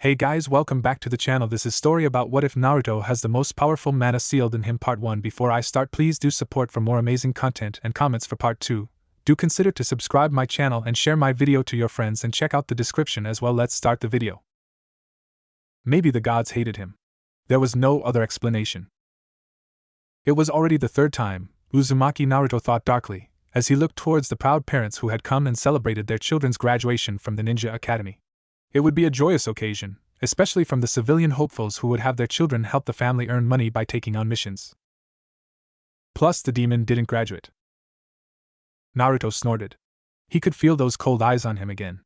Hey guys, welcome back to the channel. This is story about what if Naruto has the most powerful mana sealed in him part 1. Before I start, please do support for more amazing content and comments for part 2. Do consider to subscribe my channel and share my video to your friends and check out the description as well. Let's start the video. Maybe the gods hated him. There was no other explanation. It was already the third time, Uzumaki Naruto thought darkly, as he looked towards the proud parents who had come and celebrated their children's graduation from the ninja academy. It would be a joyous occasion, especially from the civilian hopefuls who would have their children help the family earn money by taking on missions. Plus, the demon didn't graduate. Naruto snorted. He could feel those cold eyes on him again.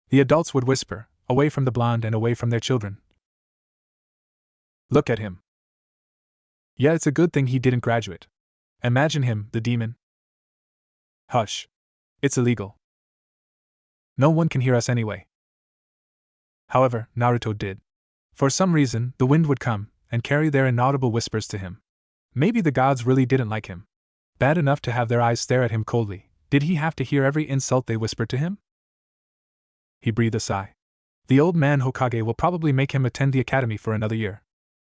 The adults would whisper, away from the blonde and away from their children. Look at him. Yeah, it's a good thing he didn't graduate. Imagine him, the demon. Hush. It's illegal. No one can hear us anyway. However, Naruto did. For some reason, the wind would come and carry their inaudible whispers to him. Maybe the gods really didn't like him. Bad enough to have their eyes stare at him coldly. Did he have to hear every insult they whispered to him? He breathed a sigh. The old man Hokage will probably make him attend the academy for another year.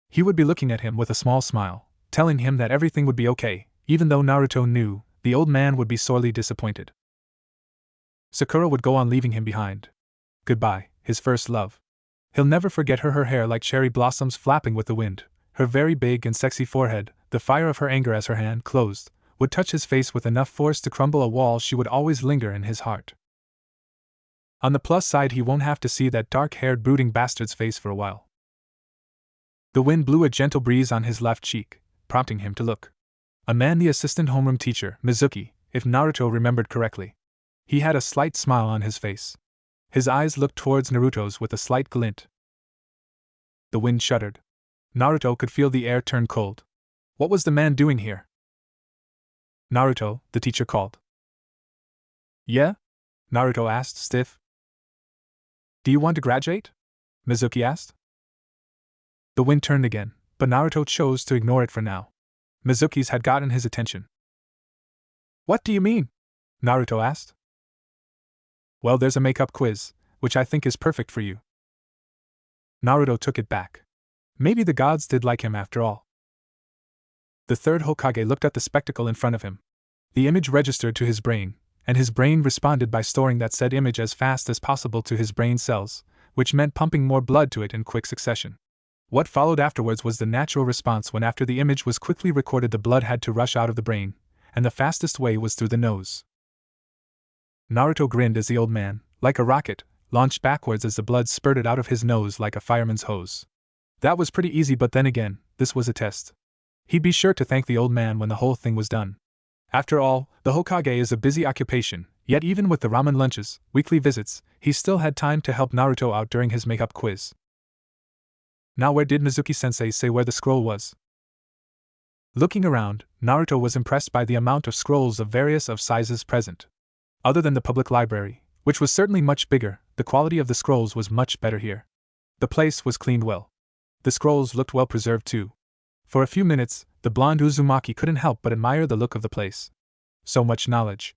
He would be looking at him with a small smile, telling him that everything would be okay, even though Naruto knew the old man would be sorely disappointed. Sakura would go on leaving him behind. Goodbye, his first love. He'll never forget her hair like cherry blossoms flapping with the wind, her very big and sexy forehead, the fire of her anger as her hand closed, would touch his face with enough force to crumble a wall. She would always linger in his heart. On the plus side, he won't have to see that dark-haired brooding bastard's face for a while. The wind blew a gentle breeze on his left cheek, prompting him to look. A man, the assistant homeroom teacher, Mizuki, if Naruto remembered correctly. He had a slight smile on his face. His eyes looked towards Naruto's with a slight glint. The wind shuddered. Naruto could feel the air turn cold. What was the man doing here? Naruto, the teacher called. Yeah? Naruto asked, stiff. Do you want to graduate? Mizuki asked. The wind turned again, but Naruto chose to ignore it for now. Mizuki's had gotten his attention. What do you mean? Naruto asked. Well, there's a makeup quiz, which I think is perfect for you. Naruto took it back. Maybe the gods did like him after all. The third Hokage looked at the spectacle in front of him. The image registered to his brain, and his brain responded by storing that said image as fast as possible to his brain cells, which meant pumping more blood to it in quick succession. What followed afterwards was the natural response when after the image was quickly recorded the blood had to rush out of the brain, and the fastest way was through the nose. Naruto grinned as the old man, like a rocket, launched backwards as the blood spurted out of his nose like a fireman's hose. That was pretty easy, but then again, this was a test. He'd be sure to thank the old man when the whole thing was done. After all, the Hokage is a busy occupation, yet even with the ramen lunches, weekly visits, he still had time to help Naruto out during his makeup quiz. Now where did Mizuki-sensei say where the scroll was? Looking around, Naruto was impressed by the amount of scrolls of various sizes present. Other than the public library, which was certainly much bigger, the quality of the scrolls was much better here. The place was cleaned well. The scrolls looked well preserved too. For a few minutes, the blonde Uzumaki couldn't help but admire the look of the place. So much knowledge.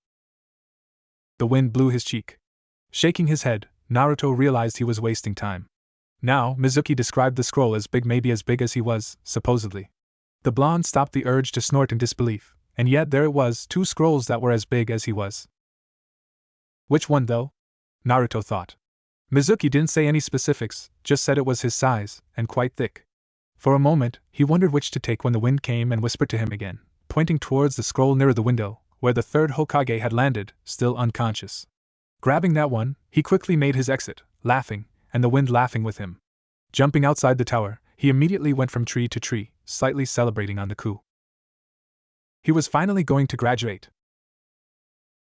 The wind blew his cheek. Shaking his head, Naruto realized he was wasting time. Now, Mizuki described the scroll as big, maybe as big as he was, supposedly. The blonde stopped the urge to snort in disbelief, and yet there it was, 2 scrolls that were as big as he was. Which one, though? Naruto thought. Mizuki didn't say any specifics, just said it was his size, and quite thick. For a moment, he wondered which to take when the wind came and whispered to him again, pointing towards the scroll nearer the window, where the third Hokage had landed, still unconscious. Grabbing that one, he quickly made his exit, laughing, and the wind laughing with him. Jumping outside the tower, he immediately went from tree to tree, slightly celebrating on the coup. He was finally going to graduate.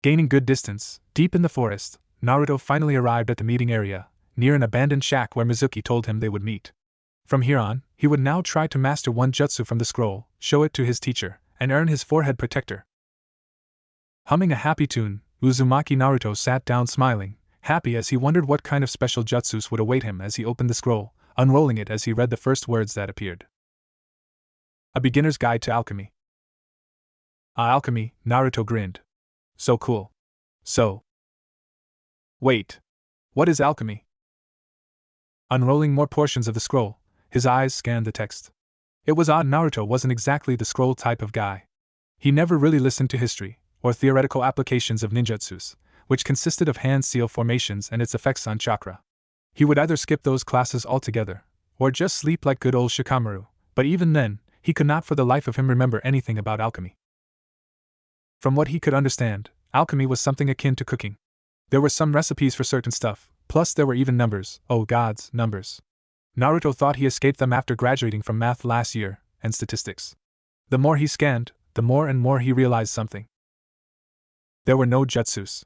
Gaining good distance, deep in the forest, Naruto finally arrived at the meeting area, near an abandoned shack where Mizuki told him they would meet. From here on, he would now try to master one jutsu from the scroll, show it to his teacher, and earn his forehead protector. Humming a happy tune, Uzumaki Naruto sat down smiling, happy as he wondered what kind of special jutsus would await him as he opened the scroll, unrolling it as he read the first words that appeared. A Beginner's Guide to Alchemy. Ah, alchemy, Naruto grinned. So cool. So. Wait. What is alchemy? Unrolling more portions of the scroll, his eyes scanned the text. It was odd Naruto wasn't exactly the scroll type of guy. He never really listened to history, or theoretical applications of ninjutsus, which consisted of hand seal formations and its effects on chakra. He would either skip those classes altogether, or just sleep like good old Shikamaru, but even then, he could not for the life of him remember anything about alchemy. From what he could understand, alchemy was something akin to cooking. There were some recipes for certain stuff, plus there were even numbers, oh gods, numbers. Naruto thought he escaped them after graduating from math last year, and statistics. The more he scanned, the more and more he realized something. There were no jutsus.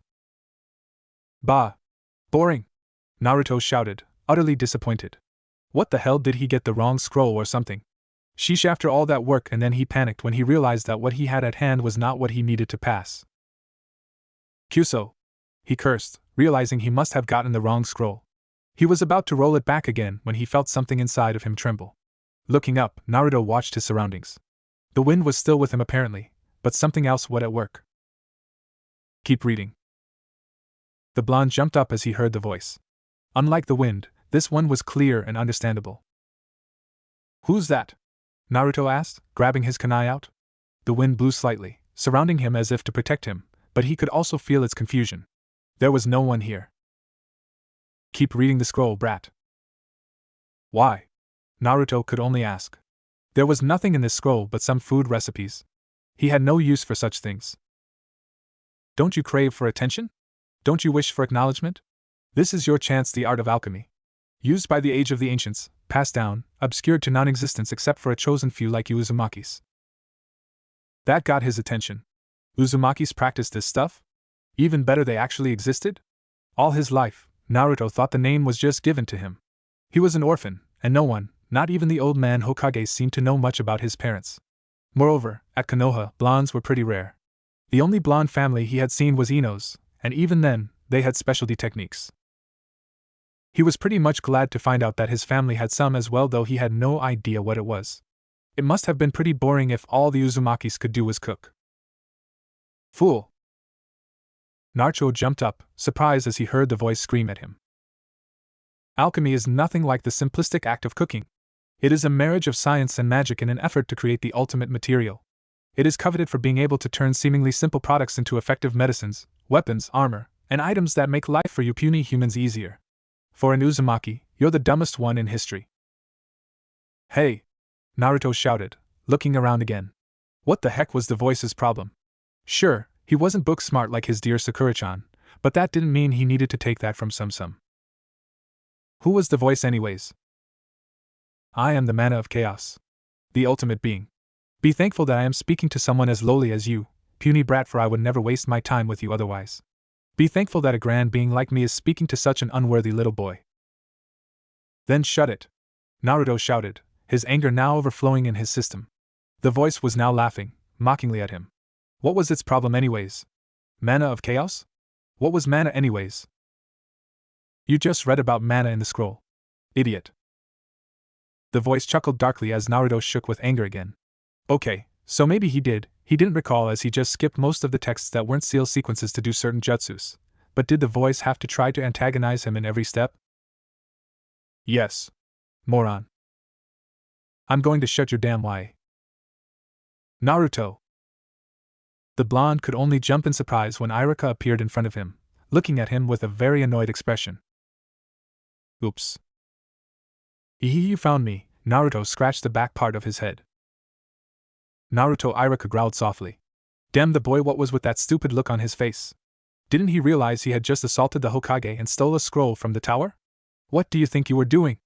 Bah! Boring! Naruto shouted, utterly disappointed. What the hell, did he get the wrong scroll or something? Sheesh, after all that work, and then he panicked when he realized that what he had at hand was not what he needed to pass. Kyuso! He cursed, realizing he must have gotten the wrong scroll. He was about to roll it back again when he felt something inside of him tremble. Looking up, Naruto watched his surroundings. The wind was still with him apparently, but something else was at work. Keep reading. The blonde jumped up as he heard the voice. Unlike the wind, this one was clear and understandable. Who's that? Naruto asked, grabbing his kunai out. The wind blew slightly, surrounding him as if to protect him, but he could also feel its confusion. There was no one here. Keep reading the scroll, brat. Why? Naruto could only ask. There was nothing in this scroll but some food recipes. He had no use for such things. Don't you crave for attention? Don't you wish for acknowledgement? This is your chance, the art of alchemy. Used by the age of the ancients, passed down, obscured to non-existence except for a chosen few like you Uzumakis. That got his attention. Uzumakis practiced this stuff? Even better, they actually existed? All his life, Naruto thought the name was just given to him. He was an orphan, and no one, not even the old man Hokage, seemed to know much about his parents. Moreover, at Konoha, blondes were pretty rare. The only blonde family he had seen was Ino's, and even then, they had specialty techniques. He was pretty much glad to find out that his family had some as well, though he had no idea what it was. It must have been pretty boring if all the Uzumakis could do was cook. Fool! Naruto jumped up, surprised as he heard the voice scream at him. Alchemy is nothing like the simplistic act of cooking. It is a marriage of science and magic in an effort to create the ultimate material. It is coveted for being able to turn seemingly simple products into effective medicines, weapons, armor, and items that make life for you puny humans easier. For an Uzumaki, you're the dumbest one in history. Hey! Naruto shouted, looking around again. What the heck was the voice's problem? Sure, he wasn't book smart like his dear Sakura-chan, but that didn't mean he needed to take that from some. Who was the voice anyways? I am the Manna of Chaos. The ultimate being. Be thankful that I am speaking to someone as lowly as you, puny brat, for I would never waste my time with you otherwise. Be thankful that a grand being like me is speaking to such an unworthy little boy. Then shut it! Naruto shouted, his anger now overflowing in his system. The voice was now laughing, mockingly at him. What was its problem anyways? Manna of Chaos? What was Manna anyways? You just read about Manna in the scroll. Idiot. The voice chuckled darkly as Naruto shook with anger again. Okay, so maybe he didn't recall as he just skipped most of the texts that weren't seal sequences to do certain jutsus, but did the voice have to try to antagonize him in every step? Yes. Moron. I'm going to shut your damn eye. Naruto. The blonde could only jump in surprise when Iruka appeared in front of him, looking at him with a very annoyed expression. Oops. You found me, Naruto scratched the back part of his head. Naruto, Iruka growled softly. Damn the boy, what was with that stupid look on his face? Didn't he realize he had just assaulted the Hokage and stole a scroll from the tower? What do you think you were doing?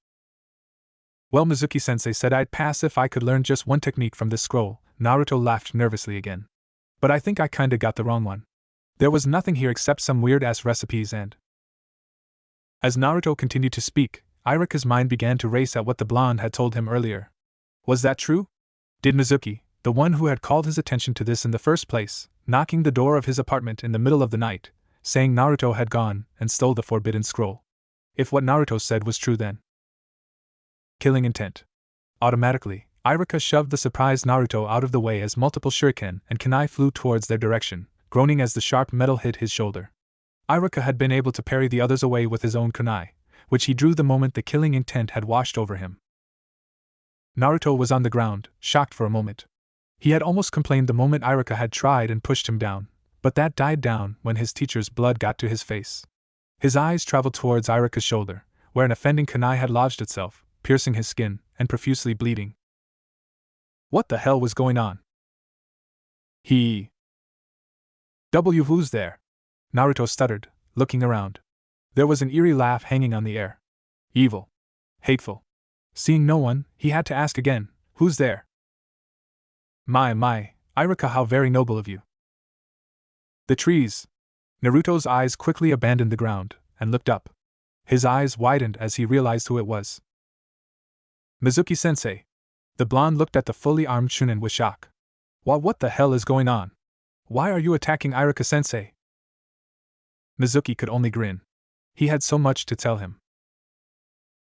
Well, Mizuki-sensei said I'd pass if I could learn just one technique from this scroll, Naruto laughed nervously again. But I think I kinda got the wrong one. There was nothing here except some weird-ass recipes and… As Naruto continued to speak, Iruka's mind began to race at what the blonde had told him earlier. Was that true? Did Mizuki, the one who had called his attention to this in the first place, knocking the door of his apartment in the middle of the night, saying Naruto had gone and stole the forbidden scroll? If what Naruto said was true, then… Killing intent. Automatically, Iruka shoved the surprised Naruto out of the way as multiple shuriken and kunai flew towards their direction, groaning as the sharp metal hit his shoulder. Iruka had been able to parry the others away with his own kunai, which he drew the moment the killing intent had washed over him. Naruto was on the ground, shocked for a moment. He had almost complained the moment Iruka had tried and pushed him down, but that died down when his teacher's blood got to his face. His eyes traveled towards Iruka's shoulder, where an offending kunai had lodged itself, piercing his skin and profusely bleeding. What the hell was going on? Who's there? Naruto stuttered, looking around. There was an eerie laugh hanging on the air. Evil. Hateful. Seeing no one, he had to ask again, who's there? My, Iruka, how very noble of you. The trees. Naruto's eyes quickly abandoned the ground, and looked up. His eyes widened as he realized who it was. Mizuki-sensei. The blonde looked at the fully armed Chunin with shock. What the hell is going on? Why are you attacking Iruka-sensei? Mizuki could only grin. He had so much to tell him.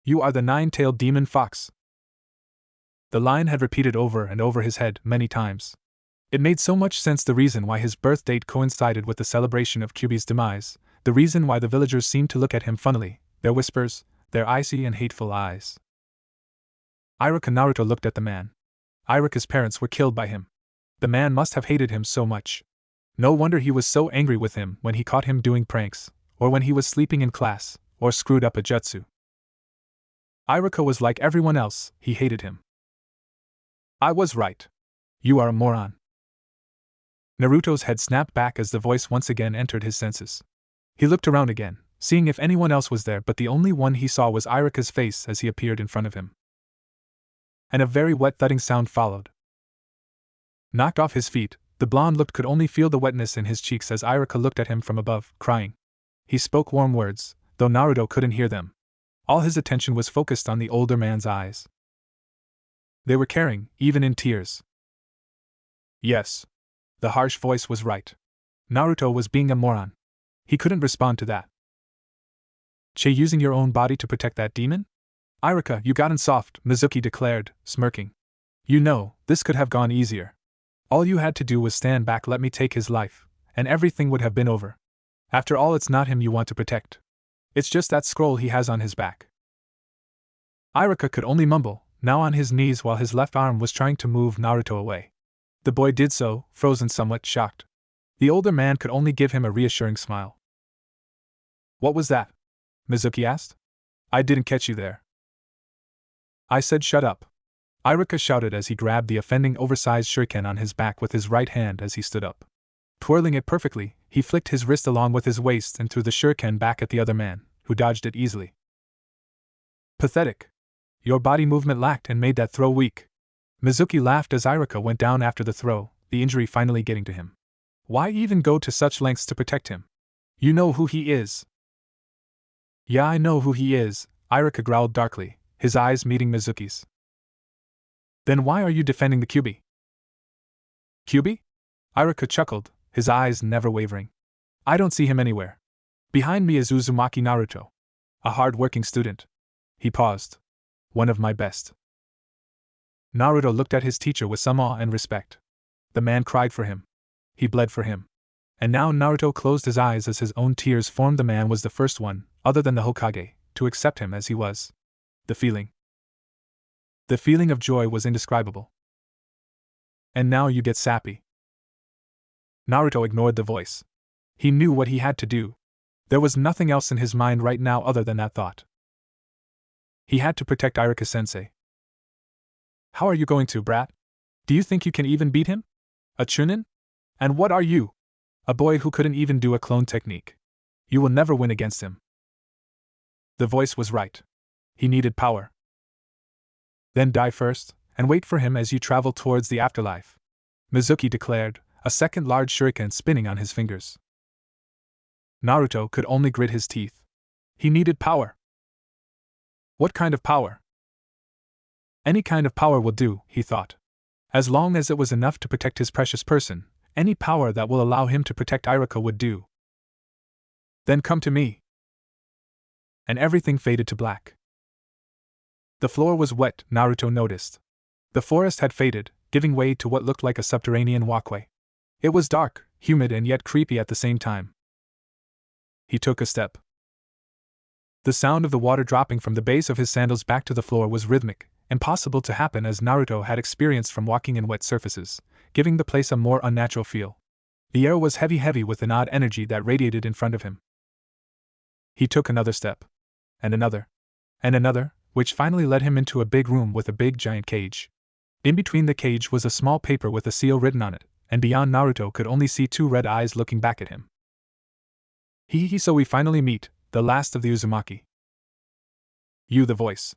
You are the nine-tailed demon fox. The line had repeated over and over his head many times. It made so much sense, the reason why his birth date coincided with the celebration of Kyuubi's demise, the reason why the villagers seemed to look at him funnily, their whispers, their icy and hateful eyes. Iruka. Naruto looked at the man. Iruka's parents were killed by him. The man must have hated him so much. No wonder he was so angry with him when he caught him doing pranks, or when he was sleeping in class, or screwed up a jutsu. Iruka was like everyone else, he hated him. I was right. You are a moron. Naruto's head snapped back as the voice once again entered his senses. He looked around again, seeing if anyone else was there, but the only one he saw was Iruka's face as he appeared in front of him. And a very wet thudding sound followed. Knocked off his feet, the blonde could only feel the wetness in his cheeks as Iruka looked at him from above, crying. He spoke warm words, though Naruto couldn't hear them. All his attention was focused on the older man's eyes. They were caring, even in tears. Yes. The harsh voice was right. Naruto was being a moron. He couldn't respond to that. Using your own body to protect that demon? Iruka, you gotten soft, Mizuki declared, smirking. You know, this could have gone easier. All you had to do was stand back, let me take his life, and everything would have been over. After all, it's not him you want to protect. It's just that scroll he has on his back. Iruka could only mumble, now on his knees while his left arm was trying to move Naruto away. The boy did so, frozen, somewhat shocked. The older man could only give him a reassuring smile. What was that? Mizuki asked. I didn't catch you there. I said shut up. Iruka shouted as he grabbed the offending oversized shuriken on his back with his right hand as he stood up. Twirling it perfectly, he flicked his wrist along with his waist and threw the shuriken back at the other man, who dodged it easily. Pathetic. Your body movement lacked and made that throw weak. Mizuki laughed as Iruka went down after the throw, the injury finally getting to him. Why even go to such lengths to protect him? You know who he is. Yeah, I know who he is, Iruka growled darkly, his eyes meeting Mizuki's. Then why are you defending the Kyuubi? Kyuubi? Iruka chuckled, his eyes never wavering. I don't see him anywhere. Behind me is Uzumaki Naruto. A hard-working student. He paused. One of my best. Naruto looked at his teacher with some awe and respect. The man cried for him. He bled for him. And now Naruto closed his eyes as his own tears formed. The man was the first one, other than the Hokage, to accept him as he was. The feeling of joy was indescribable. And now you get sappy. Naruto ignored the voice. He knew what he had to do. There was nothing else in his mind right now other than that thought. He had to protect Iruka-sensei. How are you going to, brat? Do you think you can even beat him? A Chunin? And what are you? A boy who couldn't even do a clone technique. You will never win against him. The voice was right. He needed power. Then die first, and wait for him as you travel towards the afterlife, Mizuki declared, a second large shuriken spinning on his fingers. Naruto could only grit his teeth. He needed power. What kind of power? Any kind of power will do, he thought. As long as it was enough to protect his precious person, any power that will allow him to protect Iruka would do. Then come to me. And everything faded to black. The floor was wet, Naruto noticed. The forest had faded, giving way to what looked like a subterranean walkway. It was dark, humid, and yet creepy at the same time. He took a step. The sound of the water dropping from the base of his sandals back to the floor was rhythmic, impossible to happen as Naruto had experienced from walking in wet surfaces, giving the place a more unnatural feel. The air was heavy with an odd energy that radiated in front of him. He took another step. And another. And another, which finally led him into a big room with a big giant cage. In between the cage was a small paper with a seal written on it, and beyond Naruto could only see two red eyes looking back at him. So we finally meet, the last of the Uzumaki. You, the voice.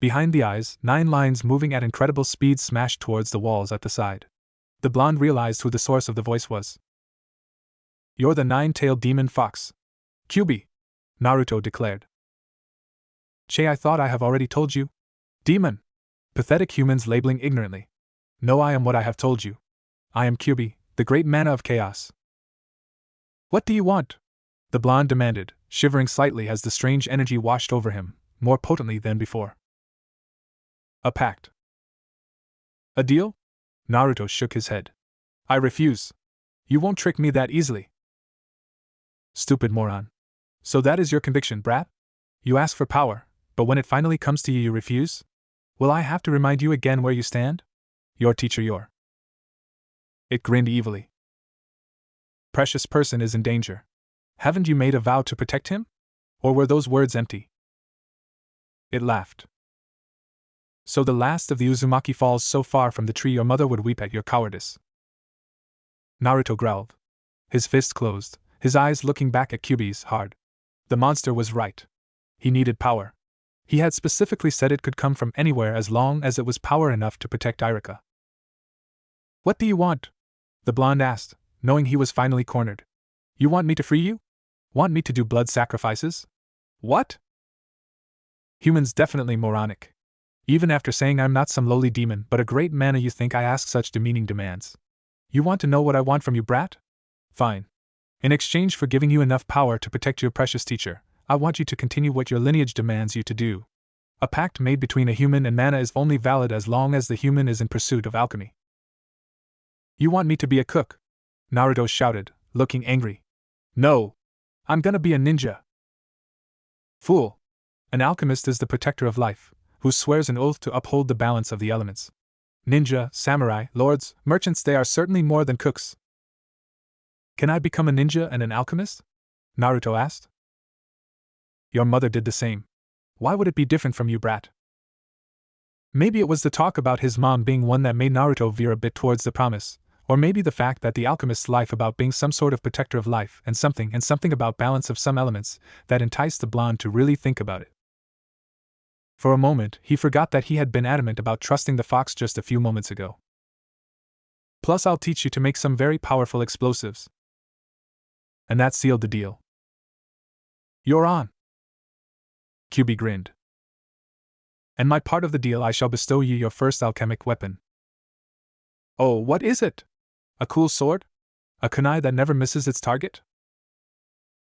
Behind the eyes, 9 lines moving at incredible speed smashed towards the walls at the side. The blonde realized who the source of the voice was. You're the 9-tailed demon fox. Kyuubi, Naruto declared. Che, I thought I have already told you. Demon. Pathetic humans labeling ignorantly. No, I am what I have told you. I am Kyuubi, the great Manna of chaos. What do you want? The blonde demanded, shivering slightly as the strange energy washed over him, more potently than before. A pact. A deal? Naruto shook his head. I refuse. You won't trick me that easily. Stupid moron. So that is your conviction, brat? You ask for power, but when it finally comes to you, you refuse? Will I have to remind you again where you stand? Your teacher, It grinned evilly. Precious person is in danger. Haven't you made a vow to protect him? Or were those words empty? It laughed. So the last of the Uzumaki falls so far from the tree your mother would weep at your cowardice. Naruto growled. His fist closed, his eyes looking back at Kyuubi's hard. The monster was right. He needed power. He had specifically said it could come from anywhere as long as it was power enough to protect Irika. What do you want? The blonde asked, knowing he was finally cornered. You want me to free you? Want me to do blood sacrifices? What? Humans definitely moronic. Even after saying I'm not some lowly demon but a great Manna, you think I ask such demeaning demands. You want to know what I want from you, brat? Fine. In exchange for giving you enough power to protect your precious teacher, I want you to continue what your lineage demands you to do. A pact made between a human and Manna is only valid as long as the human is in pursuit of alchemy. You want me to be a cook? Naruto shouted, looking angry. No. I'm gonna be a ninja. Fool. An alchemist is the protector of life, who swears an oath to uphold the balance of the elements. Ninja, samurai, lords, merchants, they are certainly more than cooks. Can I become a ninja and an alchemist? Naruto asked. Your mother did the same. Why would it be different from you, brat? Maybe it was the talk about his mom being one that made Naruto veer a bit towards the promise, or maybe the fact that the alchemist's life about being some sort of protector of life and something about balance of some elements that enticed the blonde to really think about it. For a moment, he forgot that he had been adamant about trusting the fox just a few moments ago. Plus, I'll teach you to make some very powerful explosives. And that sealed the deal. You're on. Kyuubi grinned. And my part of the deal, I shall bestow you your first alchemic weapon. Oh, what is it? A cool sword? A kunai that never misses its target?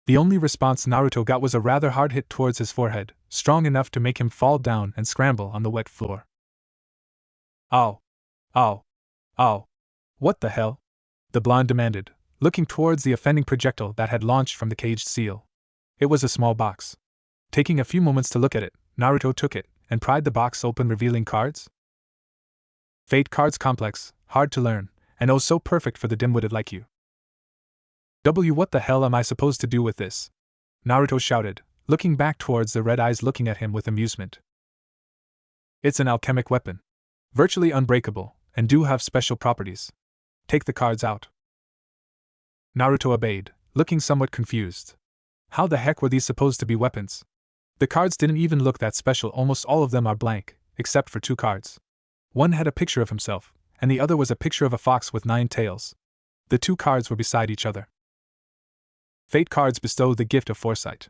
The only response Naruto got was a rather hard hit towards his forehead, strong enough to make him fall down and scramble on the wet floor. Ow. Ow. Ow. What the hell? The blonde demanded, looking towards the offending projectile that had launched from the caged seal. It was a small box. Taking a few moments to look at it, Naruto took it and pried the box open, revealing cards. Fate cards complex, hard to learn, and oh so perfect for the dim-witted like you. What the hell am I supposed to do with this? Naruto shouted, looking back towards the red eyes looking at him with amusement. It's an alchemic weapon. Virtually unbreakable, and do have special properties. Take the cards out. Naruto obeyed, looking somewhat confused. How the heck were these supposed to be weapons? The cards didn't even look that special, almost all of them are blank, except for 2 cards. One had a picture of himself, and the other was a picture of a fox with 9 tails. The 2 cards were beside each other. Fate cards bestow the gift of foresight.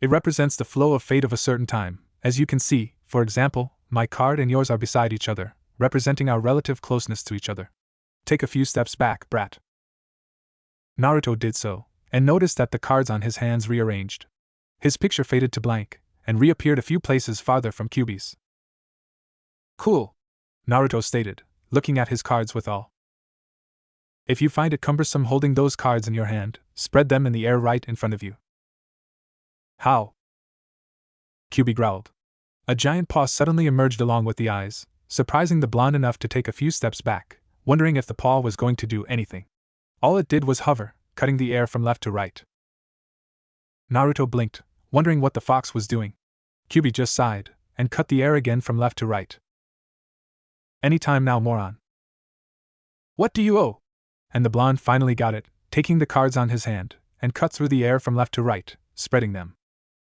It represents the flow of fate of a certain time. As you can see, for example, my card and yours are beside each other, representing our relative closeness to each other. Take a few steps back, brat. Naruto did so, and noticed that the cards on his hands rearranged. His picture faded to blank, and reappeared a few places farther from Kyuubi's. Cool, Naruto stated, looking at his cards with awe. If you find it cumbersome holding those cards in your hand, spread them in the air right in front of you. How? Kyuubi growled. A giant paw suddenly emerged along with the eyes, surprising the blonde enough to take a few steps back, wondering if the paw was going to do anything. All it did was hover, cutting the air from left to right. Naruto blinked, wondering what the fox was doing. Kyuubi just sighed, and cut the air again from left to right. Any time now, moron. What do you owe? And the blonde finally got it, taking the cards on his hand, and cut through the air from left to right, spreading them.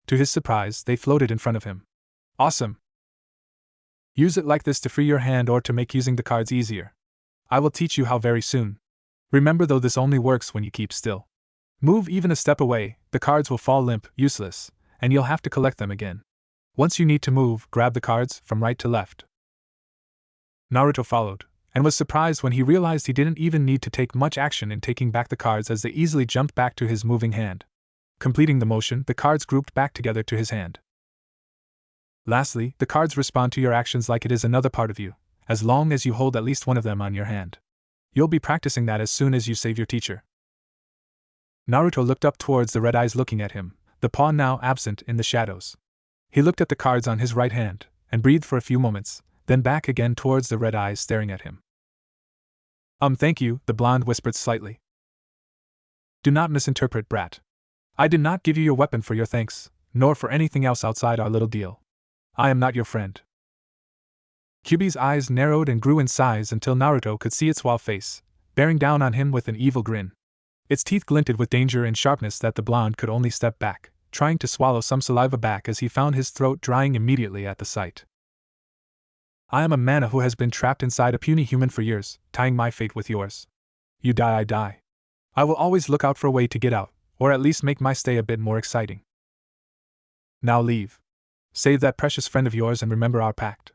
To his surprise, they floated in front of him. Awesome! Use it like this to free your hand or to make using the cards easier. I will teach you how very soon. Remember though, this only works when you keep still. Move even a step away, the cards will fall limp, useless, and you'll have to collect them again. Once you need to move, grab the cards from right to left. Naruto followed, and was surprised when he realized he didn't even need to take much action in taking back the cards as they easily jumped back to his moving hand. Completing the motion, the cards grouped back together to his hand. Lastly, the cards respond to your actions like it is another part of you, as long as you hold at least one of them on your hand. You'll be practicing that as soon as you save your teacher. Naruto looked up towards the red eyes looking at him, the paw now absent in the shadows. He looked at the cards on his right hand, and breathed for a few moments, then back again towards the red eyes staring at him. Thank you, the blonde whispered slightly. Do not misinterpret, brat. I did not give you your weapon for your thanks, nor for anything else outside our little deal. I am not your friend. Kyuubi's eyes narrowed and grew in size until Naruto could see its wild face, bearing down on him with an evil grin. Its teeth glinted with danger and sharpness that the blonde could only step back, trying to swallow some saliva back as he found his throat drying immediately at the sight. I am a Manna who has been trapped inside a puny human for years, tying my fate with yours. You die, I die. I will always look out for a way to get out, or at least make my stay a bit more exciting. Now leave. Save that precious friend of yours and remember our pact.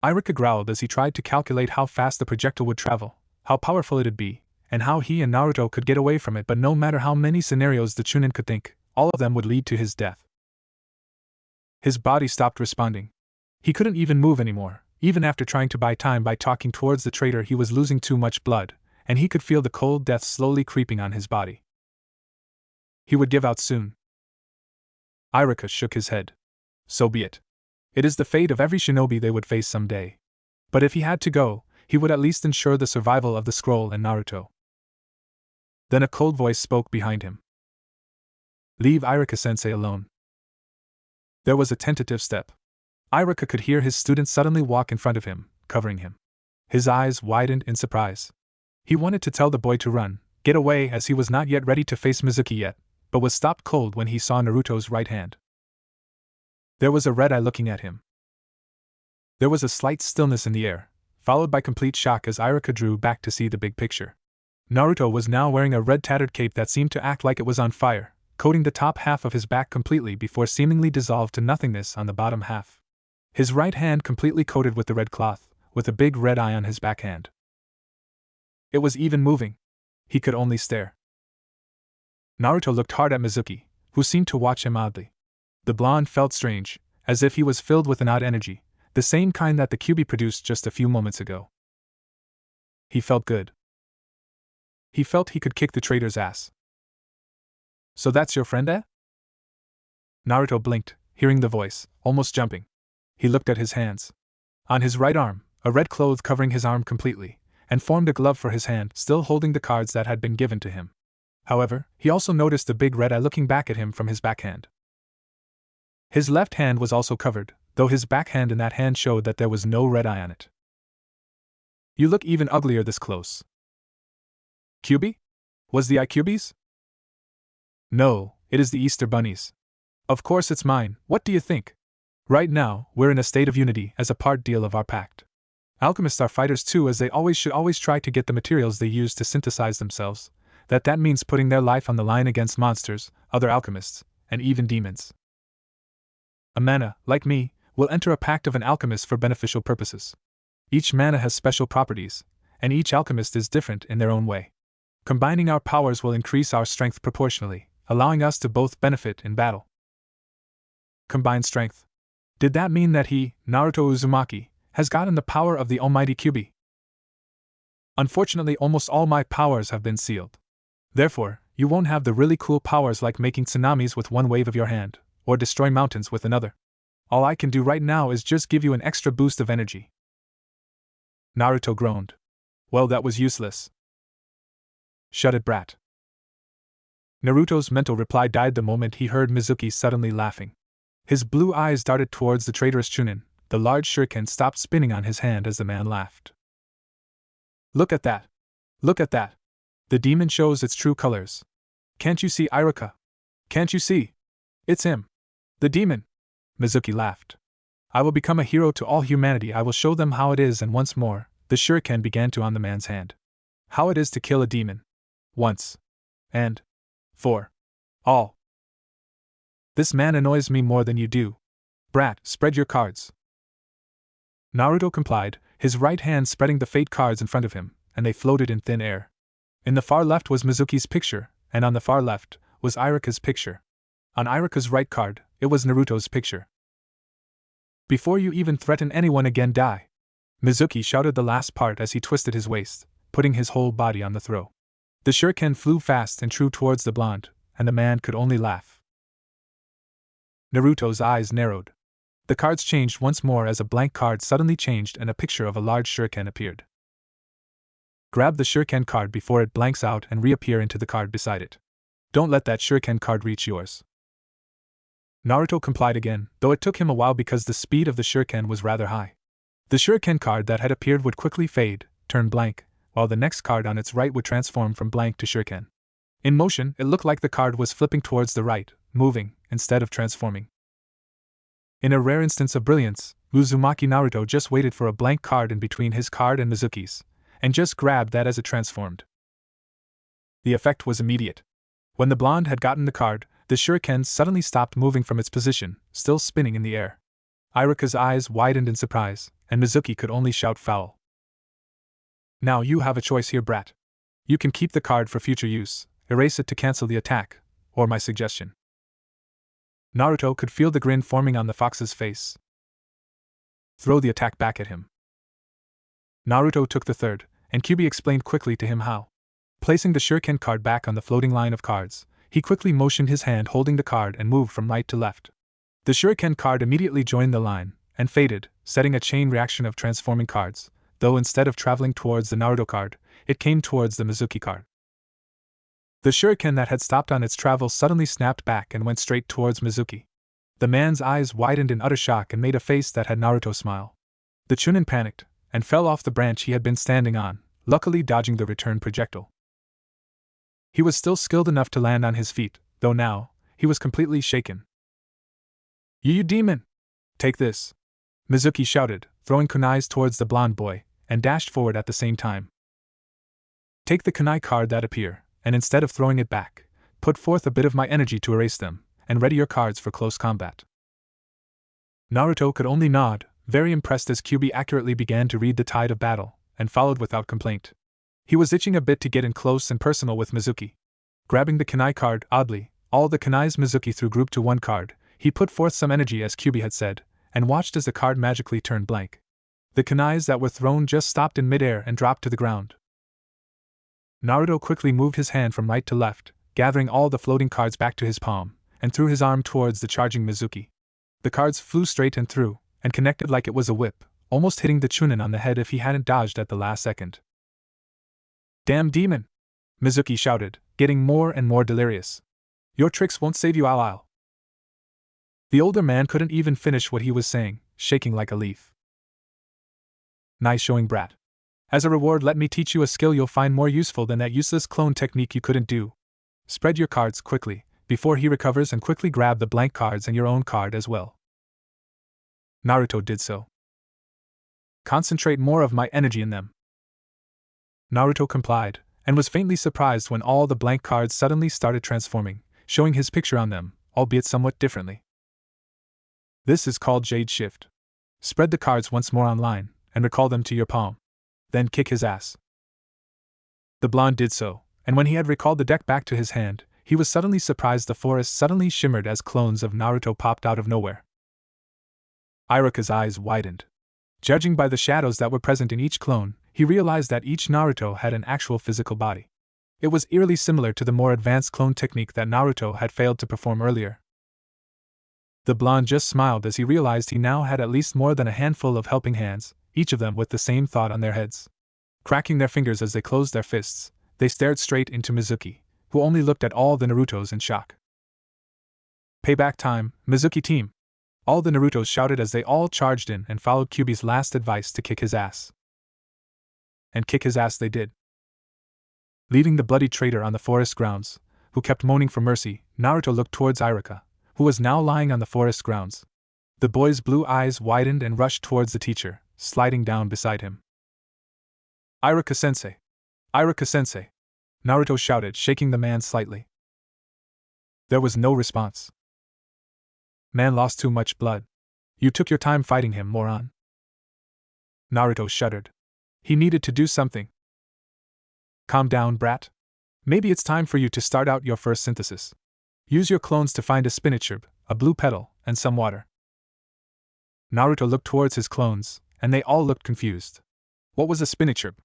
Iruka growled as he tried to calculate how fast the projectile would travel, how powerful it'd be, and how he and Naruto could get away from it, but no matter how many scenarios the Chunin could think, all of them would lead to his death. His body stopped responding. He couldn't even move anymore, even after trying to buy time by talking towards the traitor. He was losing too much blood, and he could feel the cold death slowly creeping on his body. He would give out soon. Iruka shook his head. So be it. It is the fate of every shinobi they would face someday. But if he had to go, he would at least ensure the survival of the scroll and Naruto. Then a cold voice spoke behind him. Leave Iruka-sensei alone. There was a tentative step. Iruka could hear his student suddenly walk in front of him, covering him. His eyes widened in surprise. He wanted to tell the boy to run, get away, as he was not yet ready to face Mizuki yet, but was stopped cold when he saw Naruto's right hand. There was a red eye looking at him. There was a slight stillness in the air, followed by complete shock as Iruka drew back to see the big picture. Naruto was now wearing a red tattered cape that seemed to act like it was on fire, coating the top half of his back completely before seemingly dissolved to nothingness on the bottom half. His right hand completely coated with the red cloth, with a big red eye on his backhand. It was even moving. He could only stare. Naruto looked hard at Mizuki, who seemed to watch him oddly. The blonde felt strange, as if he was filled with an odd energy, the same kind that the Kyuubi produced just a few moments ago. He felt good. He felt he could kick the traitor's ass. So that's your friend, eh? Naruto blinked, hearing the voice, almost jumping. He looked at his hands. On his right arm, a red cloth covering his arm completely, and formed a glove for his hand, still holding the cards that had been given to him. However, he also noticed the big red eye looking back at him from his backhand. His left hand was also covered, though his backhand in that hand showed that there was no red eye on it. You look even uglier this close. Kyuubi? Was the eye Kyuubi's? No, it is the Easter Bunny's. Of course it's mine, what do you think? Right now, we're in a state of unity as a part deal of our pact. Alchemists are fighters too, as they should always try to get the materials they use to synthesize themselves. That means putting their life on the line against monsters, other alchemists, and even demons. A Manna, like me, will enter a pact of an alchemist for beneficial purposes. Each Manna has special properties, and each alchemist is different in their own way. Combining our powers will increase our strength proportionally, allowing us to both benefit in battle. Combined strength. Did that mean that he, Naruto Uzumaki, has gotten the power of the almighty Kyuubi? Unfortunately, almost all my powers have been sealed. Therefore, you won't have the really cool powers like making tsunamis with one wave of your hand, or destroy mountains with another. All I can do right now is just give you an extra boost of energy. Naruto groaned. Well, that was useless. Shut it, brat. Naruto's mental reply died the moment he heard Mizuki suddenly laughing. His blue eyes darted towards the traitorous Chunin. The large shuriken stopped spinning on his hand as the man laughed. Look at that! Look at that! The demon shows its true colors. Can't you see, Iruka? Can't you see? It's him! The demon! Mizuki laughed. I will become a hero to all humanity. I will show them how it is, and once more, the shuriken began to on the man's hand. How it is to kill a demon. Once. And for all. This man annoys me more than you do. Brat, spread your cards. Naruto complied, his right hand spreading the fate cards in front of him, and they floated in thin air. In the far left was Mizuki's picture, and on the far left was Iruka's picture. On Iruka's right card, it was Naruto's picture. Before you even threaten anyone again, die! Mizuki shouted the last part as he twisted his waist, putting his whole body on the throw. The shuriken flew fast and true towards the blonde, and the man could only laugh. Naruto's eyes narrowed. The cards changed once more as a blank card suddenly changed and a picture of a large shuriken appeared. Grab the shuriken card before it blanks out and reappear into the card beside it. Don't let that shuriken card reach yours. Naruto complied again, though it took him a while because the speed of the shuriken was rather high. The shuriken card that had appeared would quickly fade, turn blank, while the next card on its right would transform from blank to shuriken. In motion, it looked like the card was flipping towards the right, moving, instead of transforming. In a rare instance of brilliance, Uzumaki Naruto just waited for a blank card in between his card and Mizuki's, and just grabbed that as it transformed. The effect was immediate. When the blonde had gotten the card, the shuriken suddenly stopped moving from its position, still spinning in the air. Iruka's eyes widened in surprise, and Mizuki could only shout foul. Now you have a choice here, brat. You can keep the card for future use, erase it to cancel the attack, or my suggestion. Naruto could feel the grin forming on the fox's face. Throw the attack back at him. Naruto took the third, and Kyuubi explained quickly to him how. Placing the shuriken card back on the floating line of cards, he quickly motioned his hand holding the card and moved from right to left. The shuriken card immediately joined the line, and faded, setting a chain reaction of transforming cards, though instead of traveling towards the Naruto card, it came towards the Mizuki card. The shuriken that had stopped on its travel suddenly snapped back and went straight towards Mizuki. The man's eyes widened in utter shock and made a face that had Naruto smile. The Chunin panicked, and fell off the branch he had been standing on, luckily dodging the return projectile. He was still skilled enough to land on his feet, though now, he was completely shaken. You demon! Take this! Mizuki shouted, throwing kunais towards the blonde boy, and dashed forward at the same time. Take the kunai card that appear, and instead of throwing it back, put forth a bit of my energy to erase them, and ready your cards for close combat. Naruto could only nod, very impressed as Kyuubi accurately began to read the tide of battle, and followed without complaint. He was itching a bit to get in close and personal with Mizuki. Grabbing the kunai card, oddly, all the kunais Mizuki threw grouped to one card, he put forth some energy as Kyuubi had said, and watched as the card magically turned blank. The kunais that were thrown just stopped in midair and dropped to the ground. Naruto quickly moved his hand from right to left, gathering all the floating cards back to his palm, and threw his arm towards the charging Mizuki. The cards flew straight and through, and connected like it was a whip, almost hitting the Chunin on the head if he hadn't dodged at the last second. Damn demon! Mizuki shouted, getting more and more delirious. Your tricks won't save you, I'll. The older man couldn't even finish what he was saying, shaking like a leaf. Nice showing, brat. As a reward, let me teach you a skill you'll find more useful than that useless clone technique you couldn't do. Spread your cards quickly, before he recovers, and quickly grab the blank cards and your own card as well. Naruto did so. Concentrate more of my energy in them. Naruto complied, and was faintly surprised when all the blank cards suddenly started transforming, showing his picture on them, albeit somewhat differently. This is called Jade Shift. Spread the cards once more online, and recall them to your palm. Then kick his ass. The blonde did so, and when he had recalled the deck back to his hand, he was suddenly surprised the forest suddenly shimmered as clones of Naruto popped out of nowhere. Iruka's eyes widened. Judging by the shadows that were present in each clone, he realized that each Naruto had an actual physical body. It was eerily similar to the more advanced clone technique that Naruto had failed to perform earlier. The blonde just smiled as he realized he now had at least more than a handful of helping hands, each of them with the same thought on their heads. Cracking their fingers as they closed their fists, they stared straight into Mizuki, who only looked at all the Narutos in shock. Payback time, Mizuki team! All the Narutos shouted as they all charged in and followed Kyuubi's last advice to kick his ass. And kick his ass they did. Leaving the bloody traitor on the forest grounds, who kept moaning for mercy, Naruto looked towards Iruka, who was now lying on the forest grounds. The boy's blue eyes widened and rushed towards the teacher, sliding down beside him. Iruka-sensei! Iruka-sensei! Naruto shouted, shaking the man slightly. There was no response. Man lost too much blood. You took your time fighting him, moron. Naruto shuddered. He needed to do something. Calm down, brat. Maybe it's time for you to start out your first synthesis. Use your clones to find a spinach herb, a blue petal, and some water. Naruto looked towards his clones, and they all looked confused. What was a spinach herb?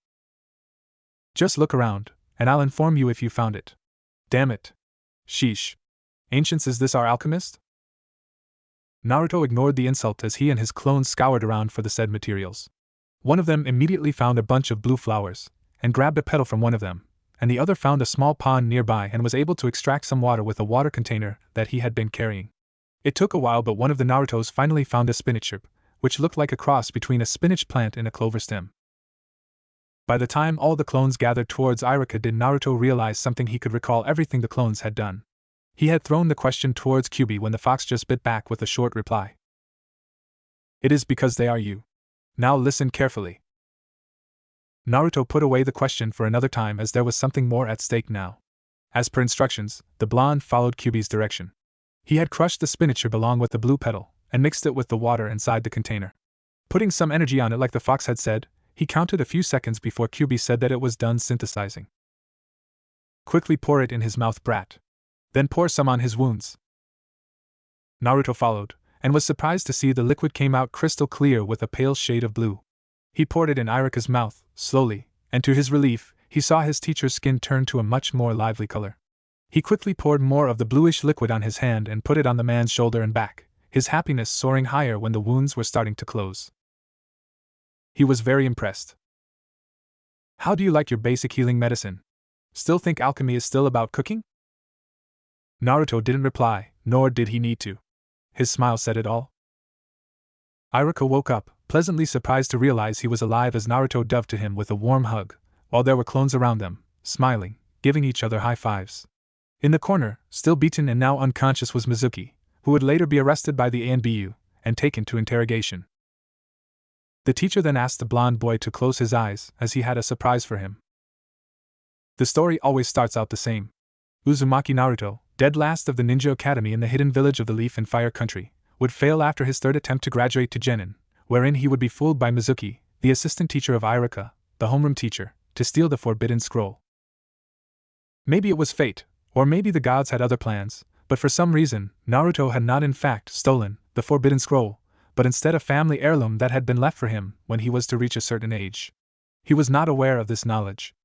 Just look around, and I'll inform you if you found it. Damn it. Sheesh. Ancients, is this our alchemist? Naruto ignored the insult as he and his clones scoured around for the said materials. One of them immediately found a bunch of blue flowers, and grabbed a petal from one of them, and the other found a small pond nearby and was able to extract some water with a water container that he had been carrying. It took a while, but one of the Narutos finally found a spinach herb, which looked like a cross between a spinach plant and a clover stem. By the time all the clones gathered towards Iruka, did Naruto realize something. He could recall everything the clones had done. He had thrown the question towards Kyuubi when the fox just bit back with a short reply. It is because they are you. Now listen carefully. Naruto put away the question for another time as there was something more at stake now. As per instructions, the blonde followed Kyuubi's direction. He had crushed the spinach herb along with the blue petal, and mixed it with the water inside the container. Putting some energy on it like the fox had said, he counted a few seconds before Kyuubi said that it was done synthesizing. Quickly pour it in his mouth, brat. Then pour some on his wounds. Naruto followed, and was surprised to see the liquid came out crystal clear with a pale shade of blue. He poured it in Iruka's mouth, slowly, and to his relief, he saw his teacher's skin turn to a much more lively color. He quickly poured more of the bluish liquid on his hand and put it on the man's shoulder and back, his happiness soaring higher when the wounds were starting to close. He was very impressed. How do you like your basic healing medicine? Still think alchemy is still about cooking? Naruto didn't reply, nor did he need to. His smile said it all. Iruka woke up, pleasantly surprised to realize he was alive as Naruto dove to him with a warm hug, while there were clones around them, smiling, giving each other high fives. In the corner, still beaten and now unconscious, was Mizuki, who would later be arrested by the ANBU and taken to interrogation. The teacher then asked the blonde boy to close his eyes as he had a surprise for him. The story always starts out the same. Uzumaki Naruto, dead last of the ninja academy in the hidden village of the Leaf and Fire Country, would fail after his third attempt to graduate to Genin, wherein he would be fooled by Mizuki, the assistant teacher of Iruka, the homeroom teacher, to steal the forbidden scroll. Maybe it was fate, or maybe the gods had other plans, but for some reason, Naruto had not in fact stolen the forbidden scroll, but instead a family heirloom that had been left for him when he was to reach a certain age. He was not aware of this knowledge.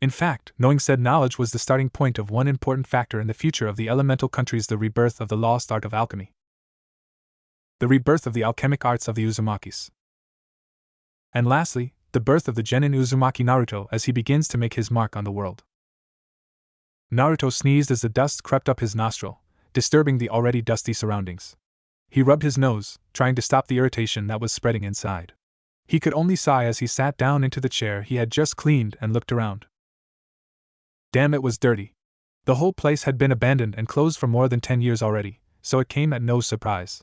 In fact, knowing said knowledge was the starting point of one important factor in the future of the elemental countries: the rebirth of the lost art of alchemy. The rebirth of the alchemic arts of the Uzumakis. And lastly, the birth of the Genin Uzumaki Naruto as he begins to make his mark on the world. Naruto sneezed as the dust crept up his nostril, disturbing the already dusty surroundings. He rubbed his nose, trying to stop the irritation that was spreading inside. He could only sigh as he sat down into the chair he had just cleaned and looked around. Damn, it was dirty. The whole place had been abandoned and closed for more than 10 years already, so it came at no surprise.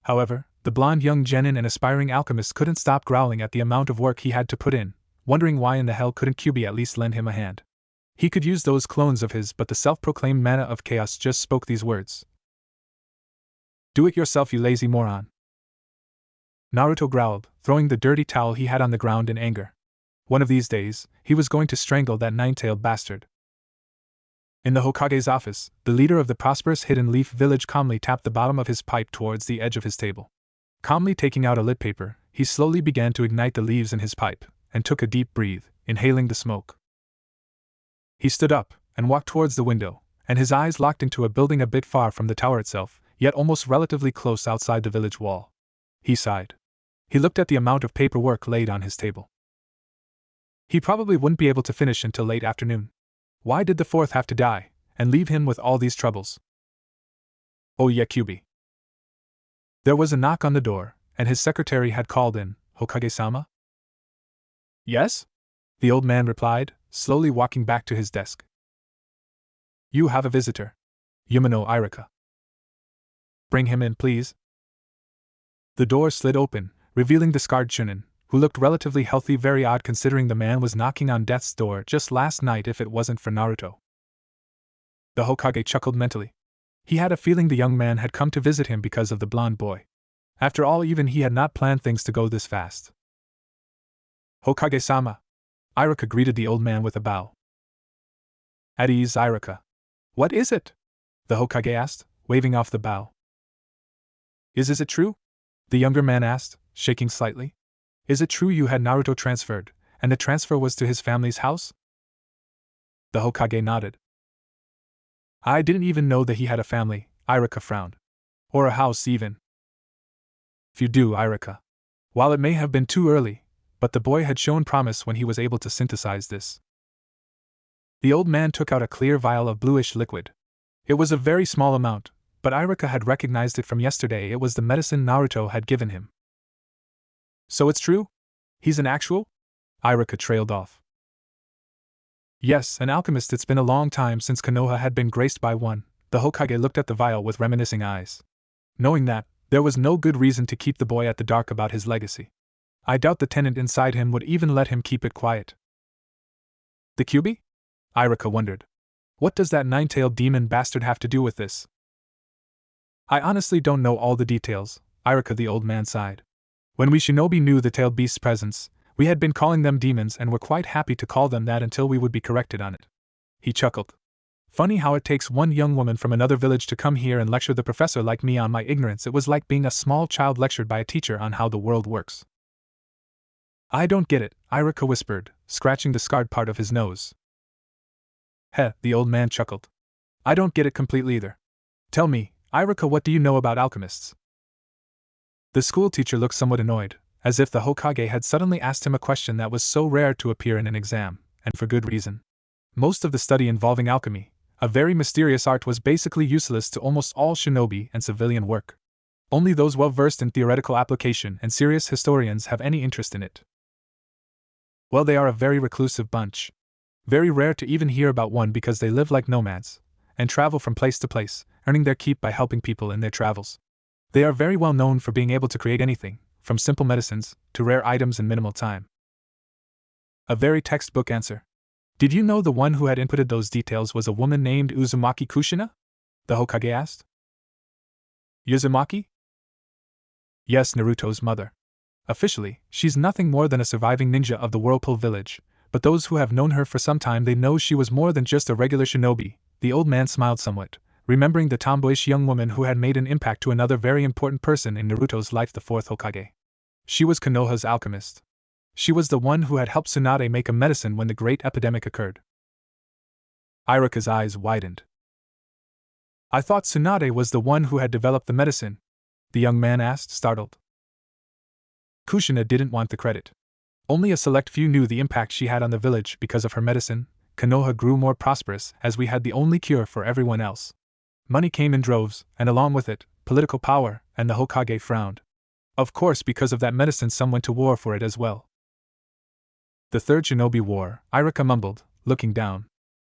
However, the blonde young genin and aspiring alchemist couldn't stop growling at the amount of work he had to put in, wondering why in the hell couldn't Kyuubi at least lend him a hand. He could use those clones of his, but the self-proclaimed Manna of Chaos just spoke these words. Do it yourself, you lazy moron. Naruto growled, throwing the dirty towel he had on the ground in anger. One of these days, he was going to strangle that nine-tailed bastard. In the Hokage's office, the leader of the prosperous Hidden Leaf village calmly tapped the bottom of his pipe towards the edge of his table. Calmly taking out a lit paper, he slowly began to ignite the leaves in his pipe, and took a deep breath, inhaling the smoke. He stood up, and walked towards the window, and his eyes locked into a building a bit far from the tower itself, yet almost relatively close outside the village wall. He sighed. He looked at the amount of paperwork laid on his table. He probably wouldn't be able to finish until late afternoon. Why did the fourth have to die, and leave him with all these troubles? Oh yeah, Kyuubi. There was a knock on the door, and his secretary had called in. Hokage-sama? Yes? The old man replied, slowly walking back to his desk. You have a visitor. Yumano Irika. Bring him in, please. The door slid open, revealing the scarred Chunin, who looked relatively healthy, very odd considering the man was knocking on death's door just last night if it wasn't for Naruto. The Hokage chuckled mentally. He had a feeling the young man had come to visit him because of the blonde boy. After all, even he had not planned things to go this fast. Hokage-sama. Irika greeted the old man with a bow. At ease, Irika. What is it? The Hokage asked, waving off the bow. Is it true? The younger man asked, shaking slightly. Is it true you had Naruto transferred, and the transfer was to his family's house? The Hokage nodded. I didn't even know that he had a family, Irika frowned. Or a house, even. If you do, Irika. While it may have been too early, but the boy had shown promise when he was able to synthesize this. The old man took out a clear vial of bluish liquid. It was a very small amount, but Irika had recognized it from yesterday. It was the medicine Naruto had given him. So it's true? He's an actual? Irika trailed off. Yes, an alchemist. It's been a long time since Konoha had been graced by one. The Hokage looked at the vial with reminiscing eyes. Knowing that, there was no good reason to keep the boy at the dark about his legacy. I doubt the tenant inside him would even let him keep it quiet. The Kyuubi? Irika wondered. What does that nine-tailed demon bastard have to do with this? I honestly don't know all the details, Irika, the old man sighed. When we shinobi knew the tailed beast's presence, we had been calling them demons and were quite happy to call them that until we would be corrected on it. He chuckled. Funny how it takes one young woman from another village to come here and lecture the professor like me on my ignorance. It was like being a small child lectured by a teacher on how the world works. I don't get it, Irika whispered, scratching the scarred part of his nose. Heh, the old man chuckled. I don't get it completely either. Tell me, Irika, what do you know about alchemists? The schoolteacher looked somewhat annoyed, as if the Hokage had suddenly asked him a question that was so rare to appear in an exam, and for good reason. Most of the study involving alchemy, a very mysterious art, was basically useless to almost all shinobi and civilian work. Only those well-versed in theoretical application and serious historians have any interest in it. Well, they are a very reclusive bunch. Very rare to even hear about one because they live like nomads, and travel from place to place, earning their keep by helping people in their travels. They are very well known for being able to create anything, from simple medicines to rare items in minimal time. A very textbook answer. Did you know the one who had inputted those details was a woman named Uzumaki Kushina? The Hokage asked. Uzumaki? Yes, Naruto's mother. Officially, she's nothing more than a surviving ninja of the Whirlpool village, but those who have known her for some time, they know she was more than just a regular shinobi. The old man smiled somewhat, remembering the tomboyish young woman who had made an impact to another very important person in Naruto's life, the fourth Hokage. She was Konoha's alchemist. She was the one who had helped Tsunade make a medicine when the great epidemic occurred. Irika's eyes widened. I thought Tsunade was the one who had developed the medicine, the young man asked, startled. Kushina didn't want the credit. Only a select few knew the impact she had on the village. Because of her medicine, Konoha grew more prosperous, as we had the only cure for everyone else. Money came in droves, and along with it, political power, and the Hokage frowned. Of course, because of that medicine, some went to war for it as well. The third shinobi war, Irika mumbled, looking down.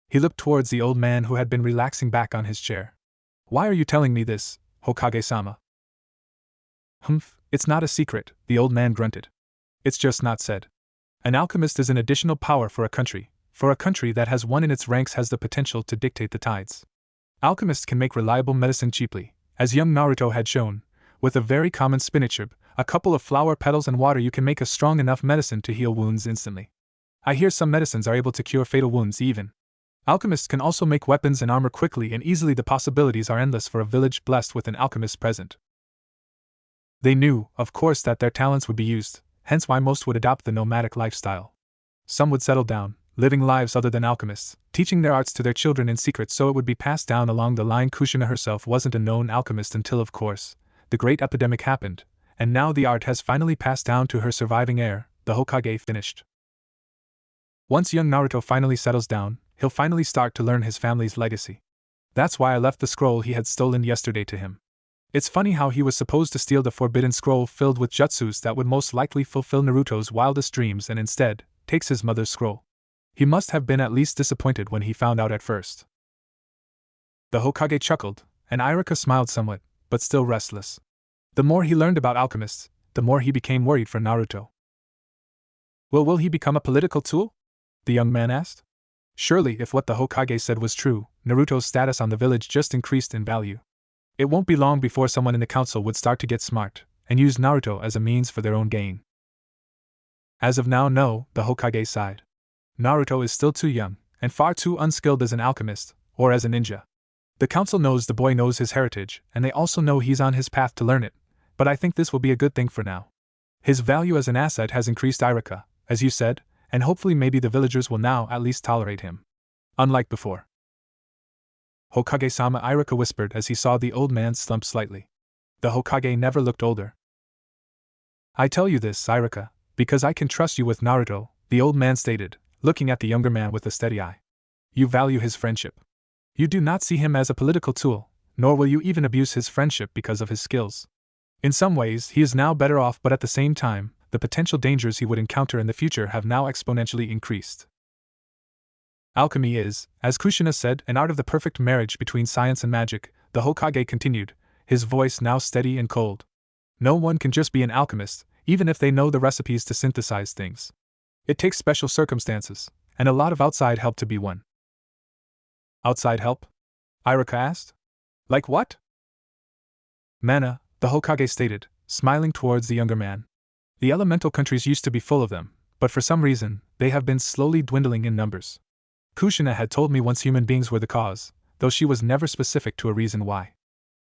He looked towards the old man who had been relaxing back on his chair. Why are you telling me this, Hokage-sama? Humph, it's not a secret, the old man grunted. It's just not said. An alchemist is an additional power for a country that has one in its ranks has the potential to dictate the tides. Alchemists can make reliable medicine cheaply, as young Naruto had shown. With a very common spinach herb, a couple of flower petals and water, you can make a strong enough medicine to heal wounds instantly. I hear some medicines are able to cure fatal wounds even. Alchemists can also make weapons and armor quickly and easily. The possibilities are endless for a village blessed with an alchemist present. They knew, of course, that their talents would be used, hence why most would adopt the nomadic lifestyle. Some would settle down, living lives other than alchemists, teaching their arts to their children in secret so it would be passed down along the line. Kushina herself wasn't a known alchemist until, of course, the great epidemic happened, and now the art has finally passed down to her surviving heir, the Hokage. Finished. Once young Naruto finally settles down, he'll finally start to learn his family's legacy. That's why I left the scroll he had stolen yesterday to him. It's funny how he was supposed to steal the forbidden scroll filled with jutsus that would most likely fulfill Naruto's wildest dreams and instead takes his mother's scroll. He must have been at least disappointed when he found out at first. The Hokage chuckled, and Iruka smiled somewhat, but still restless. The more he learned about alchemists, the more he became worried for Naruto. Will he become a political tool? The young man asked. Surely, if what the Hokage said was true, Naruto's status on the village just increased in value. It won't be long before someone in the council would start to get smart and use Naruto as a means for their own gain. As of now, no, the Hokage sighed. Naruto is still too young, and far too unskilled as an alchemist, or as a ninja. The council knows the boy knows his heritage, and they also know he's on his path to learn it, but I think this will be a good thing for now. His value as an asset has increased, Iruka, as you said, and hopefully maybe the villagers will now at least tolerate him. Unlike before. Hokage-sama, Iruka whispered as he saw the old man slump slightly. The Hokage never looked older. I tell you this, Iruka, because I can trust you with Naruto, the old man stated, looking at the younger man with a steady eye. You value his friendship. You do not see him as a political tool, nor will you even abuse his friendship because of his skills. In some ways, he is now better off, but at the same time, the potential dangers he would encounter in the future have now exponentially increased. Alchemy is, as Kushina said, an art of the perfect marriage between science and magic, the Hokage continued, his voice now steady and cold. No one can just be an alchemist, even if they know the recipes to synthesize things. It takes special circumstances, and a lot of outside help to be one. Outside help? Iruka asked. Like what? Manna, the Hokage stated, smiling towards the younger man. The elemental countries used to be full of them, but for some reason, they have been slowly dwindling in numbers. Kushina had told me once human beings were the cause, though she was never specific to a reason why.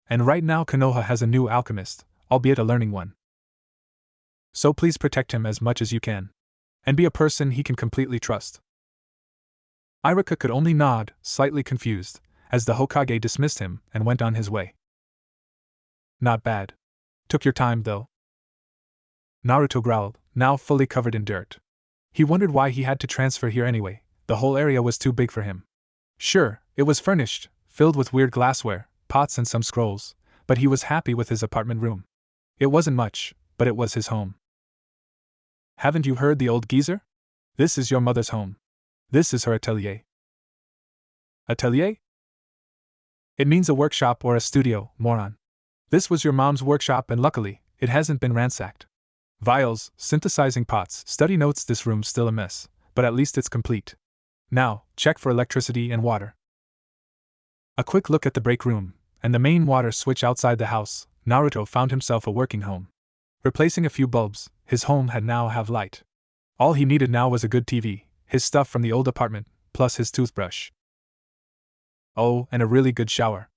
And right now Konoha has a new alchemist, albeit a learning one. So please protect him as much as you can. And be a person he can completely trust. Iruka could only nod, slightly confused, as the Hokage dismissed him and went on his way. Not bad. Took your time, though. Naruto growled, now fully covered in dirt. He wondered why he had to transfer here anyway. The whole area was too big for him. Sure, it was furnished, filled with weird glassware, pots and some scrolls, but he was happy with his apartment room. It wasn't much, but it was his home. Haven't you heard the old geezer? This is your mother's home. This is her atelier. Atelier? It means a workshop or a studio, moron. This was your mom's workshop and luckily, it hasn't been ransacked. Vials, synthesizing pots, study notes. This room's still a mess, but at least it's complete. Now, check for electricity and water. A quick look at the break room, and the main water switch outside the house, Naruto found himself a working home. Replacing a few bulbs, his home had now have light. All he needed now was a good TV, his stuff from the old apartment, plus his toothbrush. Oh, and a really good shower.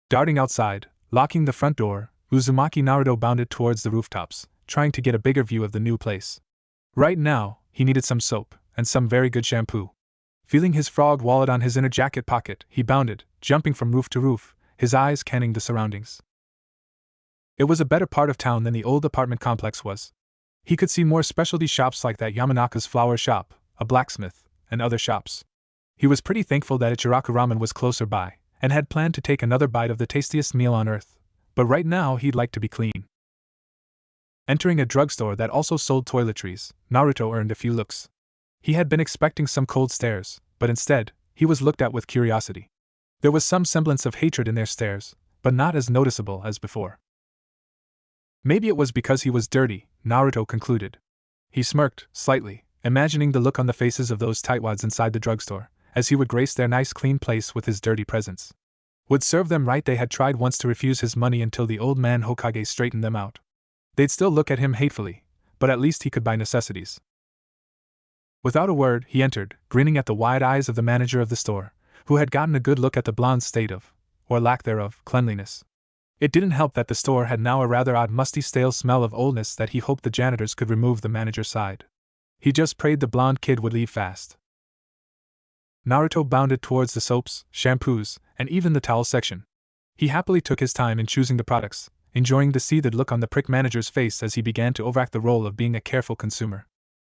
Darting outside, locking the front door, Uzumaki Naruto bounded towards the rooftops, trying to get a bigger view of the new place. Right now, he needed some soap, and some very good shampoo. Feeling his frog wallet on his inner jacket pocket, he bounded, jumping from roof to roof, his eyes canning the surroundings. It was a better part of town than the old apartment complex was. He could see more specialty shops like that Yamanaka's flower shop, a blacksmith, and other shops. He was pretty thankful that Ichiraku Ramen was closer by, and had planned to take another bite of the tastiest meal on earth, but right now he'd like to be clean. Entering a drugstore that also sold toiletries, Naruto earned a few looks. He had been expecting some cold stares, but instead, he was looked at with curiosity. There was some semblance of hatred in their stares, but not as noticeable as before. Maybe it was because he was dirty, Naruto concluded. He smirked, slightly, imagining the look on the faces of those tightwads inside the drugstore, as he would grace their nice clean place with his dirty presence. Would serve them right. They had tried once to refuse his money until the old man Hokage straightened them out. They'd still look at him hatefully, but at least he could buy necessities. Without a word, he entered, grinning at the wide eyes of the manager of the store, who had gotten a good look at the blonde's state of, or lack thereof, cleanliness. It didn't help that the store had now a rather odd musty stale smell of oldness that he hoped the janitors could remove. The manager sighed. He just prayed the blonde kid would leave fast. Naruto bounded towards the soaps, shampoos, and even the towel section. He happily took his time in choosing the products, enjoying the seethed look on the prick manager's face as he began to overact the role of being a careful consumer.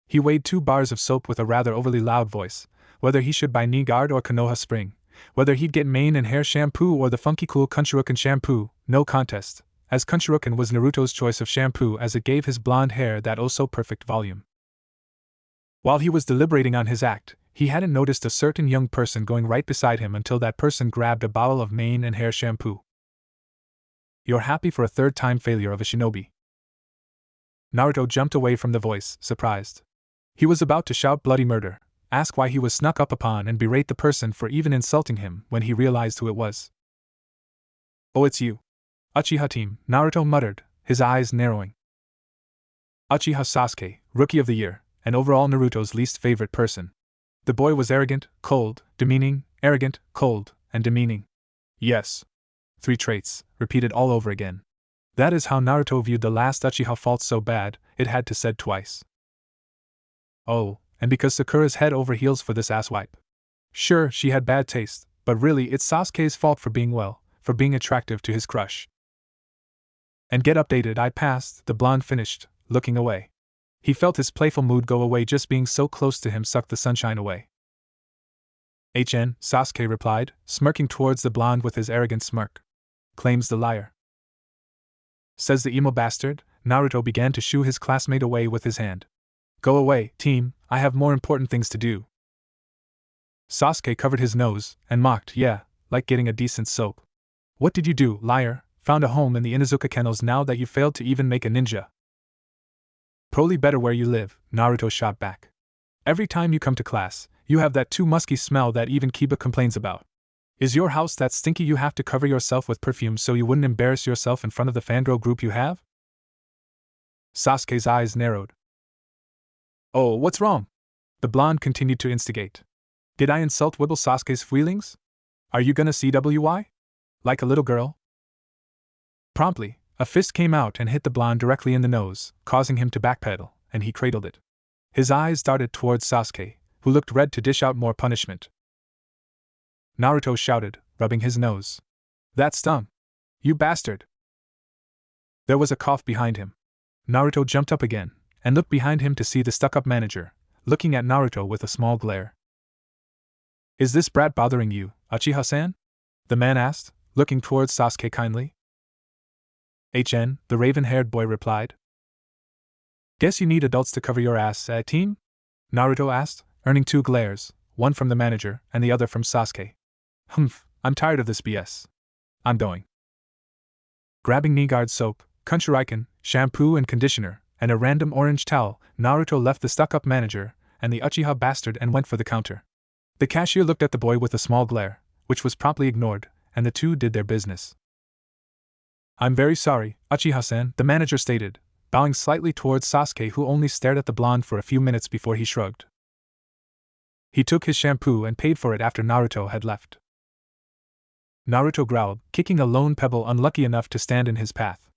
He weighed 2 bars of soap with a rather overly loud voice, whether he should buy knee guard or Konoha Spring, whether he'd get mane and hair shampoo or the funky cool Kunshiroken shampoo, no contest, as Kunshiroken was Naruto's choice of shampoo as it gave his blonde hair that oh-so-perfect volume. While he was deliberating on his act, he hadn't noticed a certain young person going right beside him until that person grabbed a bottle of mane and hair shampoo. You're happy for a third-time failure of a shinobi. Naruto jumped away from the voice, surprised. He was about to shout bloody murder, ask why he was snuck up upon and berate the person for even insulting him when he realized who it was. Oh, it's you. Uchiha team, Naruto muttered, his eyes narrowing. Uchiha Sasuke, Rookie of the Year, and overall Naruto's least favorite person. The boy was arrogant, cold, demeaning, arrogant, cold, and demeaning. Yes. 3 traits, repeated all over again. That is how Naruto viewed the last Uchiha fault so bad, it had to said twice. Oh, and because Sakura's head over heels for this asswipe. Sure, she had bad taste, but really it's Sasuke's fault for being attractive to his crush. And get updated, I passed, the blonde finished, looking away. He felt his playful mood go away, just being so close to him sucked the sunshine away. Sasuke replied, smirking towards the blonde with his arrogant smirk. Claims the liar. Says the emo bastard. Naruto began to shoo his classmate away with his hand. Go away, team, I have more important things to do. Sasuke covered his nose and mocked, yeah, like getting a decent soap. What did you do, liar? Found a home in the Inuzuka kennels now that you failed to even make a ninja. Probably better where you live, Naruto shot back. Every time you come to class, you have that too musky smell that even Kiba complains about. Is your house that stinky you have to cover yourself with perfume so you wouldn't embarrass yourself in front of the fangirl group you have? Sasuke's eyes narrowed. Oh, what's wrong? The blonde continued to instigate. Did I insult Wibble Sasuke's feelings? Are you gonna CWY? Like a little girl? Promptly, a fist came out and hit the blonde directly in the nose, causing him to backpedal, and he cradled it. His eyes darted towards Sasuke, who looked red to dish out more punishment. Naruto shouted, rubbing his nose. That stung. You bastard. There was a cough behind him. Naruto jumped up again, and looked behind him to see the stuck-up manager, looking at Naruto with a small glare. Is this brat bothering you, Uchiha-san? The man asked, looking towards Sasuke kindly. The raven-haired boy replied. Guess you need adults to cover your ass, team? Naruto asked, earning 2 glares, one from the manager and the other from Sasuke. Humph, I'm tired of this BS. I'm going. Grabbing knee-guard soap, Kunshiroken, shampoo and conditioner, and a random orange towel, Naruto left the stuck-up manager and the Uchiha bastard and went for the counter. The cashier looked at the boy with a small glare, which was promptly ignored, and the two did their business. I'm very sorry, Uchiha-san, the manager stated, bowing slightly towards Sasuke, who only stared at the blonde for a few minutes before he shrugged. He took his shampoo and paid for it after Naruto had left. Naruto growled, kicking a lone pebble unlucky enough to stand in his path.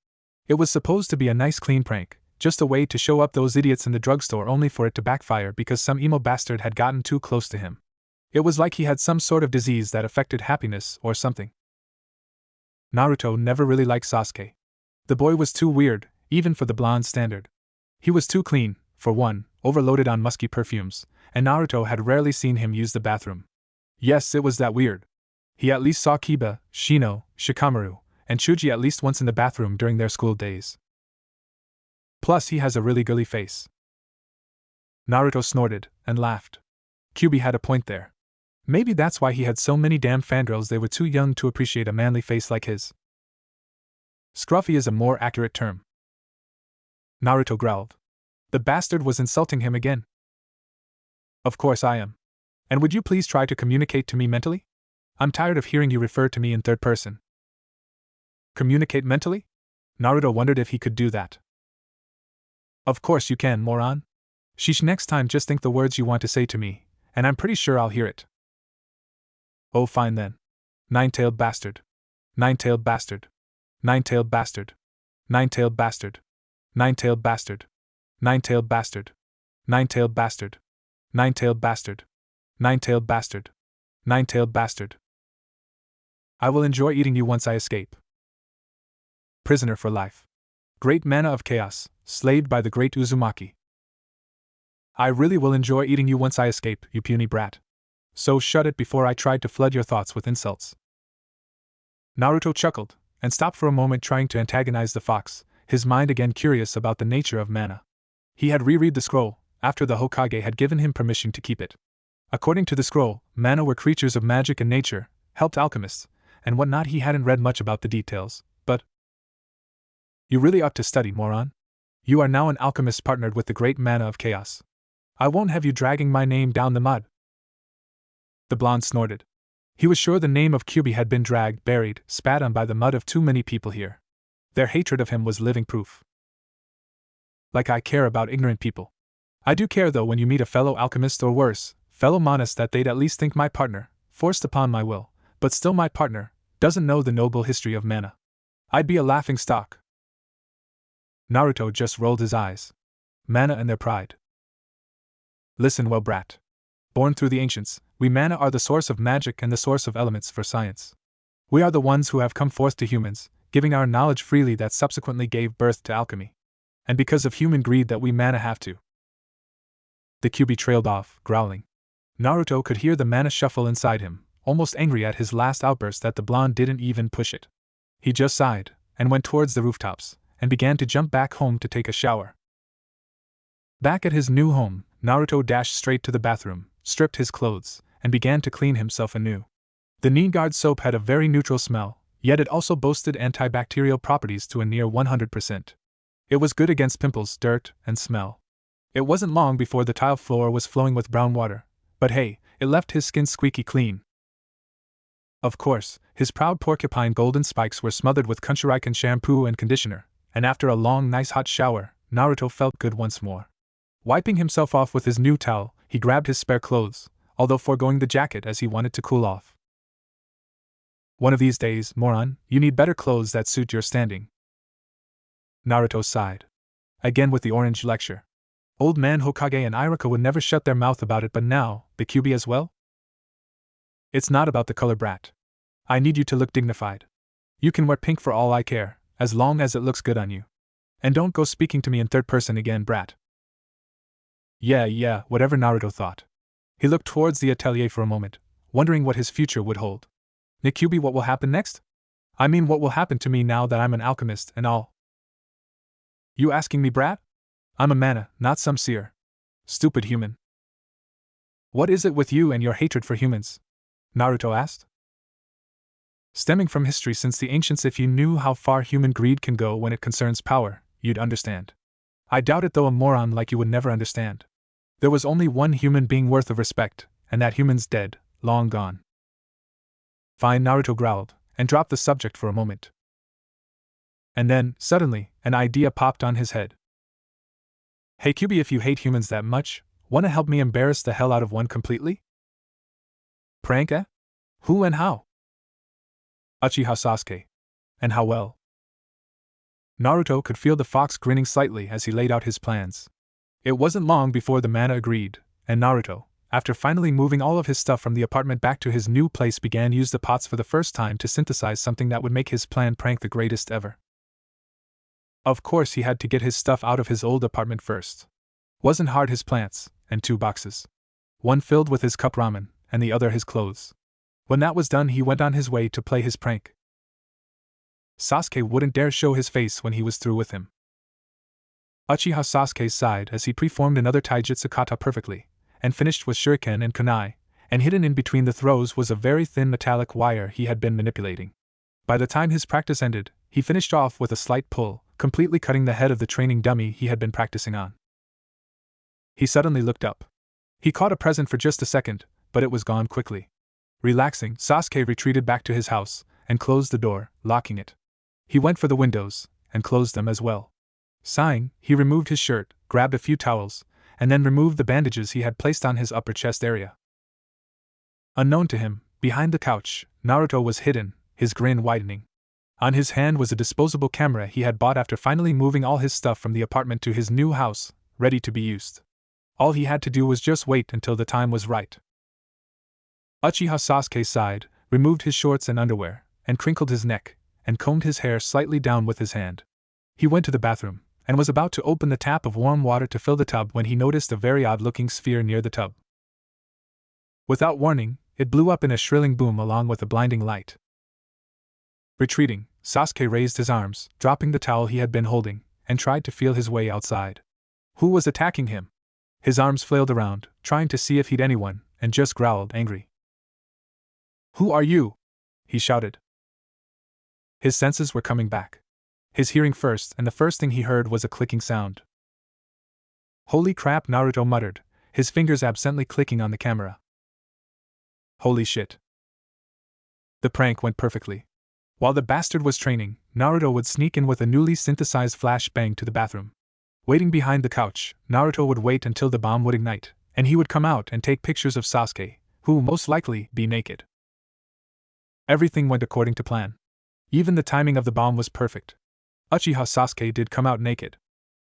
It was supposed to be a nice clean prank, just a way to show up those idiots in the drugstore, only for it to backfire because some emo bastard had gotten too close to him. It was like he had some sort of disease that affected happiness or something. Naruto never really liked Sasuke. The boy was too weird, even for the blonde standard. He was too clean, for one, overloaded on musky perfumes, and Naruto had rarely seen him use the bathroom. Yes, it was that weird. He at least saw Kiba, Shino, Shikamaru, and Chuji at least once in the bathroom during their school days. Plus he has a really girly face. Naruto snorted, and laughed. Kyuubi had a point there. Maybe that's why he had so many damn fangirls, they were too young to appreciate a manly face like his. Scruffy is a more accurate term. Naruto growled. The bastard was insulting him again. Of course I am. And would you please try to communicate to me mentally? I'm tired of hearing you refer to me in third person. Communicate mentally? Naruto wondered if he could do that. Of course you can, moron. Sheesh, next time just think the words you want to say to me, and I'm pretty sure I'll hear it. Oh, fine then. Nine-tailed bastard. Nine-tailed bastard. Nine-tailed bastard. Nine-tailed bastard. Nine-tailed bastard. Nine-tailed bastard. Nine-tailed bastard. Nine-tailed bastard. Nine-tailed bastard. Nine-tailed bastard. I will enjoy eating you once I escape. Prisoner for life. Great Manna of Chaos, slaved by the great Uzumaki. I really will enjoy eating you once I escape, you puny brat. So shut it before I tried to flood your thoughts with insults. Naruto chuckled, and stopped for a moment trying to antagonize the fox, his mind again curious about the nature of mana. He had reread the scroll, after the Hokage had given him permission to keep it. According to the scroll, mana were creatures of magic and nature, helped alchemists, and whatnot. He hadn't read much about the details, but... You really ought to study, moron. You are now an alchemist partnered with the great Manna of Chaos. I won't have you dragging my name down the mud. The blonde snorted. He was sure the name of Kyuubi had been dragged, buried, spat on by the mud of too many people here. Their hatred of him was living proof. Like I care about ignorant people. I do care though when you meet a fellow alchemist or worse, fellow monist, that they'd at least think my partner, forced upon my will, but still my partner, doesn't know the noble history of mana. I'd be a laughing stock. Naruto just rolled his eyes. Mana and their pride. Listen well, brat. Born through the ancients, we mana are the source of magic and the source of elements for science. We are the ones who have come forth to humans, giving our knowledge freely that subsequently gave birth to alchemy. And because of human greed that we mana have to. The Kyuubi trailed off, growling. Naruto could hear the mana shuffle inside him, almost angry at his last outburst that the blonde didn't even push it. He just sighed, and went towards the rooftops, and began to jump back home to take a shower. Back at his new home, Naruto dashed straight to the bathroom, stripped his clothes, and began to clean himself anew. The Guard soap had a very neutral smell, yet it also boasted antibacterial properties to a near 100%. It was good against pimples, dirt, and smell. It wasn't long before the tile floor was flowing with brown water, but hey, it left his skin squeaky clean. Of course, his proud porcupine golden spikes were smothered with Kunshuriken shampoo and conditioner, and after a long nice hot shower, Naruto felt good once more. Wiping himself off with his new towel, he grabbed his spare clothes, although foregoing the jacket as he wanted to cool off. One of these days, moron, you need better clothes that suit your standing. Naruto sighed. Again with the orange lecture. Old man Hokage and Iruka would never shut their mouth about it, but now, the Kyuubi as well? It's not about the color, brat. I need you to look dignified. You can wear pink for all I care, as long as it looks good on you. And don't go speaking to me in third person again, brat. Yeah, whatever Naruto thought. He looked towards the atelier for a moment, wondering what his future would hold. Kyuubi, what will happen next? I mean, what will happen to me now that I'm an alchemist and all? You asking me, brat? I'm a mana, not some seer. Stupid human. What is it with you and your hatred for humans? Naruto asked. Stemming from history since the ancients, if you knew how far human greed can go when it concerns power, you'd understand. I doubt it though, a moron like you would never understand. There was only one human being worth of respect, and that human's dead, long gone. Fine, Naruto growled, and dropped the subject for a moment. And then, suddenly, an idea popped on his head. Hey Kyuubi, if you hate humans that much, wanna help me embarrass the hell out of one completely? Prank, eh? Who and how? Uchiha Sasuke. And how well? Naruto could feel the fox grinning slightly as he laid out his plans. It wasn't long before the mana agreed, and Naruto, after finally moving all of his stuff from the apartment back to his new place, began use the pots for the first time to synthesize something that would make his plan prank the greatest ever. Of course he had to get his stuff out of his old apartment first. Wasn't hard, his plants, and 2 boxes. One filled with his cup ramen, and the other his clothes. When that was done, he went on his way to play his prank. Sasuke wouldn't dare show his face when he was through with him. Uchiha Sasuke sighed as he preformed another taijutsu kata perfectly, and finished with shuriken and kunai, and hidden in between the throws was a very thin metallic wire he had been manipulating. By the time his practice ended, he finished off with a slight pull, completely cutting the head of the training dummy he had been practicing on. He suddenly looked up. He caught a present for just a second, but it was gone quickly. Relaxing, Sasuke retreated back to his house, and closed the door, locking it. He went for the windows, and closed them as well. Sighing, he removed his shirt, grabbed a few towels, and then removed the bandages he had placed on his upper chest area. Unknown to him, behind the couch, Naruto was hidden, his grin widening. On his hand was a disposable camera he had bought after finally moving all his stuff from the apartment to his new house, ready to be used. All he had to do was just wait until the time was right. Uchiha Sasuke sighed, removed his shorts and underwear, and crinkled his neck, and combed his hair slightly down with his hand. He went to the bathroom, and was about to open the tap of warm water to fill the tub when he noticed a very odd-looking sphere near the tub. Without warning, it blew up in a shrilling boom along with a blinding light. Retreating, Sasuke raised his arms, dropping the towel he had been holding, and tried to feel his way outside. Who was attacking him? His arms flailed around, trying to see if he'd anyone, and just growled, angry. "Who are you?" he shouted. His senses were coming back. His hearing first, and the first thing he heard was a clicking sound. "Holy crap," Naruto muttered, his fingers absently clicking on the camera. "Holy shit." The prank went perfectly. While the bastard was training, Naruto would sneak in with a newly synthesized flashbang to the bathroom. Waiting behind the couch, Naruto would wait until the bomb would ignite, and he would come out and take pictures of Sasuke, who would most likely be naked. Everything went according to plan. Even the timing of the bomb was perfect. Uchiha Sasuke did come out naked.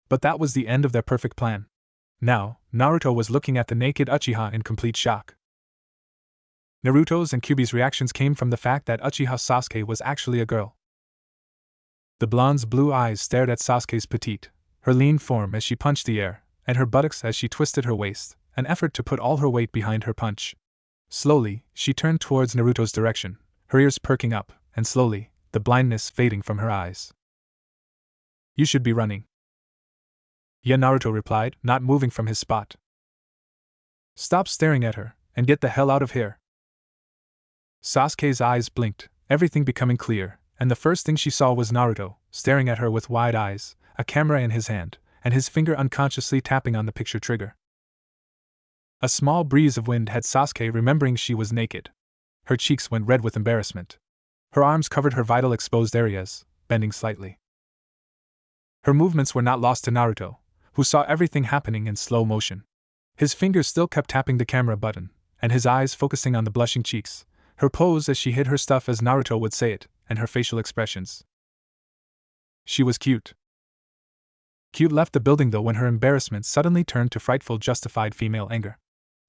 But that was the end of their perfect plan. Now, Naruto was looking at the naked Uchiha in complete shock. Naruto's and Kyuubi's reactions came from the fact that Uchiha Sasuke was actually a girl. The blonde's blue eyes stared at Sasuke's petite, her lean form as she punched the air, and her buttocks as she twisted her waist, an effort to put all her weight behind her punch. Slowly, she turned towards Naruto's direction, her ears perking up, and slowly, the blindness fading from her eyes. "You should be running." "Yeah," Naruto replied, not moving from his spot. "Stop staring at her, and get the hell out of here." Sasuke's eyes blinked, everything becoming clear, and the first thing she saw was Naruto, staring at her with wide eyes, a camera in his hand, and his finger unconsciously tapping on the picture trigger. A small breeze of wind had Sasuke remembering she was naked. Her cheeks went red with embarrassment. Her arms covered her vital exposed areas, bending slightly. Her movements were not lost to Naruto, who saw everything happening in slow motion. His fingers still kept tapping the camera button, and his eyes focusing on the blushing cheeks, her pose as she hid her stuff as Naruto would say it, and her facial expressions. She was cute. Cute left the building though when her embarrassment suddenly turned to frightful justified female anger.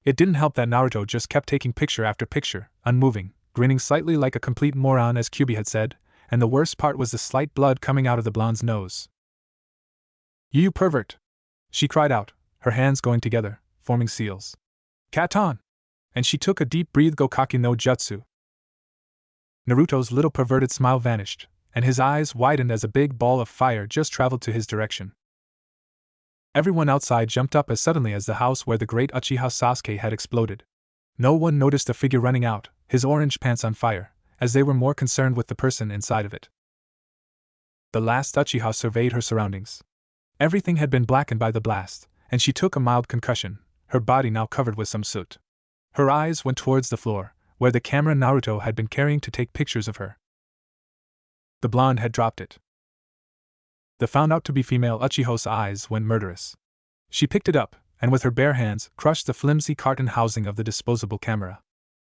It didn't help that Naruto just kept taking picture after picture, unmoving, grinning slightly like a complete moron as Kyuubi had said, and the worst part was the slight blood coming out of the blonde's nose. "You pervert!" she cried out, her hands going together, forming seals. "Katon!" And she took a deep breath. Gokaki no Jutsu. Naruto's little perverted smile vanished, and his eyes widened as a big ball of fire just traveled to his direction. Everyone outside jumped up as suddenly as the house where the great Uchiha Sasuke had exploded. No one noticed a figure running out, his orange pants on fire, as they were more concerned with the person inside of it. The last Uchiha surveyed her surroundings. Everything had been blackened by the blast, and she took a mild concussion, her body now covered with some soot. Her eyes went towards the floor, where the camera Naruto had been carrying to take pictures of her. The blonde had dropped it. The found out to be female Uchiha's eyes went murderous. She picked it up, and with her bare hands, crushed the flimsy carton housing of the disposable camera.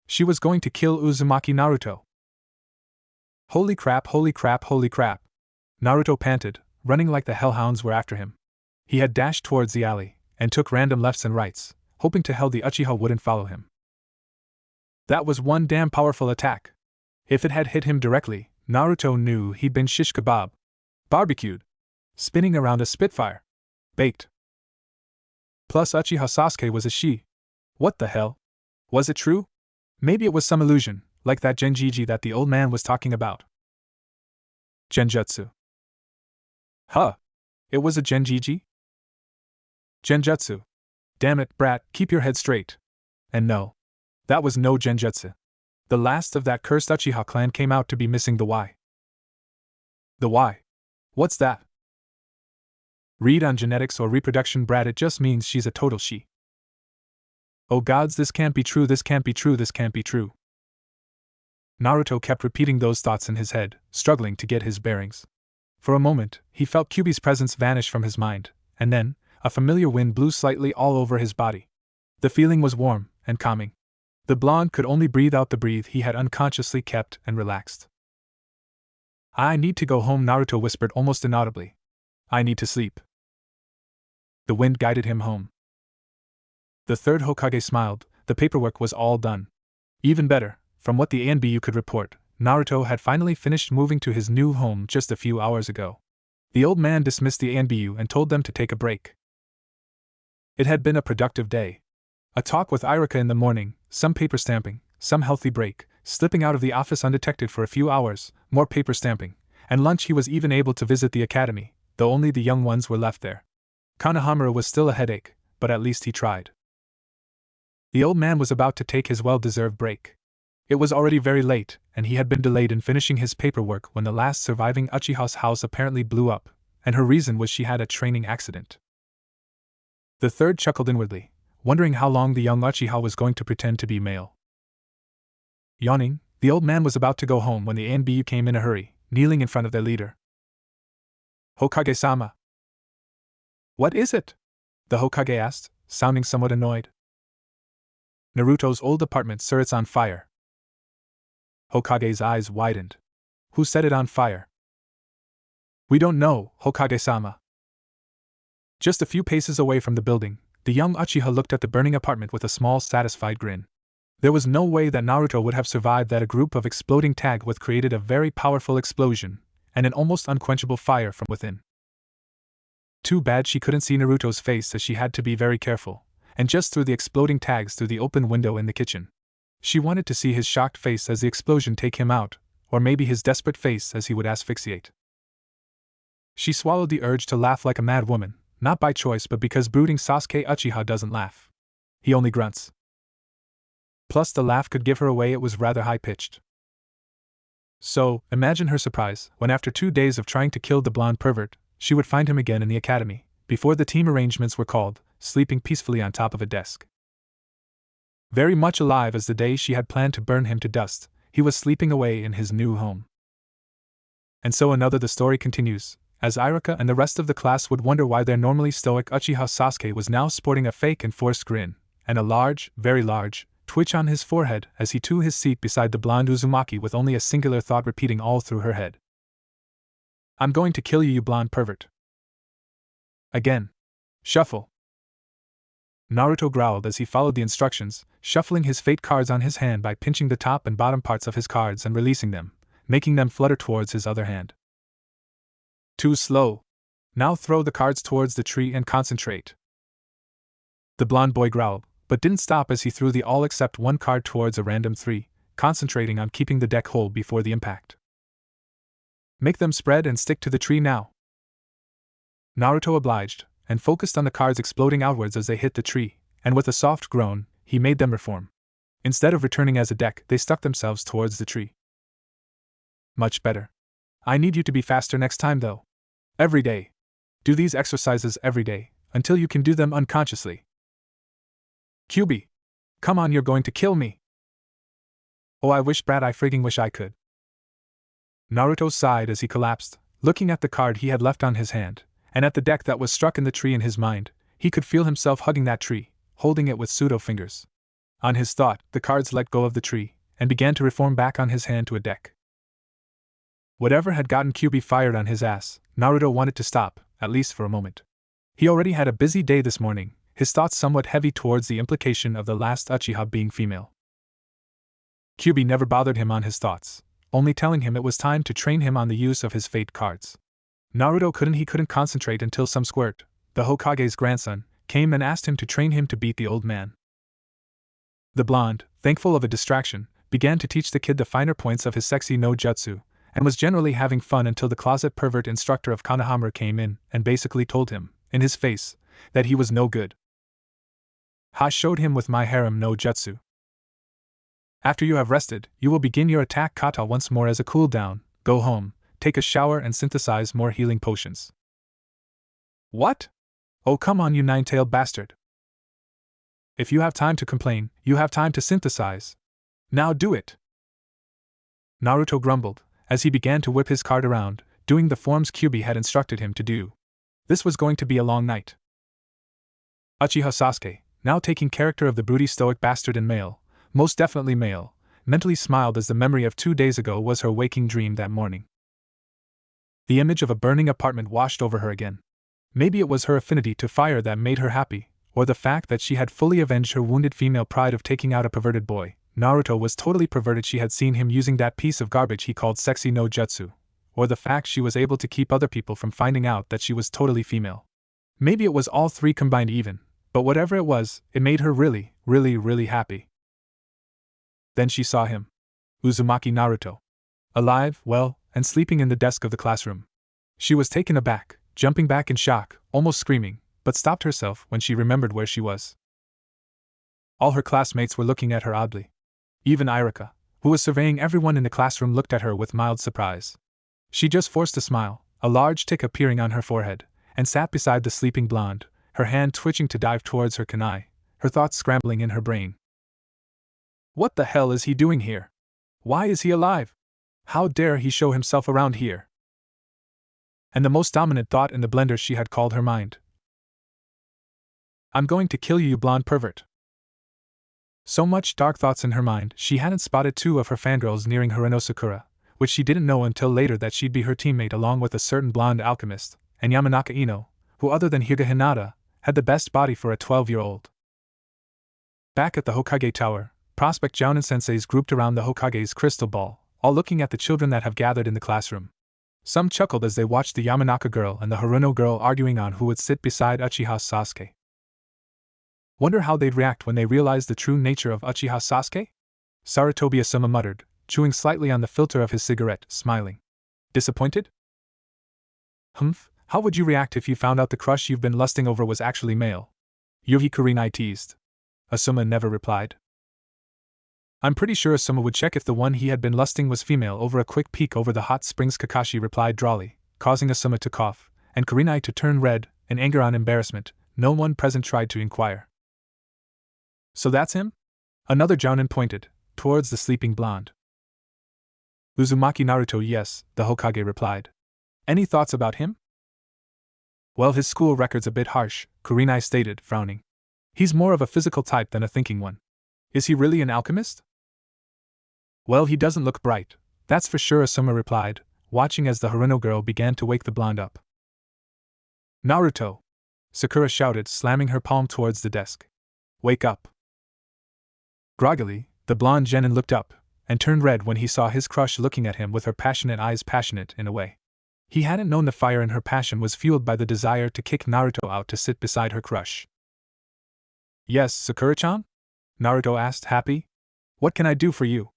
She was going to kill Uzumaki Naruto. "Holy crap, holy crap, holy crap!" Naruto panted, running like the hellhounds were after him. He had dashed towards the alley, and took random lefts and rights, hoping to hell the Uchiha wouldn't follow him. That was one damn powerful attack. If it had hit him directly, Naruto knew he'd been shish kebab. Barbecued. Spinning around a spitfire. Baked. Plus Uchiha Sasuke was a she. What the hell? Was it true? Maybe it was some illusion, like that Genjiji that the old man was talking about. Genjutsu. Huh. It was a Genjiji? Genjutsu. Damn it, brat, keep your head straight. And no. That was no Genjutsu. The last of that cursed Uchiha clan came out to be missing the Y. The Y? What's that? Read on genetics or reproduction, brat, it just means she's a total she. Oh gods, this can't be true, this can't be true, this can't be true. Naruto kept repeating those thoughts in his head, struggling to get his bearings. For a moment, he felt Kyuubi's presence vanish from his mind, and then, a familiar wind blew slightly all over his body. The feeling was warm and calming. The blonde could only breathe out the breath he had unconsciously kept and relaxed. "I need to go home," Naruto whispered almost inaudibly. "I need to sleep." The wind guided him home. The third Hokage smiled. The paperwork was all done. Even better, from what the ANBU could report, Naruto had finally finished moving to his new home just a few hours ago. The old man dismissed the ANBU and told them to take a break. It had been a productive day. A talk with Irika in the morning, some paper stamping, some healthy break, slipping out of the office undetected for a few hours, more paper stamping, and lunch. He was even able to visit the academy, though only the young ones were left there. Konohamaru was still a headache, but at least he tried. The old man was about to take his well-deserved break. It was already very late, and he had been delayed in finishing his paperwork when the last surviving Uchiha's house apparently blew up, and her reason was she had a training accident. The third chuckled inwardly, wondering how long the young Uchiha was going to pretend to be male. Yawning, the old man was about to go home when the ANBU came in a hurry, kneeling in front of their leader. Hokage-sama. What is it? The Hokage asked, sounding somewhat annoyed. Naruto's old apartment, sir, it's on fire. Hokage's eyes widened. Who set it on fire? We don't know, Hokage-sama. Just a few paces away from the building, the young Uchiha looked at the burning apartment with a small, satisfied grin. There was no way that Naruto would have survived that. A group of exploding tag with created a very powerful explosion, and an almost unquenchable fire from within. Too bad she couldn't see Naruto's face, as she had to be very careful, and just threw the exploding tags through the open window in the kitchen. She wanted to see his shocked face as the explosion take him out, or maybe his desperate face as he would asphyxiate. She swallowed the urge to laugh like a mad woman, not by choice but because brooding Sasuke Uchiha doesn't laugh. He only grunts. Plus the laugh could give her away, it was rather high-pitched. So, imagine her surprise when after 2 days of trying to kill the blonde pervert, she would find him again in the academy, before the team arrangements were called, sleeping peacefully on top of a desk. Very much alive as the day she had planned to burn him to dust, he was sleeping away in his new home. And so the story continues, as Irika and the rest of the class would wonder why their normally stoic Uchiha Sasuke was now sporting a fake and forced grin, and a large, very large, twitch on his forehead as he took his seat beside the blonde Uzumaki with only a singular thought repeating all through her head. I'm going to kill you, you blonde pervert. Again. Shuffle. Naruto growled as he followed the instructions, shuffling his fate cards on his hand by pinching the top and bottom parts of his cards and releasing them, making them flutter towards his other hand. Too slow. Now throw the cards towards the tree and concentrate. The blonde boy growled, but didn't stop as he threw the all except one card towards a random 3, concentrating on keeping the deck whole before the impact. Make them spread and stick to the tree now. Naruto obliged, and focused on the cards exploding outwards as they hit the tree, and with a soft groan, he made them reform. Instead of returning as a deck, they stuck themselves towards the tree. Much better. I need you to be faster next time though. Every day. Do these exercises every day, until you can do them unconsciously. Kyuubi. Come on, you're going to kill me. Oh, I wish, Brad, I frigging wish I could. Naruto sighed as he collapsed, looking at the card he had left on his hand, and at the deck that was struck in the tree in his mind. He could feel himself hugging that tree, holding it with pseudo fingers. On his thought, the cards let go of the tree, and began to reform back on his hand to a deck. Whatever had gotten Kyuubi fired on his ass, Naruto wanted to stop, at least for a moment. He already had a busy day this morning, his thoughts somewhat heavy towards the implication of the last Uchiha being female. Kyuubi never bothered him on his thoughts, only telling him it was time to train him on the use of his fate cards. Naruto couldn't concentrate until some squirt, the Hokage's grandson, came and asked him to train him to beat the old man. The blonde, thankful of a distraction, began to teach the kid the finer points of his sexy no jutsu, and was generally having fun until the closet pervert instructor of Konohamaru came in and basically told him, in his face, that he was no good. Ha showed him with my harem no jutsu. After you have rested, you will begin your attack kata once more as a cool down, go home, take a shower and synthesize more healing potions. What? Oh come on, you nine-tailed bastard. If you have time to complain, you have time to synthesize. Now do it. Naruto grumbled, as he began to whip his card around, doing the forms Kyuubi had instructed him to do. This was going to be a long night. Uchiha Sasuke, now taking character of the broody stoic bastard and male, most definitely male, mentally smiled as the memory of 2 days ago was her waking dream that morning. The image of a burning apartment washed over her again. Maybe it was her affinity to fire that made her happy, or the fact that she had fully avenged her wounded female pride of taking out a perverted boy. Naruto was totally perverted, she had seen him using that piece of garbage he called sexy no jutsu, or the fact she was able to keep other people from finding out that she was totally female. Maybe it was all three combined even, but whatever it was, it made her really, really, really happy. Then she saw him. Uzumaki Naruto. Alive, well, and sleeping in the desk of the classroom. She was taken aback, jumping back in shock, almost screaming, but stopped herself when she remembered where she was. All her classmates were looking at her oddly. Even Irika, who was surveying everyone in the classroom, looked at her with mild surprise. She just forced a smile, a large tick appearing on her forehead, and sat beside the sleeping blonde, her hand twitching to dive towards her kunai, her thoughts scrambling in her brain. What the hell is he doing here? Why is he alive? How dare he show himself around here? And the most dominant thought in the blender she had called her mind. I'm going to kill you, you blonde pervert. So much dark thoughts in her mind, she hadn't spotted two of her fangirls nearing Hirono Sakura, which she didn't know until later that she'd be her teammate along with a certain blonde alchemist, and Yamanaka Ino, who other than Hyuga Hinata, had the best body for a 12-year-old. Back at the Hokage Tower, prospect Jounin senseis grouped around the Hokage's crystal ball, all looking at the children that have gathered in the classroom. Some chuckled as they watched the Yamanaka girl and the Hirono girl arguing on who would sit beside Uchiha Sasuke. Wonder how they'd react when they realized the true nature of Uchiha Sasuke? Sarutobi Asuma muttered, chewing slightly on the filter of his cigarette, smiling. Disappointed? Humph, how would you react if you found out the crush you've been lusting over was actually male? Yuhi Kurinai teased. Asuma never replied. I'm pretty sure Asuma would check if the one he had been lusting was female over a quick peek over the hot springs, Kakashi replied drawly, causing Asuma to cough, and Kurinai to turn red, in anger and embarrassment. No one present tried to inquire. So that's him? Another Jounin pointed, towards the sleeping blonde. Uzumaki Naruto, yes, the Hokage replied. Any thoughts about him? Well, his school record's a bit harsh, Kurinai stated, frowning. He's more of a physical type than a thinking one. Is he really an alchemist? Well, he doesn't look bright, that's for sure, Asuma replied, watching as the Hirono girl began to wake the blonde up. Naruto! Sakura shouted, slamming her palm towards the desk. Wake up! Groggily, the blonde genin looked up, and turned red when he saw his crush looking at him with her passionate eyes, passionate in a way. He hadn't known the fire in her passion was fueled by the desire to kick Naruto out to sit beside her crush. Yes, Sakura-chan? Naruto asked, happy. What can I do for you?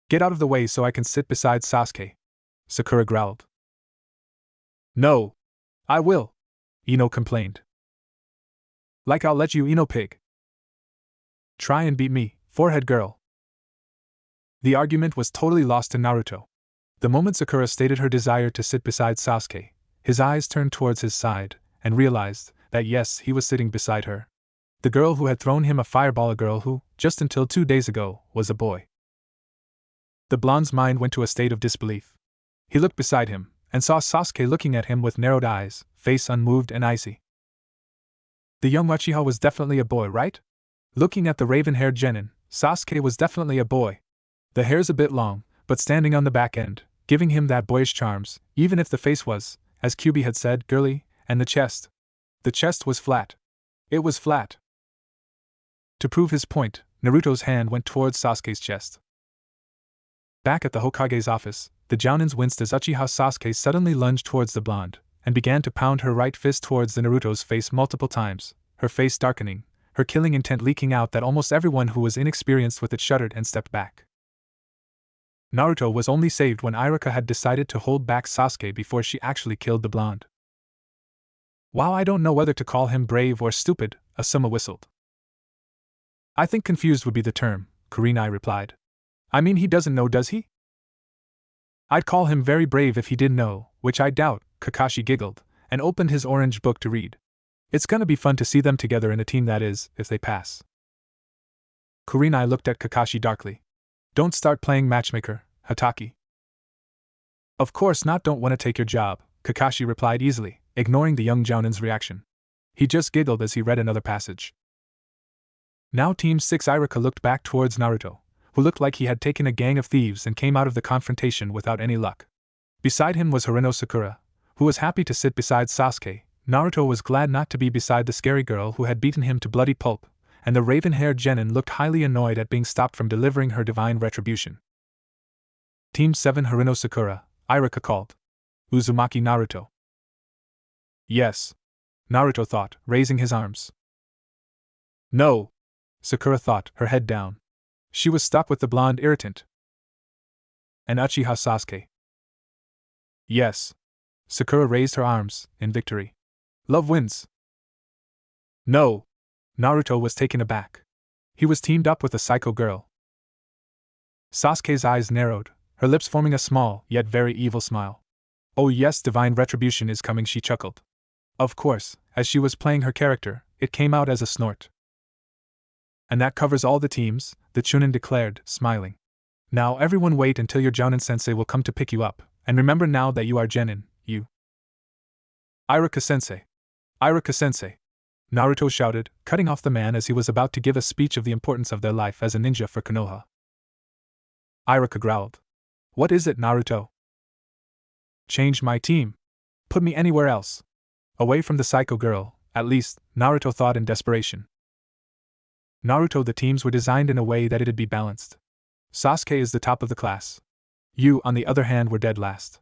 Get out of the way so I can sit beside Sasuke. Sakura growled. No. I will. Ino complained. Like I'll let you, Ino pig. Try and beat me, forehead girl. The argument was totally lost to Naruto. The moment Sakura stated her desire to sit beside Sasuke, his eyes turned towards his side, and realized that yes, he was sitting beside her. The girl who had thrown him a fireball, a girl who, just until 2 days ago, was a boy. The blonde's mind went to a state of disbelief. He looked beside him, and saw Sasuke looking at him with narrowed eyes, face unmoved and icy. The young Uchiha was definitely a boy, right? Looking at the raven-haired genin, Sasuke was definitely a boy. The hair's a bit long, but standing on the back end, giving him that boyish charms, even if the face was, as Kyuubi had said, girly, and the chest. The chest was flat. It was flat. To prove his point, Naruto's hand went towards Sasuke's chest. Back at the Hokage's office, the Jounins winced as Uchiha Sasuke suddenly lunged towards the blonde, and began to pound her right fist towards the Naruto's face multiple times, her face darkening, her killing intent leaking out that almost everyone who was inexperienced with it shuddered and stepped back. Naruto was only saved when Irika had decided to hold back Sasuke before she actually killed the blonde. Wow, I don't know whether to call him brave or stupid, Asuma whistled. I think confused would be the term, Kurinai replied. I mean, he doesn't know, does he? I'd call him very brave if he did know, which I doubt, Kakashi giggled, and opened his orange book to read. It's gonna be fun to see them together in a team, that is, if they pass. Kurinai looked at Kakashi darkly. Don't start playing matchmaker, Hataki. Of course not, don't want to take your job, Kakashi replied easily, ignoring the young Jounin's reaction. He just giggled as he read another passage. Now Team 6 Irika looked back towards Naruto, who looked like he had taken a gang of thieves and came out of the confrontation without any luck. Beside him was Hirono Sakura, who was happy to sit beside Sasuke, Naruto was glad not to be beside the scary girl who had beaten him to bloody pulp, and the raven-haired genin looked highly annoyed at being stopped from delivering her divine retribution. Team 7 Haruno Sakura, Iruka called. Uzumaki Naruto. Yes. Naruto thought, raising his arms. No. Sakura thought, her head down. She was stuck with the blonde irritant. And Uchiha Sasuke. Yes. Sakura raised her arms, in victory. Love wins. No. Naruto was taken aback. He was teamed up with a psycho girl. Sasuke's eyes narrowed, her lips forming a small, yet very evil smile. Oh yes, divine retribution is coming, she chuckled. Of course, as she was playing her character, it came out as a snort. And that covers all the teams, the Chunin declared, smiling. Now everyone wait until your Jounin-sensei will come to pick you up, and remember now that you are Genin, you. Iruka-sensei. Iruka-sensei. Naruto shouted, cutting off the man as he was about to give a speech of the importance of their life as a ninja for Konoha. Iruka growled. What is it, Naruto? Change my team. Put me anywhere else. Away from the psycho girl, at least, Naruto thought in desperation. Naruto, the teams were designed in a way that it'd be balanced. Sasuke is the top of the class. You, on the other hand, were dead last.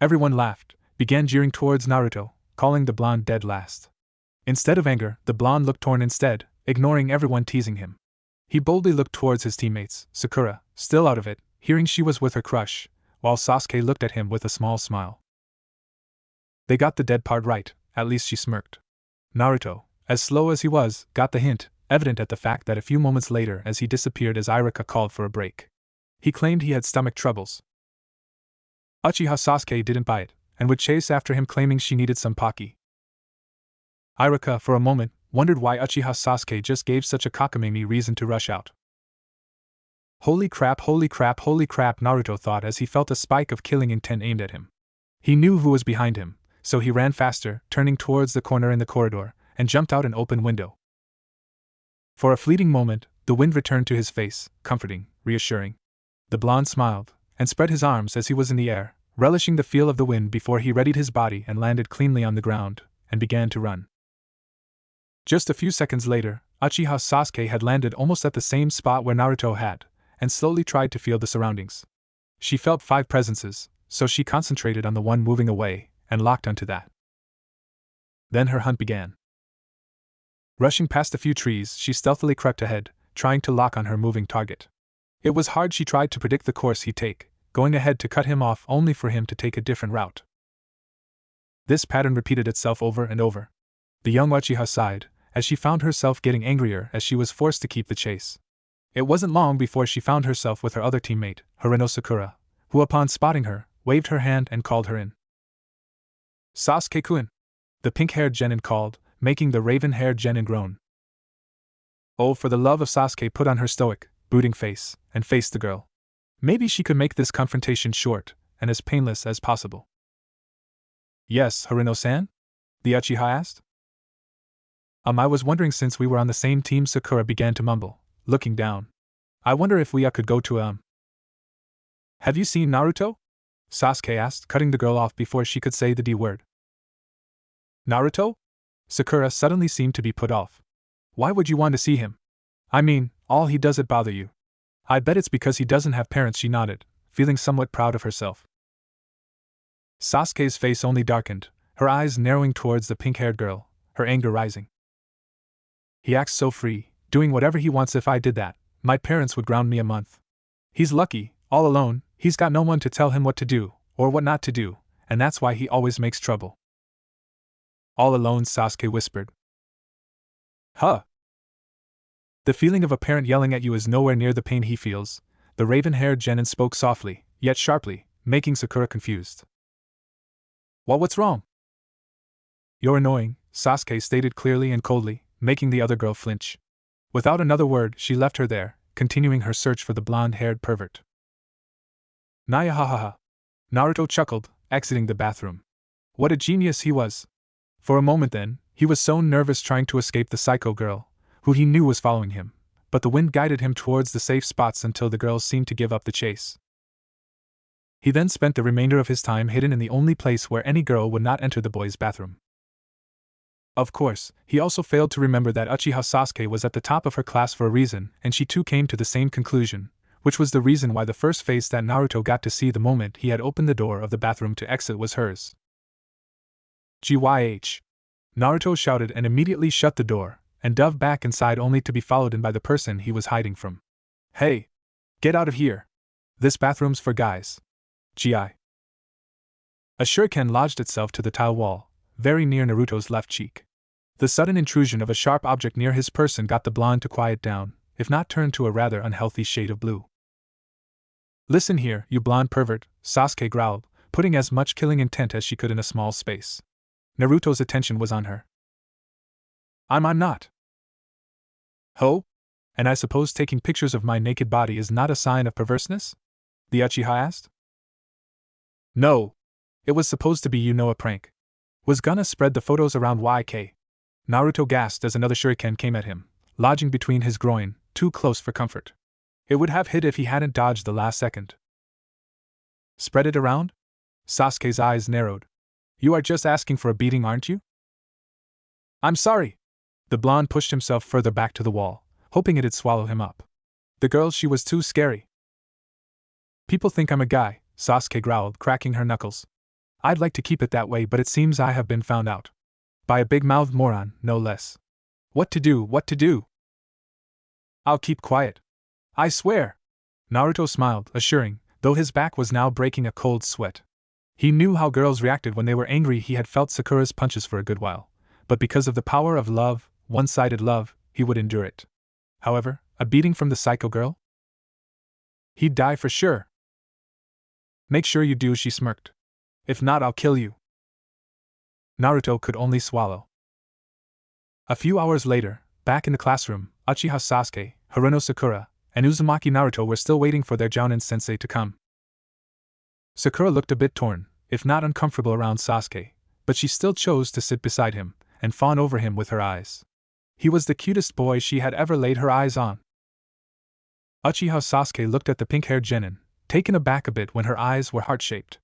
Everyone laughed, began jeering towards Naruto, calling the blonde dead last. Instead of anger, the blonde looked torn instead, ignoring everyone teasing him. He boldly looked towards his teammates, Sakura, still out of it, hearing she was with her crush, while Sasuke looked at him with a small smile. They got the dead part right, at least she smirked. Naruto, as slow as he was, got the hint, evident at the fact that a few moments later as he disappeared as Iruka called for a break. He claimed he had stomach troubles. Uchiha Sasuke didn't buy it, and would chase after him claiming she needed some Pocky. Iruka, for a moment, wondered why Uchiha Sasuke just gave such a cockamamie reason to rush out. Holy crap, holy crap, holy crap, Naruto thought as he felt a spike of killing intent aimed at him. He knew who was behind him, so he ran faster, turning towards the corner in the corridor, and jumped out an open window. For a fleeting moment, the wind returned to his face, comforting, reassuring. The blonde smiled, and spread his arms as he was in the air, relishing the feel of the wind before he readied his body and landed cleanly on the ground, and began to run. Just a few seconds later, Uchiha Sasuke had landed almost at the same spot where Naruto had, and slowly tried to feel the surroundings. She felt 5 presences, so she concentrated on the one moving away, and locked onto that. Then her hunt began. Rushing past a few trees, she stealthily crept ahead, trying to lock on her moving target. It was hard. She tried to predict the course he'd take, going ahead to cut him off only for him to take a different route. This pattern repeated itself over and over. The young Uchiha sighed, as she found herself getting angrier as she was forced to keep the chase. It wasn't long before she found herself with her other teammate, Haruno Sakura, who upon spotting her, waved her hand and called her in. Sasuke-kun! The pink-haired genin called, making the raven-haired genin groan. Oh, for the love of Sasuke put on her stoic, brooding face, and faced the girl. Maybe she could make this confrontation short, and as painless as possible. Yes, Haruno-san? The Uchiha asked. I was wondering, since we were on the same team, Sakura began to mumble, looking down. I wonder if we could go to Have you seen Naruto? Sasuke asked, cutting the girl off before she could say the D word. Naruto? Sakura suddenly seemed to be put off. Why would you want to see him? I mean, all he does it bother you. I bet it's because he doesn't have parents, she nodded, feeling somewhat proud of herself. Sasuke's face only darkened, her eyes narrowing towards the pink-haired girl, her anger rising. He acts so free, doing whatever he wants. If I did that, my parents would ground me a month. He's lucky, all alone, he's got no one to tell him what to do, or what not to do, and that's why he always makes trouble. All alone, Sasuke whispered. Huh? The feeling of a parent yelling at you is nowhere near the pain he feels, the raven-haired genin spoke softly, yet sharply, making Sakura confused. Well, what's wrong? You're annoying, Sasuke stated clearly and coldly, making the other girl flinch. Without another word, she left her there, continuing her search for the blonde-haired pervert. Naya, ha ha ha. Naruto chuckled, exiting the bathroom. What a genius he was. For a moment then, he was so nervous trying to escape the psycho girl, who he knew was following him, but the wind guided him towards the safe spots until the girls seemed to give up the chase. He then spent the remainder of his time hidden in the only place where any girl would not enter the boys' bathroom. Of course, he also failed to remember that Uchiha Sasuke was at the top of her class for a reason, and she too came to the same conclusion, which was the reason why the first face that Naruto got to see the moment he had opened the door of the bathroom to exit was hers. GYH. Naruto shouted and immediately shut the door, and dove back inside only to be followed in by the person he was hiding from. Hey! Get out of here! This bathroom's for guys. GI. A shuriken lodged itself to the tile wall, very near Naruto's left cheek. The sudden intrusion of a sharp object near his person got the blonde to quiet down, if not turn to a rather unhealthy shade of blue. Listen here, you blonde pervert, Sasuke growled, putting as much killing intent as she could in a small space. Naruto's attention was on her. I'm not. Ho? And I suppose taking pictures of my naked body is not a sign of perverseness? The Uchiha asked. No. It was supposed to be a prank. Was gonna spread the photos around YK. Naruto gasped as another shuriken came at him, lodging between his groin, too close for comfort. It would have hit if he hadn't dodged the last second. Spread it around? Sasuke's eyes narrowed. You are just asking for a beating, aren't you? I'm sorry. The blonde pushed himself further back to the wall, hoping it'd swallow him up. The girl, she was too scary. People think I'm a guy, Sasuke growled, cracking her knuckles. I'd like to keep it that way, but it seems I have been found out. By a big-mouthed moron, no less. What to do? I'll keep quiet. I swear. Naruto smiled, assuring, though his back was now breaking a cold sweat. He knew how girls reacted when they were angry. He had felt Sakura's punches for a good while, but because of the power of love, one-sided love, he would endure it. However, a beating from the psycho girl? He'd die for sure. Make sure you do, she smirked. If not, I'll kill you. Naruto could only swallow. A few hours later, back in the classroom, Uchiha Sasuke, Haruno Sakura, and Uzumaki Naruto were still waiting for their Jounin sensei to come. Sakura looked a bit torn, if not uncomfortable around Sasuke, but she still chose to sit beside him and fawn over him with her eyes. He was the cutest boy she had ever laid her eyes on. Uchiha Sasuke looked at the pink-haired genin, taken aback a bit when her eyes were heart-shaped.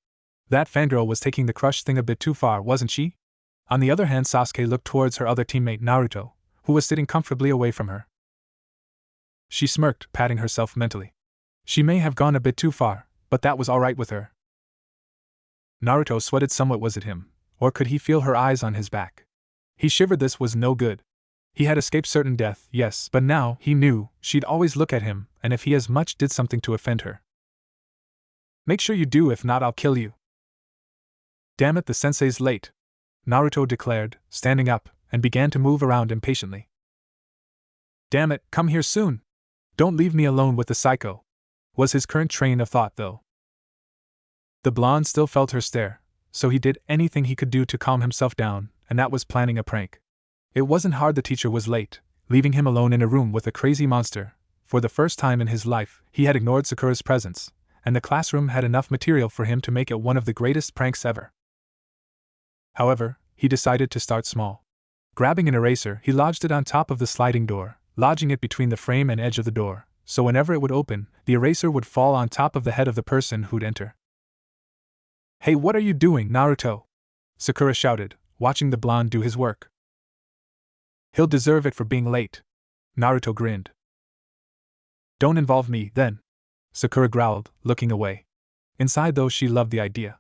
That fangirl was taking the crush thing a bit too far, wasn't she? On the other hand, Sasuke looked towards her other teammate Naruto, who was sitting comfortably away from her. She smirked, patting herself mentally. She may have gone a bit too far, but that was alright with her. Naruto sweated somewhat. Was it him, or could he feel her eyes on his back? He shivered. This was no good. He had escaped certain death, yes, but now he knew she'd always look at him, and if he as much did something to offend her. Make sure you do, if not I'll kill you. Damn it, the sensei's late, Naruto declared, standing up, and began to move around impatiently. Damn it, come here soon. Don't leave me alone with the psycho, was his current train of thought though. The blonde still felt her stare, so he did anything he could do to calm himself down, and that was planning a prank. It wasn't hard. The teacher was late, leaving him alone in a room with a crazy monster. For the first time in his life, he had ignored Sakura's presence, and the classroom had enough material for him to make it one of the greatest pranks ever. However, he decided to start small. Grabbing an eraser, he lodged it on top of the sliding door, lodging it between the frame and edge of the door, so whenever it would open, the eraser would fall on top of the head of the person who'd enter. Hey, what are you doing, Naruto? Sakura shouted, watching the blonde do his work. He'll deserve it for being late. Naruto grinned. Don't involve me, then. Sakura growled, looking away. Inside though, she loved the idea.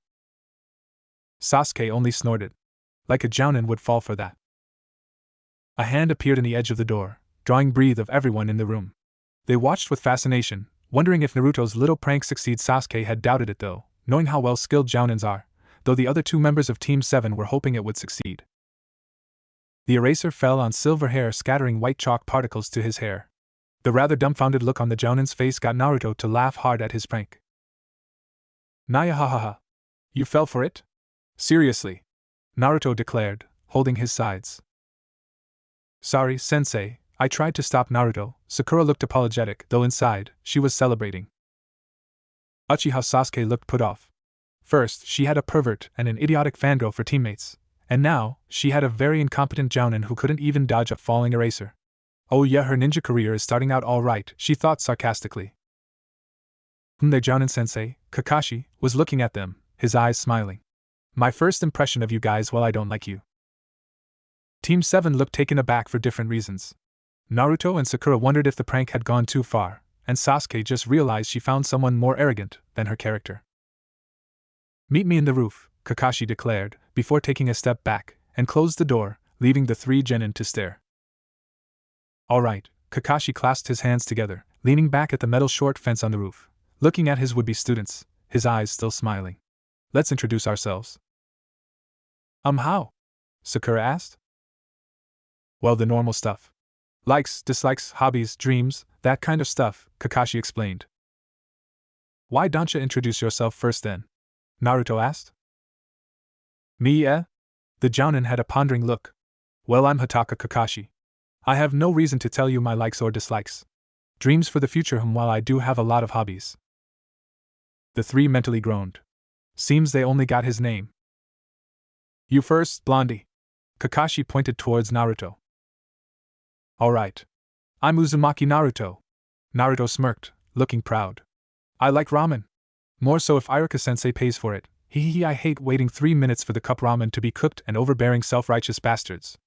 Sasuke only snorted. Like a jounin would fall for that. A hand appeared in the edge of the door, drawing breath of everyone in the room. They watched with fascination, wondering if Naruto's little prank succeeds. Sasuke had doubted it though, knowing how well skilled jounins are, though the other two members of Team 7 were hoping it would succeed. The eraser fell on silver hair, scattering white chalk particles to his hair. The rather dumbfounded look on the jounin's face got Naruto to laugh hard at his prank. Naya, ha ha ha. You fell for it? Seriously? Naruto declared, holding his sides. Sorry, sensei, I tried to stop Naruto. Sakura looked apologetic, though inside, she was celebrating. Uchiha Sasuke looked put off. First, she had a pervert and an idiotic fangirl for teammates, and now, she had a very incompetent jounin who couldn't even dodge a falling eraser. Oh yeah, her ninja career is starting out all right, she thought sarcastically. There, jounin-sensei, Kakashi was looking at them, his eyes smiling. My first impression of you guys, well, I don't like you. Team 7 looked taken aback for different reasons. Naruto and Sakura wondered if the prank had gone too far, and Sasuke just realized she found someone more arrogant than her character. Meet me in the roof, Kakashi declared, before taking a step back, and closed the door, leaving the three genin to stare. Alright, Kakashi clasped his hands together, leaning back at the metal short fence on the roof, looking at his would-be students, his eyes still smiling. Let's introduce ourselves. How? Sakura asked. Well, the normal stuff. Likes, dislikes, hobbies, dreams, that kind of stuff, Kakashi explained. Why don't you introduce yourself first then? Naruto asked. Me, eh? The Jounin had a pondering look. Well, I'm Hataka Kakashi. I have no reason to tell you my likes or dislikes. Dreams for the future, while I do have a lot of hobbies. The three mentally groaned. Seems they only got his name. You first, Blondie. Kakashi pointed towards Naruto. Alright. I'm Uzumaki Naruto. Naruto smirked, looking proud. I like ramen. More so if Iruka-sensei pays for it. Hee, I hate waiting 3 minutes for the cup ramen to be cooked and overbearing self-righteous bastards.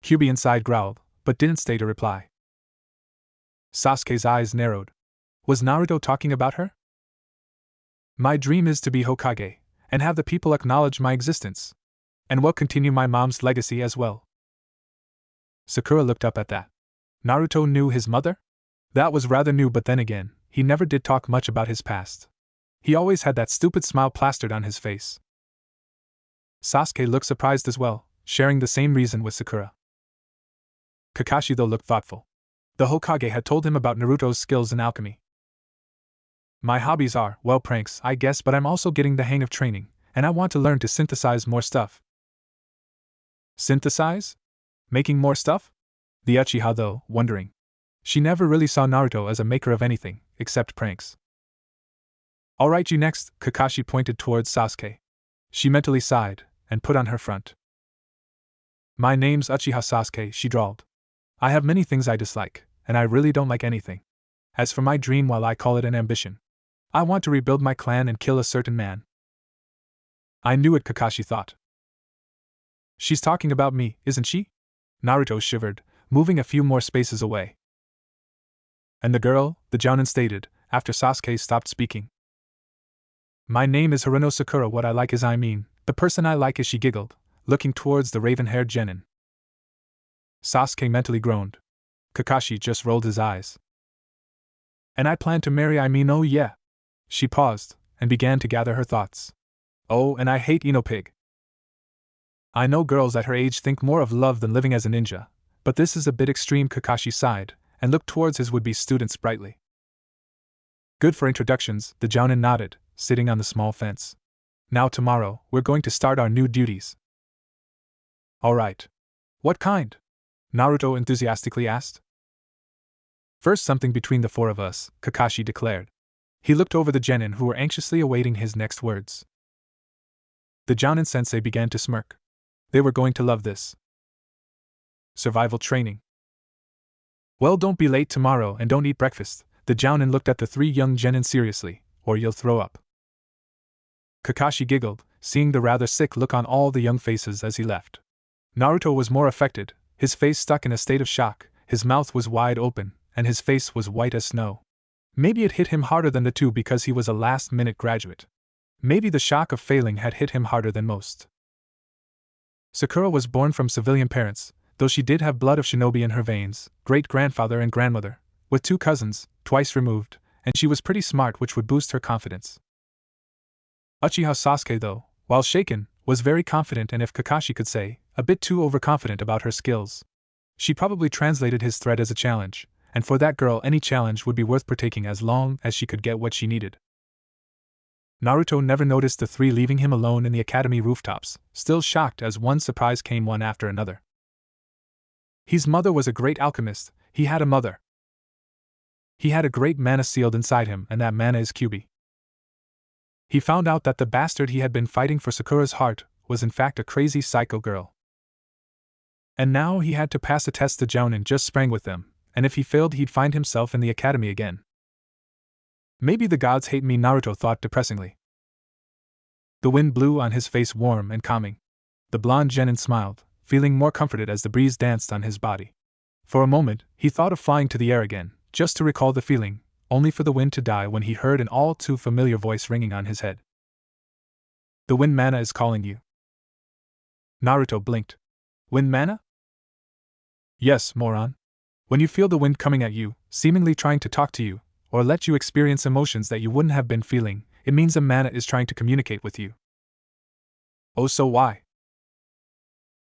Kyuubi inside growled, but didn't stay to reply. Sasuke's eyes narrowed. Was Naruto talking about her? My dream is to be Hokage, and have the people acknowledge my existence. And will continue my mom's legacy as well. Sakura looked up at that. Naruto knew his mother? That was rather new, but then again, he never did talk much about his past. He always had that stupid smile plastered on his face. Sasuke looked surprised as well, sharing the same reason with Sakura. Kakashi though looked thoughtful. The Hokage had told him about Naruto's skills in alchemy. My hobbies are, well, pranks, I guess, but I'm also getting the hang of training, and I want to learn to synthesize more stuff. Synthesize? Making more stuff? The Uchiha though, wondering. She never really saw Naruto as a maker of anything, except pranks. Alright, you next, Kakashi pointed towards Sasuke. She mentally sighed, and put on her front. My name's Uchiha Sasuke, she drawled. I have many things I dislike, and I really don't like anything. As for my dream, well, I call it an ambition. I want to rebuild my clan and kill a certain man. I knew it, Kakashi thought. She's talking about me, isn't she? Naruto shivered, moving a few more spaces away. And the girl, the Jounin stated, after Sasuke stopped speaking. My name is Haruno Sakura, what I like is the person I like is, she giggled, looking towards the raven-haired genin. Sasuke mentally groaned. Kakashi just rolled his eyes. And I plan to marry oh yeah. She paused, and began to gather her thoughts. Oh, and I hate Pig. I know girls at her age think more of love than living as a ninja, but this is a bit extreme, Kakashi sighed, and looked towards his would-be students brightly. Good for introductions, the Jounin nodded, sitting on the small fence. Now tomorrow, we're going to start our new duties. Alright. What kind? Naruto enthusiastically asked. First, something between the four of us, Kakashi declared. He looked over the genin who were anxiously awaiting his next words. The Jounin sensei began to smirk. They were going to love this. Survival training. Well, don't be late tomorrow and don't eat breakfast. The Jounin looked at the three young genin seriously, or you'll throw up. Kakashi giggled, seeing the rather sick look on all the young faces as he left. Naruto was more affected, his face stuck in a state of shock, his mouth was wide open, and his face was white as snow. Maybe it hit him harder than the two because he was a last-minute graduate. Maybe the shock of failing had hit him harder than most. Sakura was born from civilian parents, though she did have blood of shinobi in her veins, great-grandfather and grandmother, with 2 cousins, twice removed, and she was pretty smart, which would boost her confidence. Uchiha Sasuke, though, while shaken, was very confident and, if Kakashi could say, a bit too overconfident about her skills. She probably translated his threat as a challenge, and for that girl any challenge would be worth partaking as long as she could get what she needed. Naruto never noticed the three leaving him alone in the academy rooftops, still shocked as one surprise came one after another. His mother was a great alchemist, he had a mother. He had a great mana sealed inside him, and that mana is Kyuubi. He found out that the bastard he had been fighting for Sakura's heart was in fact a crazy psycho girl. And now he had to pass a test the Jounin just sprang with them, and if he failed he'd find himself in the academy again. Maybe the gods hate me, Naruto thought depressingly. The wind blew on his face warm and calming. The blonde genin smiled, feeling more comforted as the breeze danced on his body. For a moment, he thought of flying to the air again, just to recall the feeling, only for the wind to die when he heard an all too familiar voice ringing on his head. The wind Manna is calling you. Naruto blinked. Wind Manna? Yes, moron. When you feel the wind coming at you, seemingly trying to talk to you, or let you experience emotions that you wouldn't have been feeling, it means a Manna is trying to communicate with you. Oh, so why?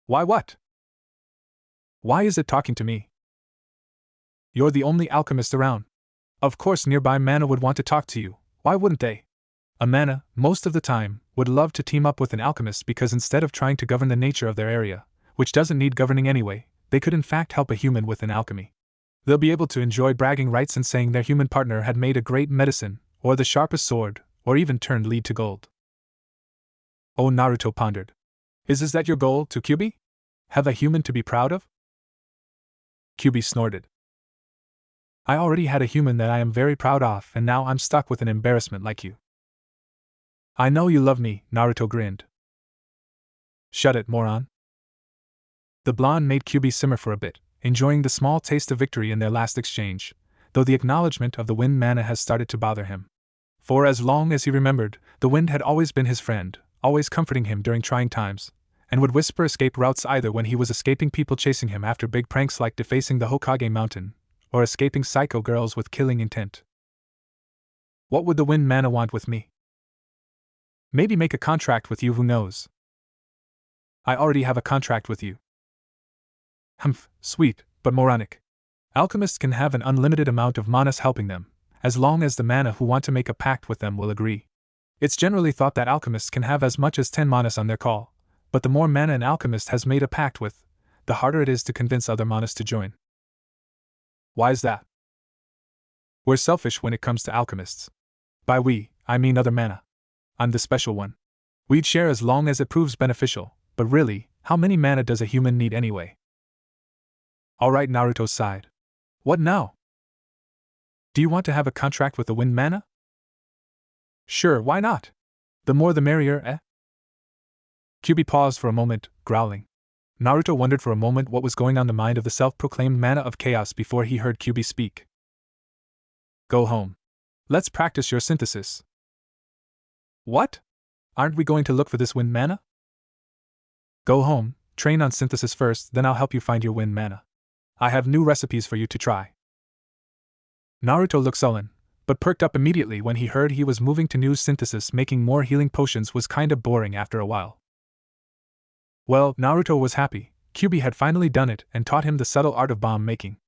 Why what? Why is it talking to me? You're the only alchemist around. Of course nearby Manna would want to talk to you, why wouldn't they? A Manna, most of the time, would love to team up with an alchemist because instead of trying to govern the nature of their area, which doesn't need governing anyway, they could in fact help a human with an alchemy. They'll be able to enjoy bragging rights and saying their human partner had made a great medicine, or the sharpest sword, or even turned lead to gold. Oh, Naruto pondered. Is that your goal, to Kyuubi? Have a human to be proud of? Kyuubi snorted. I already had a human that I am very proud of, and now I'm stuck with an embarrassment like you. I know you love me, Naruto grinned. Shut it, moron. The blonde made Kyuubi simmer for a bit, enjoying the small taste of victory in their last exchange, though the acknowledgement of the wind Manna has started to bother him. For as long as he remembered, the wind had always been his friend, always comforting him during trying times, and would whisper escape routes either when he was escaping people chasing him after big pranks like defacing the Hokage mountain, or escaping psycho girls with killing intent. What would the wind Manna want with me? Maybe make a contract with you, who knows? I already have a contract with you. Humph, sweet, but moronic. Alchemists can have an unlimited amount of manas helping them, as long as the Manna who want to make a pact with them will agree. It's generally thought that alchemists can have as much as 10 manas on their call, but the more Manna an alchemist has made a pact with, the harder it is to convince other manas to join. Why is that? We're selfish when it comes to alchemists. By we, I mean other Manna. I'm the special one. We'd share as long as it proves beneficial, but really, how many Manna does a human need anyway? Alright, Naruto sighed. What now? Do you want to have a contract with the wind Manna? Sure, why not? The more the merrier, eh? Kyuubi paused for a moment, growling. Naruto wondered for a moment what was going on in the mind of the self-proclaimed Manna of Chaos before he heard Kyuubi speak. Go home. Let's practice your synthesis. What? Aren't we going to look for this wind Manna? Go home, train on synthesis first, then I'll help you find your wind Manna. I have new recipes for you to try. Naruto looked sullen, but perked up immediately when he heard he was moving to new synthesis. Making more healing potions was kinda boring after a while. Well, Naruto was happy. Kyuubi had finally done it and taught him the subtle art of bomb making.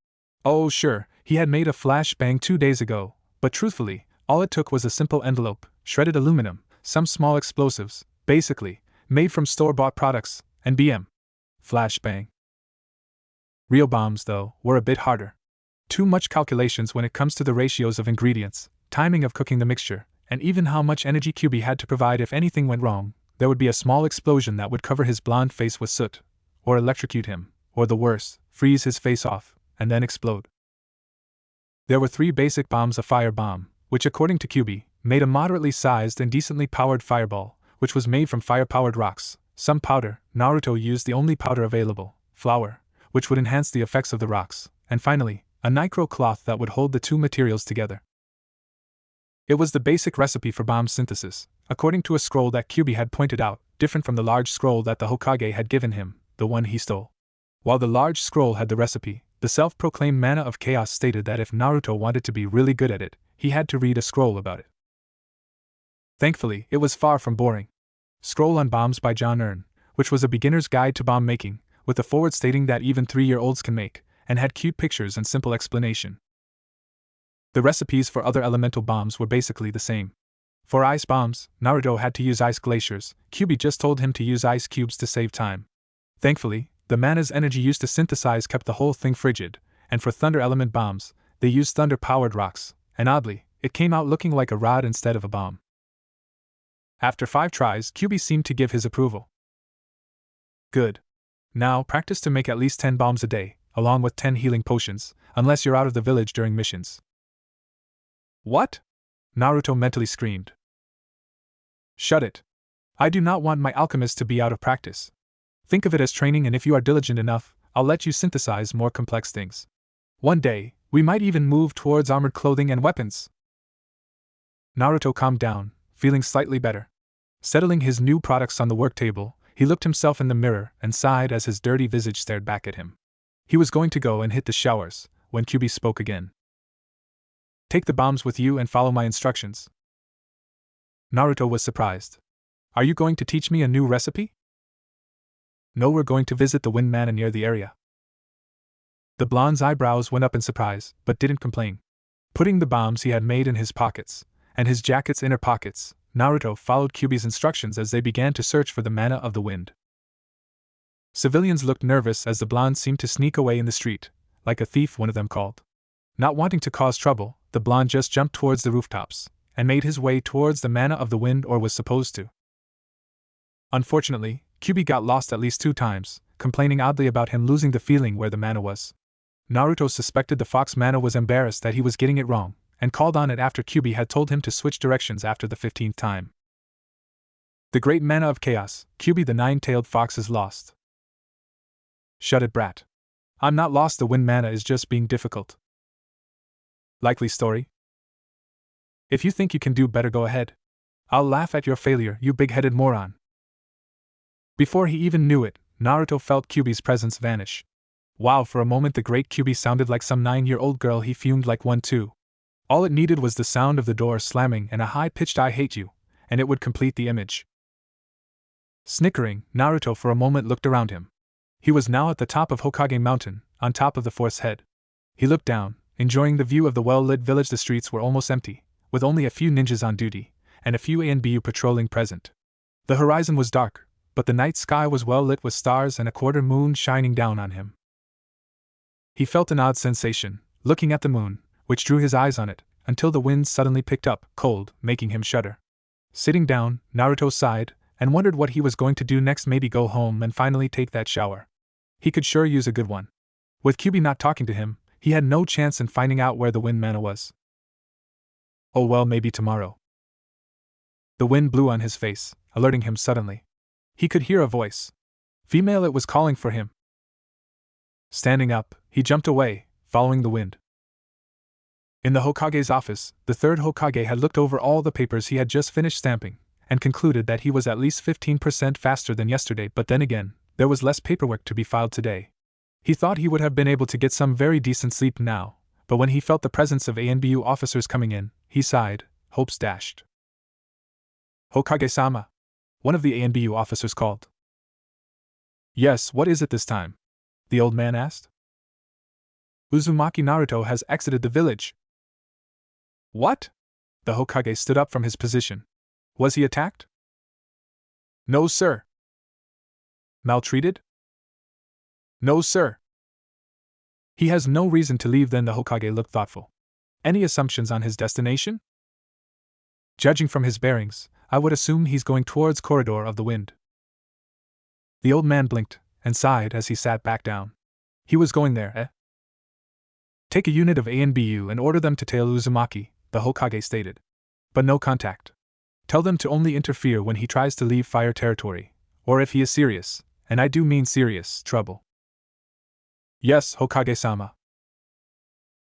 Oh sure, he had made a flashbang 2 days ago, but truthfully, all it took was a simple envelope, shredded aluminum, some small explosives, basically, made from store-bought products, and BM. Flashbang. Real bombs, though, were a bit harder. Too much calculations when it comes to the ratios of ingredients, timing of cooking the mixture, and even how much energy Kyuubi had to provide if anything went wrong. There would be a small explosion that would cover his blonde face with soot, or electrocute him, or the worst, freeze his face off, and then explode. There were 3 basic bombs: a fire bomb, which according to Kyuubi, made a moderately sized and decently powered fireball, which was made from fire-powered rocks, some powder, Naruto used the only powder available, flour, which would enhance the effects of the rocks, and finally, a nitro cloth that would hold the 2 materials together. It was the basic recipe for bomb synthesis, according to a scroll that Kyuubi had pointed out, different from the large scroll that the Hokage had given him, the one he stole. While the large scroll had the recipe, the self-proclaimed Manna of Chaos stated that if Naruto wanted to be really good at it, he had to read a scroll about it. Thankfully, it was far from boring. Scroll on Bombs by John Ern, which was a beginner's guide to bomb making, with a foreword stating that even 3-year-olds can make, and had cute pictures and simple explanation. The recipes for other elemental bombs were basically the same. For ice bombs, Naruto had to use ice glaciers. Kyuubi just told him to use ice cubes to save time. Thankfully, the Manna's energy used to synthesize kept the whole thing frigid, and for thunder element bombs, they used thunder-powered rocks, and oddly, it came out looking like a rod instead of a bomb. After 5 tries, Kyuubi seemed to give his approval. Good. Now, practice to make at least 10 bombs a day, along with 10 healing potions, unless you're out of the village during missions. What? Naruto mentally screamed. Shut it. I do not want my alchemist to be out of practice. Think of it as training, and if you are diligent enough, I'll let you synthesize more complex things. One day, we might even move towards armored clothing and weapons. Naruto calmed down, feeling slightly better. Settling his new products on the work table, he looked himself in the mirror and sighed as his dirty visage stared back at him. He was going to go and hit the showers, when Kyuubi spoke again. Take the bombs with you and follow my instructions. Naruto was surprised. Are you going to teach me a new recipe? No, we're going to visit the wind manna near the area. The blonde's eyebrows went up in surprise, but didn't complain. Putting the bombs he had made in his pockets, and his jacket's inner pockets, Naruto followed Kyuubi's instructions as they began to search for the manna of the wind. Civilians looked nervous as the blonde seemed to sneak away in the street, like a thief, one of them called. Not wanting to cause trouble, the blonde just jumped towards the rooftops, and made his way towards the manna of the wind, or was supposed to. Unfortunately, Kyuubi got lost at least 2 times, complaining oddly about him losing the feeling where the manna was. Naruto suspected the fox manna was embarrassed that he was getting it wrong, and called on it after Kyuubi had told him to switch directions after the 15th time. The great manna of chaos, Kyuubi the nine-tailed fox is lost. Shut it, brat. I'm not lost, the wind manna is just being difficult. Likely story? If you think you can do better, go ahead. I'll laugh at your failure, you big-headed moron. Before he even knew it, Naruto felt Kyuubi's presence vanish. Wow, for a moment the great Kyuubi sounded like some 9-year-old girl. He fumed like one too. All it needed was the sound of the door slamming and a high-pitched "I hate you," and it would complete the image. Snickering, Naruto for a moment looked around him. He was now at the top of Hokage Mountain, on top of the forest's head. He looked down, enjoying the view of the well-lit village. The streets were almost empty, with only a few ninjas on duty, and a few ANBU patrolling present. The horizon was dark, but the night sky was well lit with stars and a quarter moon shining down on him. He felt an odd sensation, looking at the moon, which drew his eyes on it, until the wind suddenly picked up, cold, making him shudder. Sitting down, Naruto sighed, and wondered what he was going to do next. Maybe go home and finally take that shower. He could sure use a good one. With Kyuubi not talking to him, he had no chance in finding out where the wind manna was. Oh well, maybe tomorrow. The wind blew on his face, alerting him suddenly. He could hear a voice. Female, it was calling for him. Standing up, he jumped away, following the wind. In the Hokage's office, the third Hokage had looked over all the papers he had just finished stamping, and concluded that he was at least 15% faster than yesterday. But then again, there was less paperwork to be filed today. He thought he would have been able to get some very decent sleep now, but when he felt the presence of ANBU officers coming in, he sighed, hopes dashed. Hokage-sama, one of the ANBU officers called. Yes, what is it this time? The old man asked. Uzumaki Naruto has exited the village. What? The Hokage stood up from his position. Was he attacked? No, sir. Maltreated? No, sir. He has no reason to leave. Then the Hokage looked thoughtful. Any assumptions on his destination? Judging from his bearings, I would assume he's going towards Corridor of the Wind. The old man blinked, and sighed as he sat back down. He was going there, eh? Take a unit of ANBU and order them to tail Uzumaki, the Hokage stated. But no contact. Tell them to only interfere when he tries to leave fire territory, or if he is serious, and I do mean serious, trouble. Yes, Hokage-sama.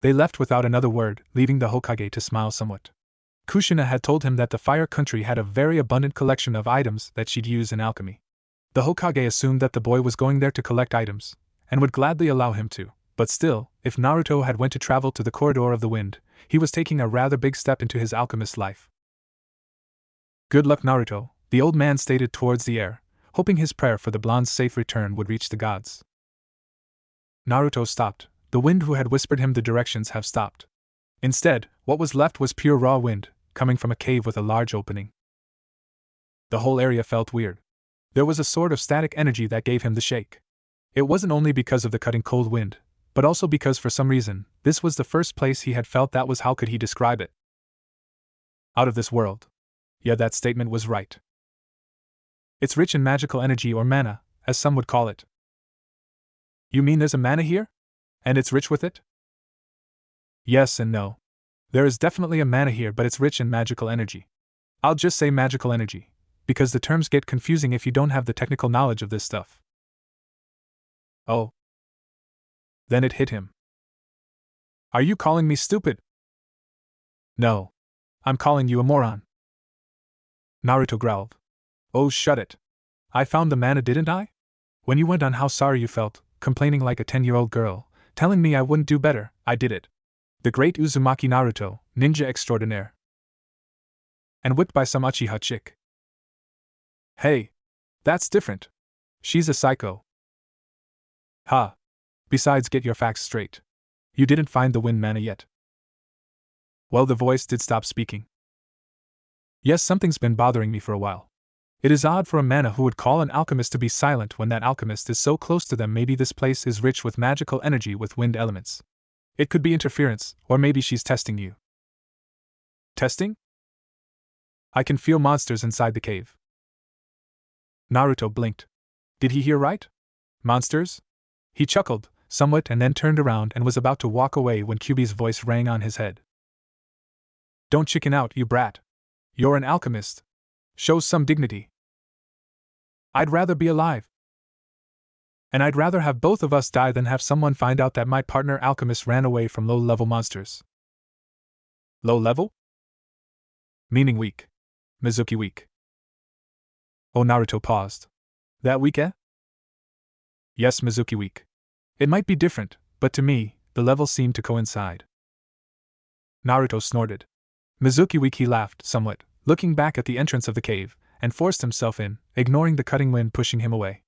They left without another word, leaving the Hokage to smile somewhat. Kushina had told him that the Fire Country had a very abundant collection of items that she'd use in alchemy. The Hokage assumed that the boy was going there to collect items, and would gladly allow him to, but still, if Naruto had went to travel to the Corridor of the Wind, he was taking a rather big step into his alchemist life. Good luck, Naruto, the old man stated towards the air, hoping his prayer for the blonde's safe return would reach the gods. Naruto stopped. The wind who had whispered him the directions have stopped. Instead, what was left was pure raw wind, coming from a cave with a large opening. The whole area felt weird. There was a sort of static energy that gave him the shake. It wasn't only because of the cutting cold wind, but also because for some reason, this was the first place he had felt that was, how could he describe it? Out of this world. Yeah, that statement was right. It's rich in magical energy, or mana, as some would call it. You mean there's a mana here? And it's rich with it? Yes and no. There is definitely a mana here, but it's rich in magical energy. I'll just say magical energy, because the terms get confusing if you don't have the technical knowledge of this stuff. Oh. Then it hit him. Are you calling me stupid? No. I'm calling you a moron. Naruto growled. Oh, shut it. I found the mana, didn't I? When you went on how sorry you felt, complaining like a 10-year-old girl, telling me I wouldn't do better, I did it. The great Uzumaki Naruto, ninja extraordinaire. And whipped by some Uchiha chick. Hey. That's different. She's a psycho. Ha. Besides, get your facts straight. You didn't find the wind mana yet. Well, the voice did stop speaking. Yes, something's been bothering me for a while. It is odd for a mana who would call an alchemist to be silent when that alchemist is so close to them. Maybe this place is rich with magical energy with wind elements. It could be interference, or maybe she's testing you. Testing? I can feel monsters inside the cave. Naruto blinked. Did he hear right? Monsters? He chuckled, somewhat, and then turned around and was about to walk away when Kyuubi's voice rang on his head. Don't chicken out, you brat. You're an alchemist. Show some dignity. I'd rather be alive. And I'd rather have both of us die than have someone find out that my partner alchemist ran away from low-level monsters. Low-level? Meaning weak. Mizuki weak. Oh, Naruto paused. That weak, eh? Yes, Mizuki weak. It might be different, but to me, the levels seem to coincide. Naruto snorted. Mizuki weak, he laughed, somewhat, looking back at the entrance of the cave, and forced himself in, ignoring the cutting wind pushing him away.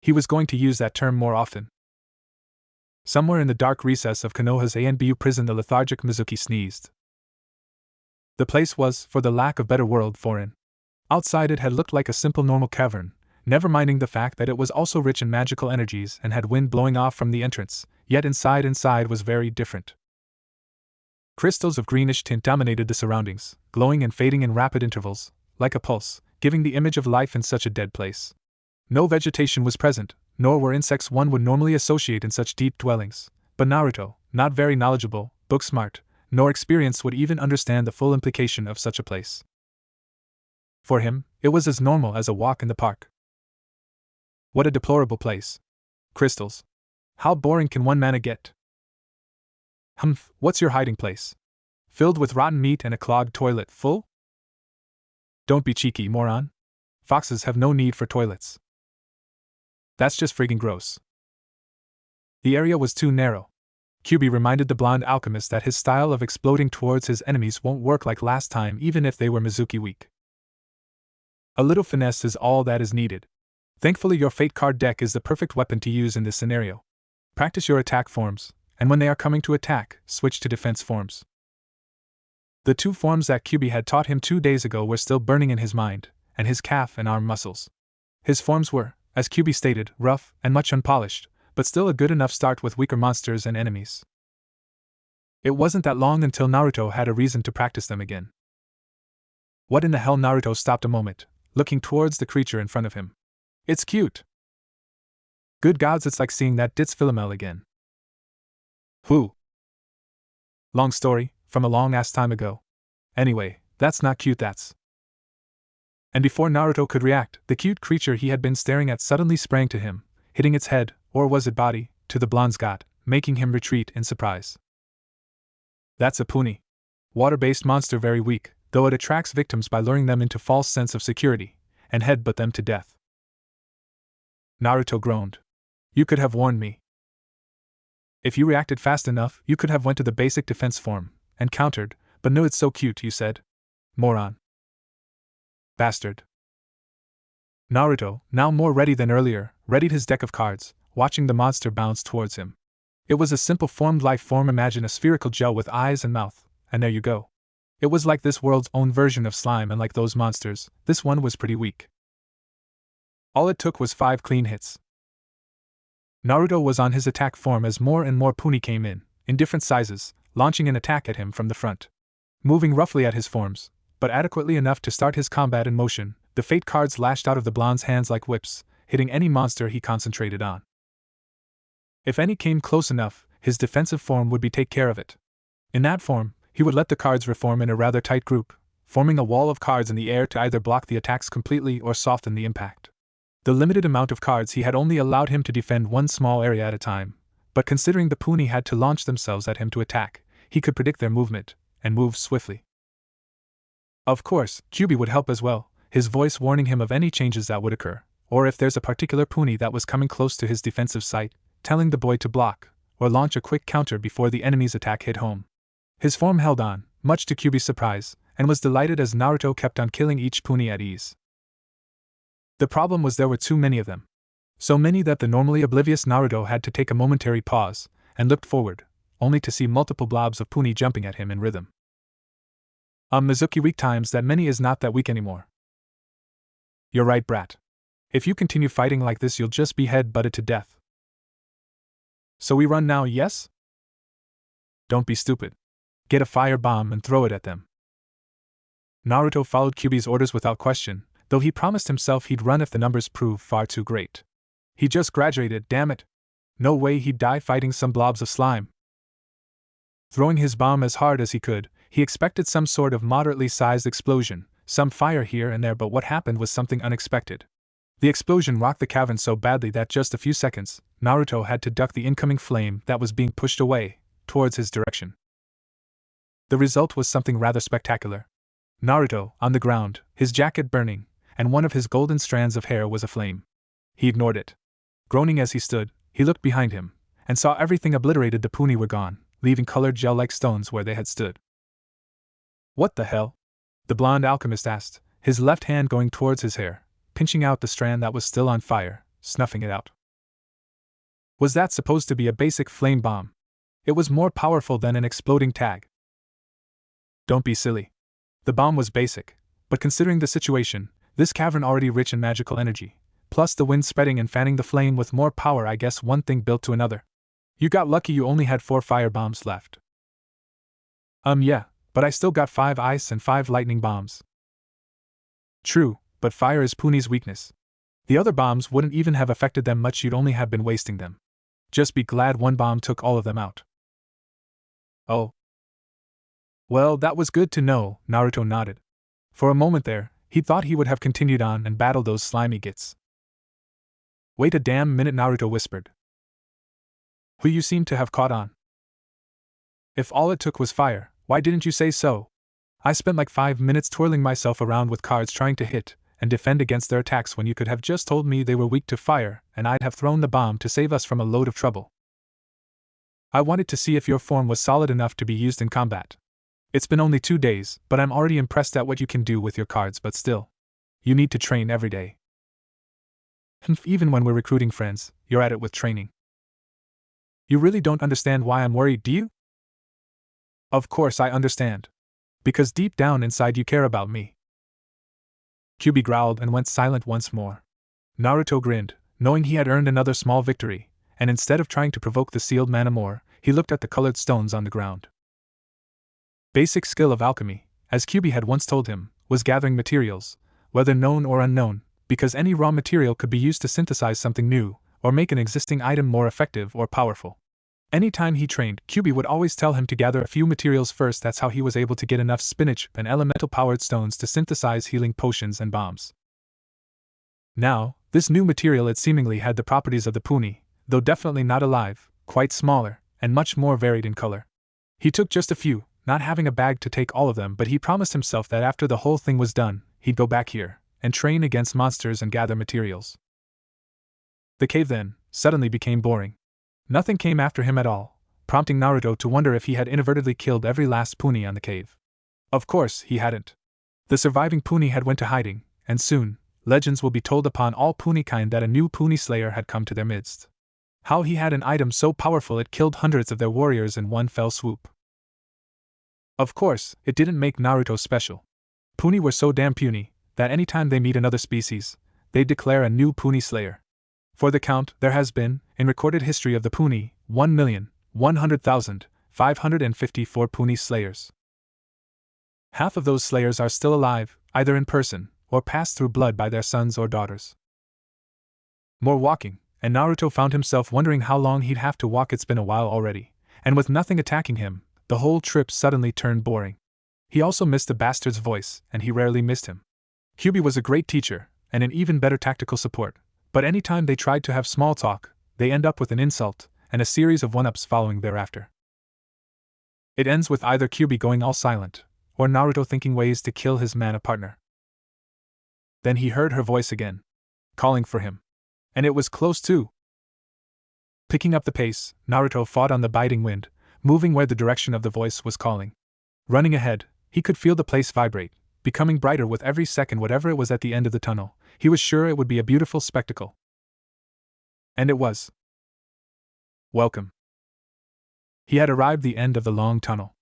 He was going to use that term more often. Somewhere in the dark recess of Konoha's ANBU prison, the lethargic Mizuki sneezed. The place was, for the lack of better word, foreign. Outside it had looked like a simple normal cavern, never minding the fact that it was also rich in magical energies and had wind blowing off from the entrance, yet inside was very different. Crystals of greenish tint dominated the surroundings, glowing and fading in rapid intervals, like a pulse, giving the image of life in such a dead place. No vegetation was present, nor were insects one would normally associate in such deep dwellings, but Naruto, not very knowledgeable, book-smart, nor experienced, would even understand the full implication of such a place. For him, it was as normal as a walk in the park. What a deplorable place. Crystals. How boring can one mana get? Humph, what's your hiding place? Filled with rotten meat and a clogged toilet full? Don't be cheeky, moron. Foxes have no need for toilets. That's just friggin' gross. The area was too narrow. Kyuubi reminded the blonde alchemist that his style of exploding towards his enemies won't work like last time, even if they were Mizuki weak. A little finesse is all that is needed. Thankfully, your fate card deck is the perfect weapon to use in this scenario. Practice your attack forms, and when they are coming to attack, switch to defense forms. The two forms that Kyuubi had taught him 2 days ago were still burning in his mind, and his calf and arm muscles. His forms were, as Kyuubi stated, rough and much unpolished, but still a good enough start with weaker monsters and enemies. It wasn't that long until Naruto had a reason to practice them again. What in the hell? Naruto stopped a moment, looking towards the creature in front of him. It's cute. Good gods, it's like seeing that ditz Philomel again. Who? Long story, from a long-ass time ago. Anyway, that's not cute, that's. And before Naruto could react, the cute creature he had been staring at suddenly sprang to him, hitting its head, or was it body, to the blonde's gut, making him retreat in surprise. That's a puni. Water-based monster, very weak, though it attracts victims by luring them into false sense of security, and headbutt them to death. Naruto groaned. You could have warned me. If you reacted fast enough, you could have went to the basic defense form, and countered, but no, it's so cute, you said. Moron. Bastard. Naruto, now more ready than earlier, readied his deck of cards, watching the monster bounce towards him. It was a simple formed life form. Imagine a spherical gel with eyes and mouth, and there you go. It was like this world's own version of slime, and like those monsters, this one was pretty weak. All it took was 5 clean hits. Naruto was on his attack form as more and more puni came in different sizes, launching an attack at him from the front. Moving roughly at his forms, but adequately enough to start his combat in motion, the fate cards lashed out of the blonde's hands like whips, hitting any monster he concentrated on. If any came close enough, his defensive form would take care of it. In that form, he would let the cards reform in a rather tight group, forming a wall of cards in the air to either block the attacks completely or soften the impact. The limited amount of cards he had only allowed him to defend one small area at a time, but considering the Puni had to launch themselves at him to attack, he could predict their movement, and move swiftly. Of course, Kyuubi would help as well, his voice warning him of any changes that would occur, or if there's a particular Puni that was coming close to his defensive site, telling the boy to block, or launch a quick counter before the enemy's attack hit home. His form held on, much to Kyuubi's surprise, and was delighted as Naruto kept on killing each Puni at ease. The problem was there were too many of them. So many that the normally oblivious Naruto had to take a momentary pause, and looked forward, only to see multiple blobs of Puni jumping at him in rhythm. Mizuki weak times that many is not that weak anymore. You're right, brat. If you continue fighting like this you'll just be head-butted to death. So we run now, yes? Don't be stupid. Get a fire bomb and throw it at them. Naruto followed Kyuubi's orders without question, though he promised himself he'd run if the numbers proved far too great. He just graduated, damn it. No way he'd die fighting some blobs of slime. Throwing his bomb as hard as he could, he expected some sort of moderately sized explosion, some fire here and there, but what happened was something unexpected. The explosion rocked the cavern so badly that just a few seconds, Naruto had to duck the incoming flame that was being pushed away, towards his direction. The result was something rather spectacular. Naruto, on the ground, his jacket burning, and one of his golden strands of hair was aflame. He ignored it. Groaning as he stood, he looked behind him, and saw everything obliterated. The Puni were gone, leaving colored gel-like stones where they had stood. What the hell? The blonde alchemist asked, his left hand going towards his hair, pinching out the strand that was still on fire, snuffing it out. Was that supposed to be a basic flame bomb? It was more powerful than an exploding tag. Don't be silly. The bomb was basic, but considering the situation, this cavern already rich in magical energy, plus the wind spreading and fanning the flame with more power, I guess one thing built to another. You got lucky you only had 4 fire bombs left. Yeah, but I still got 5 ice and 5 lightning bombs. True, but fire is Puni's weakness. The other bombs wouldn't even have affected them much, you'd only have been wasting them. Just be glad one bomb took all of them out. Oh. Well, that was good to know, Naruto nodded. For a moment there, he thought he would have continued on and battled those slimy gits. Wait a damn minute, Naruto whispered. Who you seem to have caught on. If all it took was fire, why didn't you say so? I spent like 5 minutes twirling myself around with cards trying to hit and defend against their attacks when you could have just told me they were weak to fire, and I'd have thrown the bomb to save us from a load of trouble. I wanted to see if your form was solid enough to be used in combat. It's been only 2 days, but I'm already impressed at what you can do with your cards, but still. You need to train every day. Even when we're recruiting friends, you're at it with training. You really don't understand why I'm worried, do you? Of course I understand. Because deep down inside you care about me. Kyuubi growled and went silent once more. Naruto grinned, knowing he had earned another small victory, and instead of trying to provoke the sealed mana more, he looked at the colored stones on the ground. Basic skill of alchemy, as Kyuubi had once told him, was gathering materials, whether known or unknown, because any raw material could be used to synthesize something new, or make an existing item more effective or powerful. Any time he trained, Kyuubi would always tell him to gather a few materials first. That's how he was able to get enough spinach and elemental-powered stones to synthesize healing potions and bombs. Now, this new material it seemingly had the properties of the Puni, though definitely not alive, quite smaller, and much more varied in color. He took just a few, not having a bag to take all of them, but he promised himself that after the whole thing was done, he'd go back here and train against monsters and gather materials. The cave then suddenly became boring. Nothing came after him at all, prompting Naruto to wonder if he had inadvertently killed every last Puni on the cave. Of course, he hadn't. The surviving Puni had went to hiding, and soon, legends will be told upon all Puni kind that a new Puni slayer had come to their midst. How he had an item so powerful it killed hundreds of their warriors in one fell swoop. Of course, it didn't make Naruto special. Puni were so damn puny that any time they meet another species, they'd declare a new Puni slayer. For the count, there has been, in recorded history of the Puni, 1,100,554 Puni slayers. Half of those slayers are still alive, either in person, or passed through blood by their sons or daughters. More walking, and Naruto found himself wondering how long he'd have to walk. It's been a while already, and with nothing attacking him, The whole trip suddenly turned boring. He also missed the bastard's voice, and he rarely missed him. Kyuubi was a great teacher, and an even better tactical support, but any time they tried to have small talk, they end up with an insult, and a series of one-ups following thereafter. It ends with either Kyuubi going all silent, or Naruto thinking ways to kill his Manna partner. Then he heard her voice again, calling for him. And it was close too. Picking up the pace, Naruto fought on the biting wind, moving where the direction of the voice was calling. Running ahead, he could feel the place vibrate, becoming brighter with every second. Whatever it was at the end of the tunnel, he was sure it would be a beautiful spectacle. And it was. Welcome. He had arrived the end of the long tunnel.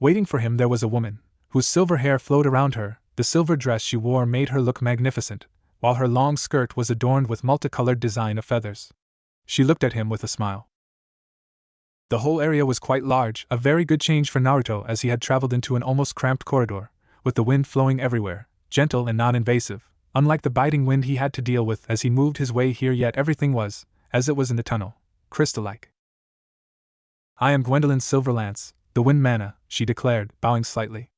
Waiting for him there was a woman, whose silver hair flowed around her. The silver dress she wore made her look magnificent, while her long skirt was adorned with multicolored design of feathers. She looked at him with a smile. The whole area was quite large, a very good change for Naruto as he had traveled into an almost cramped corridor, with the wind flowing everywhere, gentle and non-invasive, unlike the biting wind he had to deal with as he moved his way here. Yet everything was, as it was in the tunnel, crystal-like. I am Gwendolyn Silverlance, the Wind Manna, she declared, bowing slightly.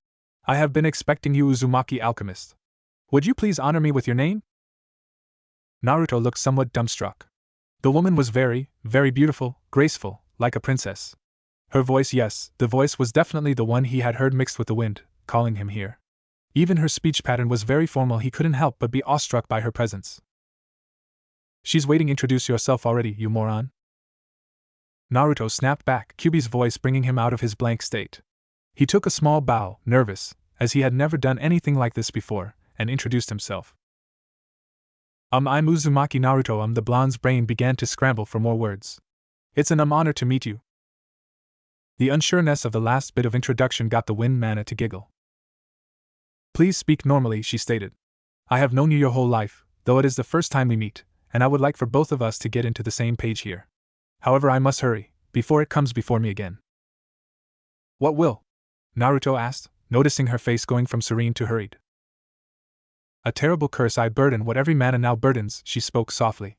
I have been expecting you, Uzumaki alchemist. Would you please honor me with your name? Naruto looked somewhat dumbstruck. The woman was very, very beautiful, graceful, like a princess. Her voice, yes, the voice was definitely the one he had heard mixed with the wind, calling him here. Even her speech pattern was very formal. He couldn't help but be awestruck by her presence. She's waiting. Introduce yourself already, you moron. Naruto snapped back, Kyuubi's voice bringing him out of his blank state. He took a small bow, nervous, as he had never done anything like this before, and introduced himself. I'm Uzumaki Naruto. The blonde's brain began to scramble for more words. It's an honor to meet you. The unsureness of the last bit of introduction got the Wind Manna to giggle. Please speak normally, she stated. I have known you your whole life, though it is the first time we meet, and I would like for both of us to get into the same page here. However, I must hurry, before it comes before me again. What will? Naruto asked, noticing her face going from serene to hurried. A terrible curse I burden what every Manna now burdens, she spoke softly.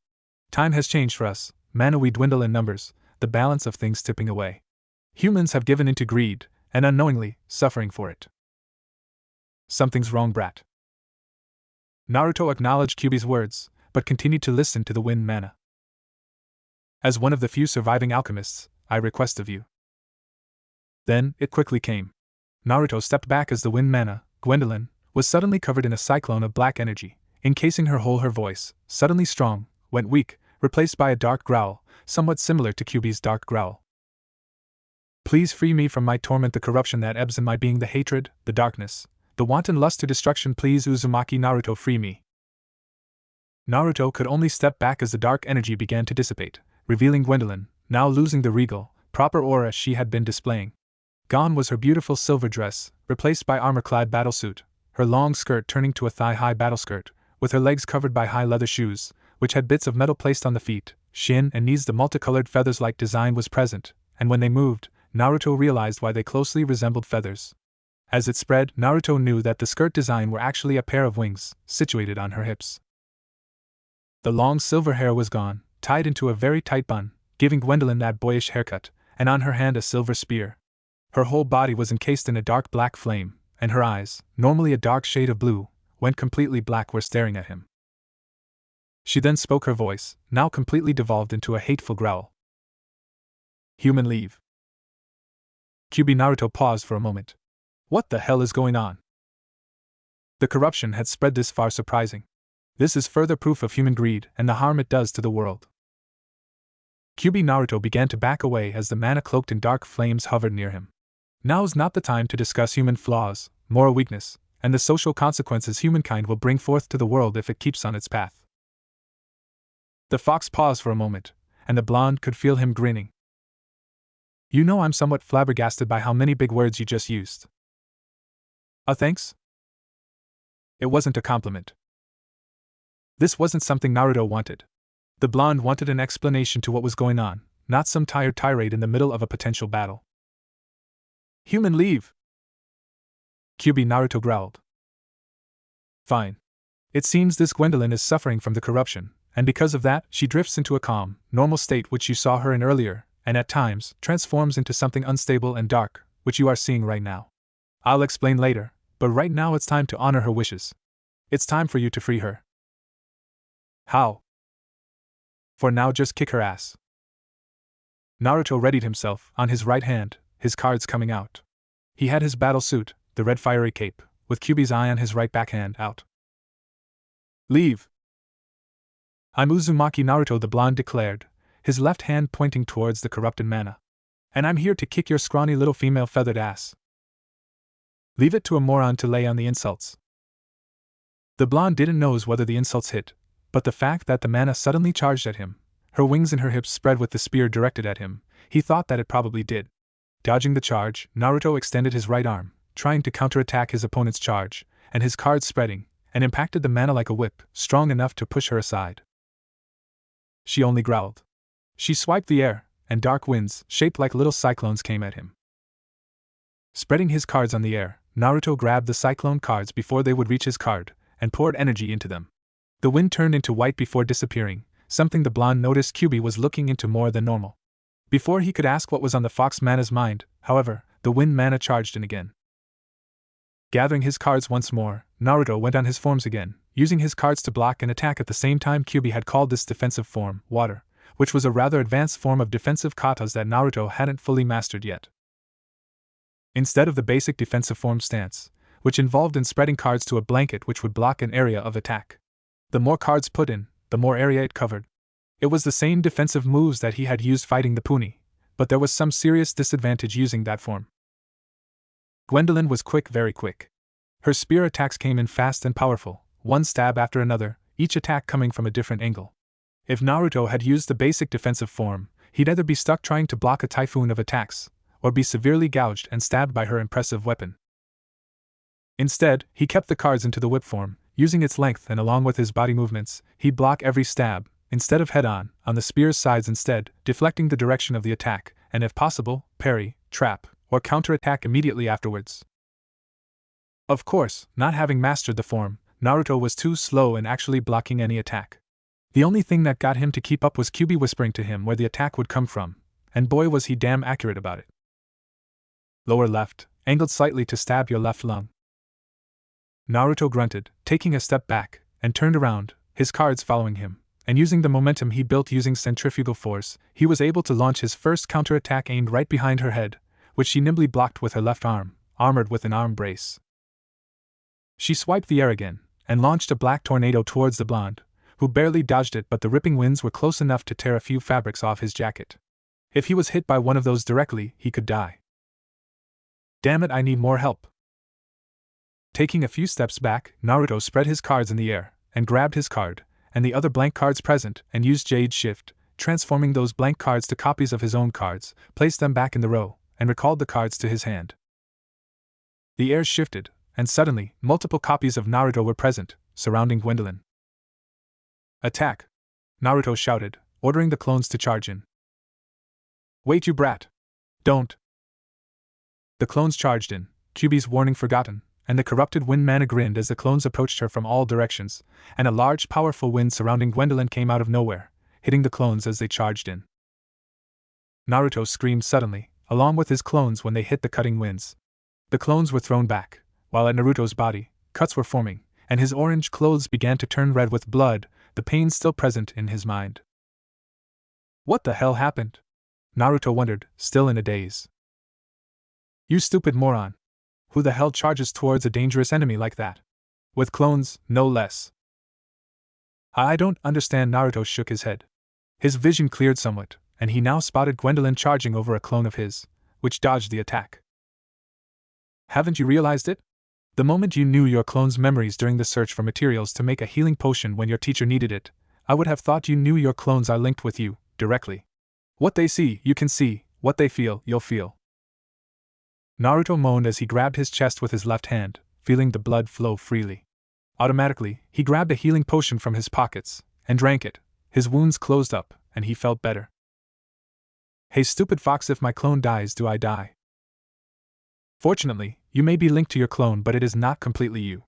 Time has changed for us, Manna. We dwindle in numbers, the balance of things tipping away. Humans have given into greed, and unknowingly, suffering for it. Something's wrong, brat. Naruto acknowledged Kyuubi's words, but continued to listen to the Wind Manna. As one of the few surviving alchemists, I request of you. Then, it quickly came. Naruto stepped back as the Wind Manna, Gwendolyn, was suddenly covered in a cyclone of black energy, encasing her whole. Her voice, suddenly strong, went weak, replaced by a dark growl, somewhat similar to Kyuubi's dark growl. Please free me from my torment, the corruption that ebbs in my being, the hatred, the darkness, the wanton lust to destruction. Please, Uzumaki Naruto, free me. Naruto could only step back as the dark energy began to dissipate, revealing Gwendolyn, now losing the regal, proper aura she had been displaying. Gone was her beautiful silver dress, replaced by armor-clad battlesuit, her long skirt turning to a thigh-high battleskirt, with her legs covered by high leather shoes, which had bits of metal placed on the feet, shin and knees. The multicolored feathers-like design was present, and when they moved, Naruto realized why they closely resembled feathers. As it spread, Naruto knew that the skirt design were actually a pair of wings, situated on her hips. The long silver hair was gone, tied into a very tight bun, giving Gwendolyn that boyish haircut, and on her hand a silver spear. Her whole body was encased in a dark black flame, and her eyes, normally a dark shade of blue, when completely black, were staring at him. She then spoke, her voice, now completely devolved into a hateful growl. Human, leave. Kyuubi. Naruto paused for a moment. What the hell is going on? The corruption had spread this far. Surprising. This is further proof of human greed and the harm it does to the world. Kyuubi. Naruto began to back away as the Manna cloaked in dark flames hovered near him. Now's not the time to discuss human flaws, moral weakness, and the social consequences humankind will bring forth to the world if it keeps on its path. The fox paused for a moment, and the blonde could feel him grinning. You know, I'm somewhat flabbergasted by how many big words you just used. Thanks? It wasn't a compliment. This wasn't something Naruto wanted. The blonde wanted an explanation to what was going on, not some tired tirade in the middle of a potential battle. Human, leave! Kyuubi. Naruto growled. Fine. It seems this Gwendolyn is suffering from the corruption, and because of that, she drifts into a calm, normal state which you saw her in earlier, and at times, transforms into something unstable and dark, which you are seeing right now. I'll explain later, but right now it's time to honor her wishes. It's time for you to free her. How? For now, just kick her ass. Naruto readied himself, on his right hand, his cards coming out. He had his battle suit, the red fiery cape, with Kyuubi's eye on his right backhand out. Leave! I'm Uzumaki Naruto, the blonde declared, his left hand pointing towards the corrupted Manna. And I'm here to kick your scrawny little female feathered ass. Leave it to a moron to lay on the insults. The blonde didn't know whether the insults hit, but the fact that the Manna suddenly charged at him, her wings and her hips spread with the spear directed at him, he thought that it probably did. Dodging the charge, Naruto extended his right arm, trying to counterattack his opponent's charge, and his cards spreading, and impacted the Manna like a whip, strong enough to push her aside. She only growled. She swiped the air, and dark winds, shaped like little cyclones, came at him. Spreading his cards on the air, Naruto grabbed the cyclone cards before they would reach his card, and poured energy into them. The wind turned into white before disappearing, something the blonde noticed Kyuubi was looking into more than normal. Before he could ask what was on the fox Manna's mind, however, the wind Manna charged in again. Gathering his cards once more, Naruto went on his forms again, using his cards to block and attack at the same time. Kyuubi had called this defensive form, water, which was a rather advanced form of defensive katas that Naruto hadn't fully mastered yet. Instead of the basic defensive form stance, which involved in spreading cards to a blanket which would block an area of attack. The more cards put in, the more area it covered. It was the same defensive moves that he had used fighting the Puni, but there was some serious disadvantage using that form. Gwendolyn was quick, very quick. Her spear attacks came in fast and powerful, one stab after another, each attack coming from a different angle. If Naruto had used the basic defensive form, he'd either be stuck trying to block a typhoon of attacks, or be severely gouged and stabbed by her impressive weapon. Instead, he kept the cards into the whip form, using its length, and along with his body movements, he'd block every stab, instead of head-on the spear's sides instead, deflecting the direction of the attack, and if possible, parry, trap, or counterattack immediately afterwards. Of course, not having mastered the form, Naruto was too slow in actually blocking any attack. The only thing that got him to keep up was Kyuubi whispering to him where the attack would come from, and boy was he damn accurate about it. Lower left, angled slightly to stab your left lung. Naruto grunted, taking a step back, and turned around, his cards following him, and using the momentum he built using centrifugal force, he was able to launch his first counterattack aimed right behind her head, which she nimbly blocked with her left arm, armored with an arm brace. She swiped the air again, and launched a black tornado towards the blonde, who barely dodged it, but the ripping winds were close enough to tear a few fabrics off his jacket. If he was hit by one of those directly, he could die. Damn it, I need more help. Taking a few steps back, Naruto spread his cards in the air, and grabbed his card, and the other blank cards present, and used Jade Shift, transforming those blank cards to copies of his own cards, placed them back in the row, and recalled the cards to his hand. The air shifted, and suddenly, multiple copies of Naruto were present, surrounding Gwendolyn. Attack! Naruto shouted, ordering the clones to charge in. Wait, you brat! Don't! The clones charged in, Kyuubi's warning forgotten, and the corrupted wind Manna grinned as the clones approached her from all directions, and a large powerful wind surrounding Gwendolyn came out of nowhere, hitting the clones as they charged in. Naruto screamed suddenly, along with his clones when they hit the cutting winds. The clones were thrown back, while at Naruto's body, cuts were forming, and his orange clothes began to turn red with blood, the pain still present in his mind. What the hell happened? Naruto wondered, still in a daze. You stupid moron! Who the hell charges towards a dangerous enemy like that? With clones, no less. I don't understand. Naruto shook his head. His vision cleared somewhat, and he now spotted Gwendolyn charging over a clone of his, which dodged the attack. Haven't you realized it? The moment you knew your clone's memories during the search for materials to make a healing potion when your teacher needed it, I would have thought you knew your clones are linked with you, directly. What they see, you can see, what they feel, you'll feel. Naruto moaned as he grabbed his chest with his left hand, feeling the blood flow freely. Automatically, he grabbed a healing potion from his pockets, and drank it. His wounds closed up, and he felt better. Hey stupid fox, if my clone dies, do I die? Fortunately, you may be linked to your clone, but it is not completely you.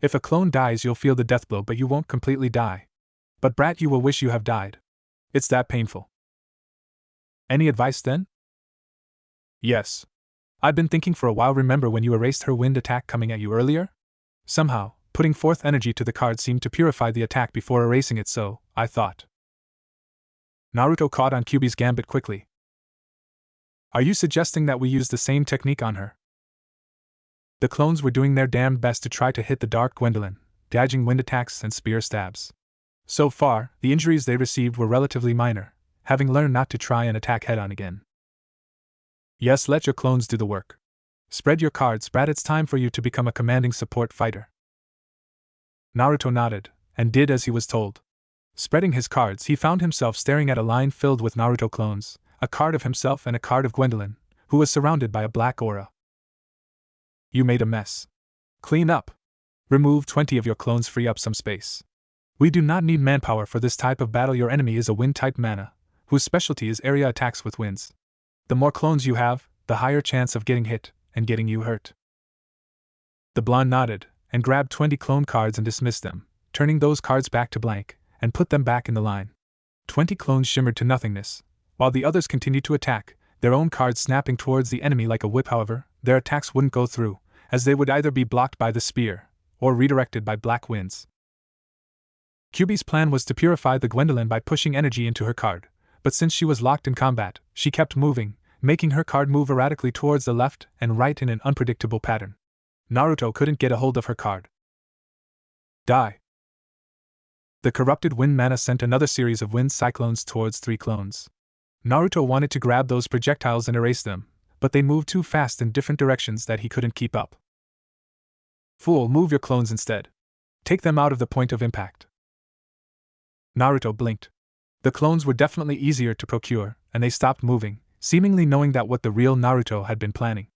If a clone dies, you'll feel the death blow, but you won't completely die. But brat, you will wish you have died. It's that painful. Any advice then? Yes. I've been thinking for a while. Remember when you erased her wind attack coming at you earlier? Somehow, putting forth energy to the card seemed to purify the attack before erasing it, so I thought. Naruto caught on Kyuubi's gambit quickly. Are you suggesting that we use the same technique on her? The clones were doing their damned best to try to hit the Dark Gwendolyn, dodging wind attacks and spear stabs. So far, the injuries they received were relatively minor, having learned not to try and attack head-on again. Yes, let your clones do the work. Spread your cards, Brad. It's time for you to become a commanding support fighter. Naruto nodded, and did as he was told. Spreading his cards, he found himself staring at a line filled with Naruto clones, a card of himself and a card of Gwendolyn, who was surrounded by a black aura. You made a mess. Clean up. Remove 20 of your clones, free up some space. We do not need manpower for this type of battle. Your enemy is a wind-type Manna, whose specialty is area attacks with winds. The more clones you have, the higher chance of getting hit, and getting you hurt. The blonde nodded, and grabbed 20 clone cards and dismissed them, turning those cards back to blank, and put them back in the line. 20 clones shimmered to nothingness, while the others continued to attack, their own cards snapping towards the enemy like a whip. However, their attacks wouldn't go through, as they would either be blocked by the spear, or redirected by black winds. Kyuubi's plan was to purify the Gwendolyn by pushing energy into her card, but since she was locked in combat, she kept moving, making her card move erratically towards the left and right in an unpredictable pattern. Naruto couldn't get a hold of her card. Die. The corrupted wind Manna sent another series of wind cyclones towards 3 clones. Naruto wanted to grab those projectiles and erase them, but they moved too fast in different directions that he couldn't keep up. Fool, move your clones instead. Take them out of the point of impact. Naruto blinked. The clones were definitely easier to procure, and they stopped moving, seemingly knowing that what the real Naruto had been planning.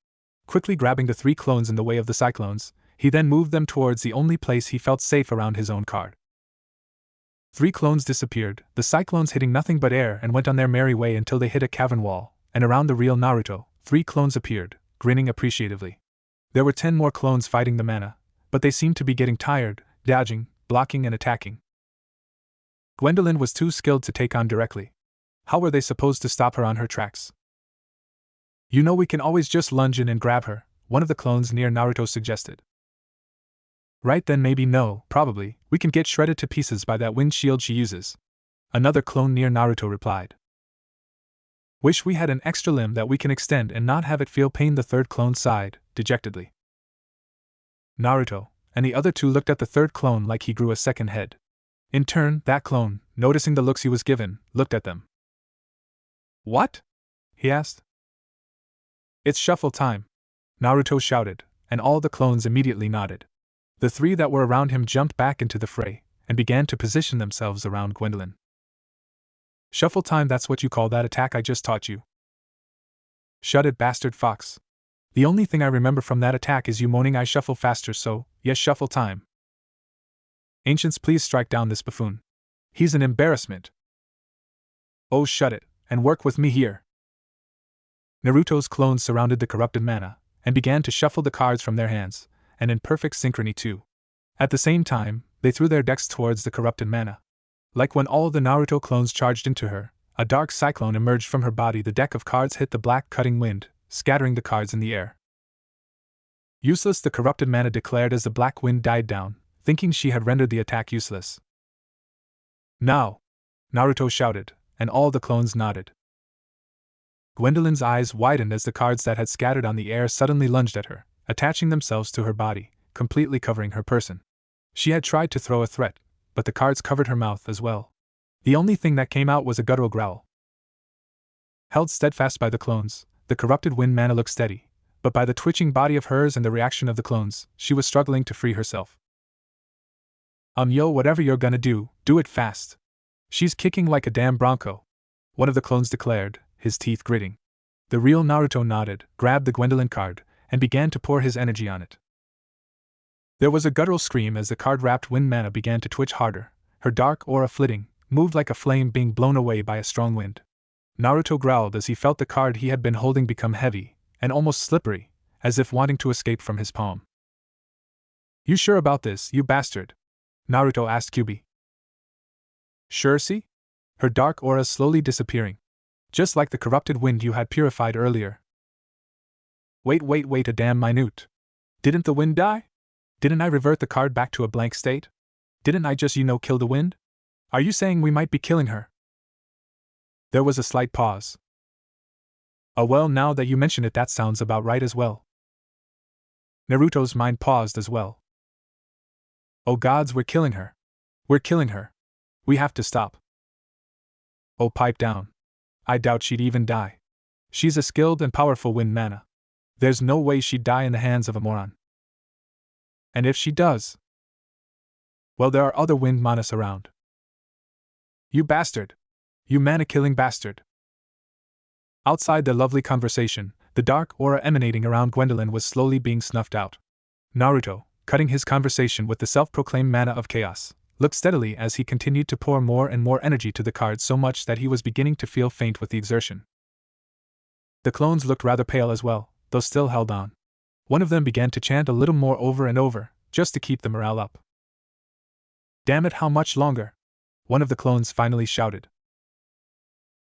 Quickly grabbing the 3 clones in the way of the cyclones, he then moved them towards the only place he felt safe around his own card. 3 clones disappeared, the cyclones hitting nothing but air, and went on their merry way until they hit a cavern wall, and around the real Naruto, 3 clones appeared, grinning appreciatively. There were 10 more clones fighting the Manna, but they seemed to be getting tired, dodging, blocking and attacking. Gwendolyn was too skilled to take on directly. How were they supposed to stop her on her tracks? You know, we can always just lunge in and grab her, one of the clones near Naruto suggested. Right then, maybe no, probably, we can get shredded to pieces by that wind shield she uses. Another clone near Naruto replied. Wish we had an extra limb that we can extend and not have it feel pain, the third clone sighed, dejectedly. Naruto and the other 2 looked at the third clone like he grew a second head. In turn, that clone, noticing the looks he was given, looked at them. What? He asked. It's shuffle time, Naruto shouted, and all the clones immediately nodded. The 3 that were around him jumped back into the fray, and began to position themselves around Gwendolyn. Shuffle time, that's what you call that attack I just taught you? Shut it, bastard fox. The only thing I remember from that attack is you moaning I shuffle faster, so, yes, shuffle time. Ancients, please strike down this buffoon. He's an embarrassment. Oh, shut it, and work with me here. Naruto's clones surrounded the corrupted Manna, and began to shuffle the cards from their hands, and in perfect synchrony too. At the same time, they threw their decks towards the corrupted Manna. Like when all the Naruto clones charged into her, a dark cyclone emerged from her body. The deck of cards hit the black cutting wind, scattering the cards in the air. Useless, the corrupted Manna declared as the black wind died down, thinking she had rendered the attack useless. Now! Naruto shouted, and all the clones nodded. Gwendolyn's eyes widened as the cards that had scattered on the air suddenly lunged at her, attaching themselves to her body, completely covering her person. She had tried to throw a threat, but the cards covered her mouth as well. The only thing that came out was a guttural growl. Held steadfast by the clones, the corrupted wind Manna looked steady, but by the twitching body of hers and the reaction of the clones, she was struggling to free herself. Yo, whatever you're gonna do it fast. She's kicking like a damn bronco, one of the clones declared, his teeth gritting. The real Naruto nodded, grabbed the Gwendolyn card, and began to pour his energy on it. There was a guttural scream as the card-wrapped wind Manna began to twitch harder, her dark aura flitting, moved like a flame being blown away by a strong wind. Naruto growled as he felt the card he had been holding become heavy, and almost slippery, as if wanting to escape from his palm. You sure about this, you bastard? Naruto asked Kyuubi. Sure, see? Her dark aura slowly disappearing. Just like the corrupted wind you had purified earlier. Wait a damn minute. Didn't the wind die? Didn't I revert the card back to a blank state? Didn't I just kill the wind? Are you saying we might be killing her? There was a slight pause. Oh well, now that you mention it, that sounds about right as well. Naruto's mind paused as well. Oh gods, we're killing her. We're killing her. We have to stop. Oh, pipe down. I doubt she'd even die. She's a skilled and powerful wind mana. There's no way she'd die in the hands of a moron. And if she does, well, there are other wind manas around. You bastard! You mana-killing bastard! Outside their lovely conversation, the dark aura emanating around Gwendolyn was slowly being snuffed out. Naruto, cutting his conversation with the self-proclaimed mana of chaos, looked steadily as he continued to pour more and more energy to the cards, so much that he was beginning to feel faint with the exertion. The clones looked rather pale as well, though still held on. One of them began to chant a little more over and over, just to keep the morale up. Damn it, how much longer? One of the clones finally shouted.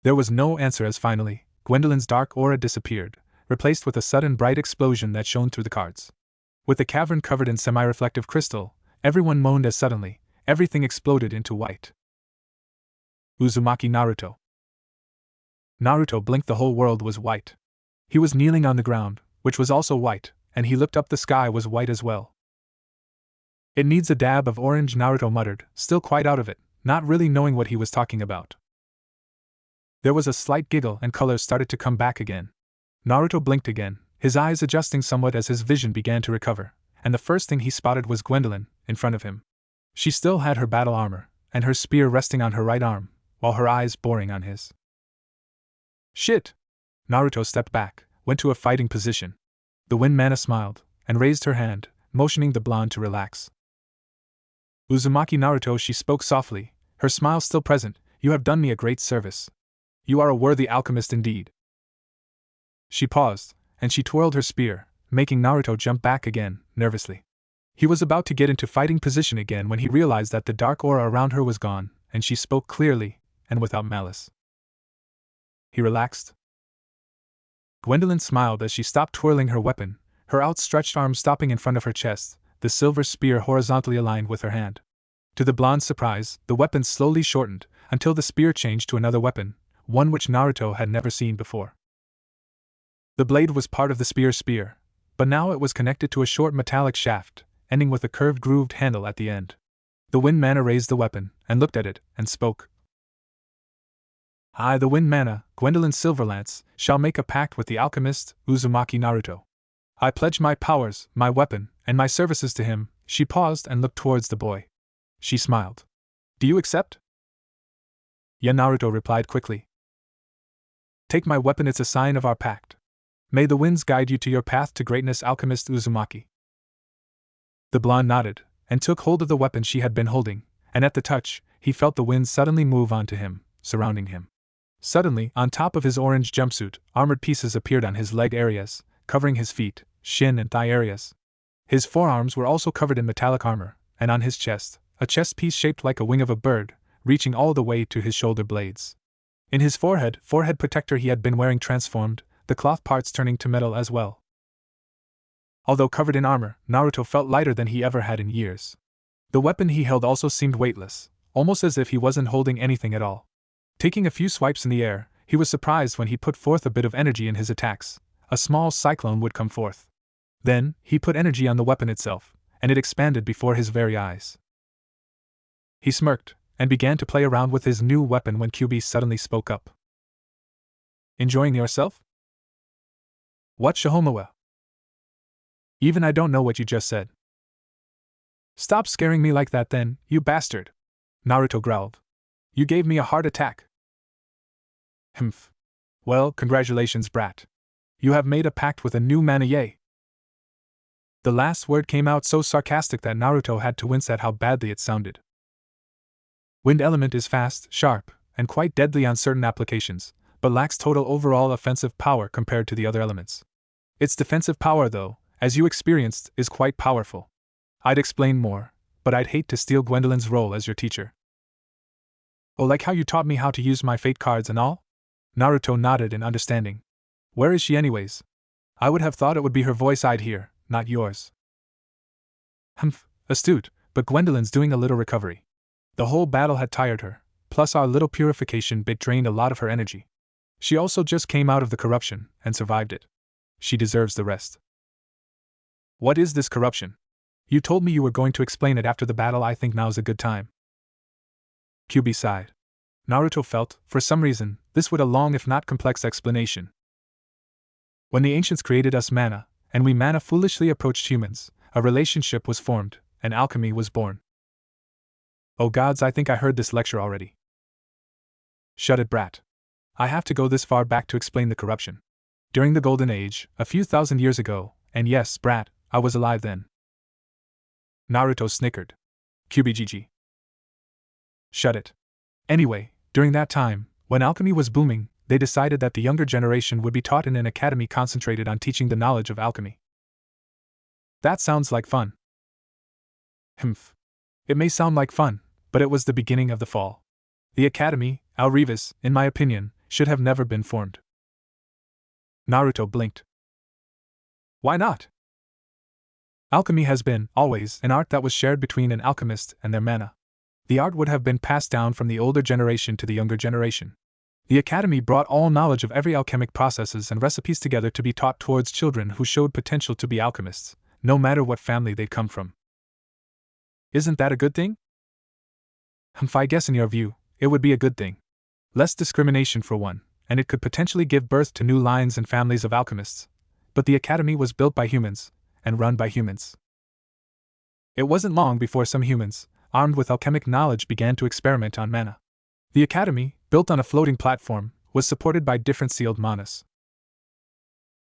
There was no answer as finally, Gwendolyn's dark aura disappeared, replaced with a sudden bright explosion that shone through the cards. With the cavern covered in semi-reflective crystal, everyone moaned as suddenly, everything exploded into white. Uzumaki Naruto. Naruto blinked. The whole world was white. He was kneeling on the ground, which was also white, and he looked up. The sky was white as well. It needs a dab of orange, Naruto muttered, still quite out of it, not really knowing what he was talking about. There was a slight giggle and color started to come back again. Naruto blinked again, his eyes adjusting somewhat as his vision began to recover, and the first thing he spotted was Gwendolyn, in front of him. She still had her battle armor, and her spear resting on her right arm, while her eyes boring on his. Shit! Naruto stepped back, went to a fighting position. The wind mana smiled, and raised her hand, motioning the blonde to relax. Uzumaki Naruto, she spoke softly, her smile still present, you have done me a great service. You are a worthy alchemist indeed. She paused, and she twirled her spear, making Naruto jump back again, nervously. He was about to get into fighting position again when he realized that the dark aura around her was gone, and she spoke clearly, and without malice. He relaxed. Gwendolyn smiled as she stopped twirling her weapon, her outstretched arm stopping in front of her chest, the silver spear horizontally aligned with her hand. To the blonde's surprise, the weapon slowly shortened, until the spear changed to another weapon, one which Naruto had never seen before. The blade was part of the spear, but now it was connected to a short metallic shaft, ending with a curved grooved handle at the end. The wind mana raised the weapon, and looked at it, and spoke. I, the wind mana, Gwendolyn Silverlance, shall make a pact with the alchemist, Uzumaki Naruto. I pledge my powers, my weapon, and my services to him. She paused and looked towards the boy. She smiled. Do you accept? Yeah, Naruto replied quickly. Take my weapon, it's a sign of our pact. May the winds guide you to your path to greatness, alchemist Uzumaki. The blonde nodded, and took hold of the weapon she had been holding, and at the touch, he felt the wind suddenly move onto him, surrounding him. Suddenly, on top of his orange jumpsuit, armored pieces appeared on his leg areas, covering his feet, shin and thigh areas. His forearms were also covered in metallic armor, and on his chest, a chest piece shaped like a wing of a bird, reaching all the way to his shoulder blades. In his forehead protector he had been wearing transformed, the cloth parts turning to metal as well. Although covered in armor, Naruto felt lighter than he ever had in years. The weapon he held also seemed weightless, almost as if he wasn't holding anything at all. Taking a few swipes in the air, he was surprised when he put forth a bit of energy in his attacks. A small cyclone would come forth. Then, he put energy on the weapon itself, and it expanded before his very eyes. He smirked, and began to play around with his new weapon when Kyuubi suddenly spoke up. Enjoying yourself? What, Shihomawa? Even I don't know what you just said. Stop scaring me like that then, you bastard! Naruto growled. You gave me a heart attack. Humph. Well, congratulations, brat. You have made a pact with a new mana, yay. The last word came out so sarcastic that Naruto had to wince at how badly it sounded. Wind element is fast, sharp, and quite deadly on certain applications, but lacks total overall offensive power compared to the other elements. Its defensive power, though, as you experienced, is quite powerful. I'd explain more, but I'd hate to steal Gwendolyn's role as your teacher. Oh, like how you taught me how to use my fate cards and all? Naruto nodded in understanding. Where is she anyways? I would have thought it would be her voice I'd hear, not yours. Humph, astute, but Gwendolyn's doing a little recovery. The whole battle had tired her, plus our little purification bit drained a lot of her energy. She also just came out of the corruption, and survived it. She deserves the rest. What is this corruption? You told me you were going to explain it after the battle. I think now's a good time. Kyuubi sighed. Naruto felt, for some reason, this would a long if not complex explanation. When the ancients created us Manna, and we Manna foolishly approached humans, a relationship was formed, and alchemy was born. Oh gods, I think I heard this lecture already. Shut it, brat. I have to go this far back to explain the corruption. During the Golden Age, a few thousand years ago, and yes, brat, I was alive then. Naruto snickered. Kyuubi GG. Shut it. Anyway, during that time, when alchemy was booming, they decided that the younger generation would be taught in an academy concentrated on teaching the knowledge of alchemy. That sounds like fun. Humph. It may sound like fun, but it was the beginning of the fall. The academy, Alrevis, in my opinion, should have never been formed. Naruto blinked. Why not? Alchemy has been, always, an art that was shared between an alchemist and their Manna. The art would have been passed down from the older generation to the younger generation. The academy brought all knowledge of every alchemic processes and recipes together to be taught towards children who showed potential to be alchemists, no matter what family they'd come from. Isn't that a good thing? I guess in your view, it would be a good thing. Less discrimination for one, and it could potentially give birth to new lines and families of alchemists. But the academy was built by humans, and run by humans. It wasn't long before some humans, armed with alchemic knowledge, began to experiment on Manna. The academy, built on a floating platform, was supported by different sealed manas.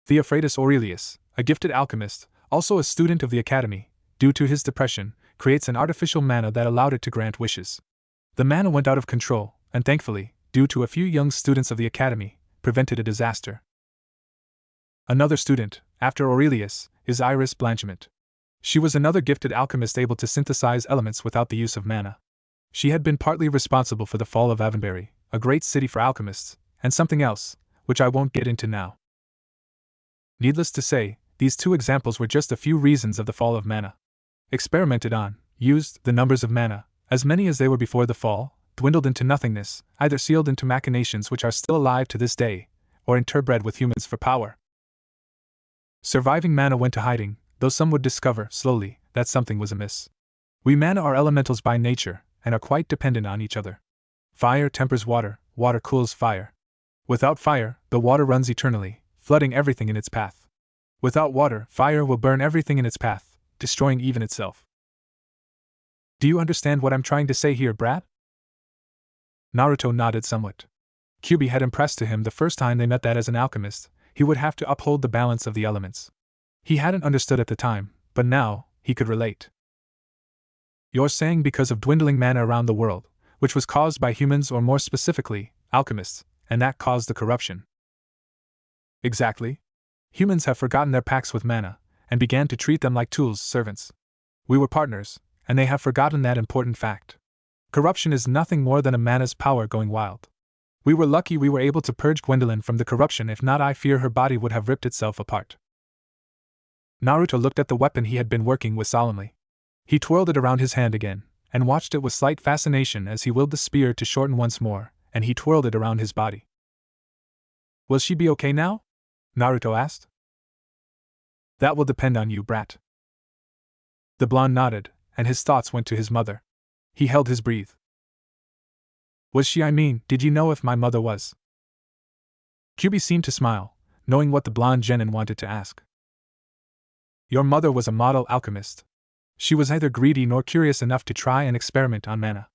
Theophratus Aurelius, a gifted alchemist, also a student of the academy, due to his depression, creates an artificial Manna that allowed it to grant wishes. The Manna went out of control, and thankfully, due to a few young students of the academy, prevented a disaster. Another student, after Aurelius, is Iris Blanchiment. She was another gifted alchemist able to synthesize elements without the use of Manna. She had been partly responsible for the fall of Avonbury, a great city for alchemists, and something else, which I won't get into now. Needless to say, these two examples were just a few reasons of the fall of Manna. Experimented on, used, the numbers of Manna, as many as they were before the fall, dwindled into nothingness, either sealed into machinations which are still alive to this day, or interbred with humans for power. Surviving Manna went to hiding, though some would discover, slowly, that something was amiss. We Manna are elementals by nature, and are quite dependent on each other. Fire tempers water, water cools fire. Without fire, the water runs eternally, flooding everything in its path. Without water, fire will burn everything in its path, destroying even itself. Do you understand what I'm trying to say here, brat? Naruto nodded somewhat. Kyuubi had impressed to him the first time they met that as an alchemist, he would have to uphold the balance of the elements. He hadn't understood at the time, but now, he could relate. You're saying because of dwindling Manna around the world, which was caused by humans or more specifically, alchemists, and that caused the corruption. Exactly. Humans have forgotten their pacts with Manna, and began to treat them like tools, servants. We were partners, and they have forgotten that important fact. Corruption is nothing more than a Manna's power going wild. We were lucky we were able to purge Gwendolyn from the corruption, if not I fear her body would have ripped itself apart. Naruto looked at the weapon he had been working with solemnly. He twirled it around his hand again, and watched it with slight fascination as he willed the spear to shorten once more, and he twirled it around his body. Will she be okay now? Naruto asked. That will depend on you, brat. The blonde nodded, and his thoughts went to his mother. He held his breath. Was she, did you know if my mother was? Kyuubi seemed to smile, knowing what the blonde genin wanted to ask. Your mother was a model alchemist. She was neither greedy nor curious enough to try and experiment on Manna.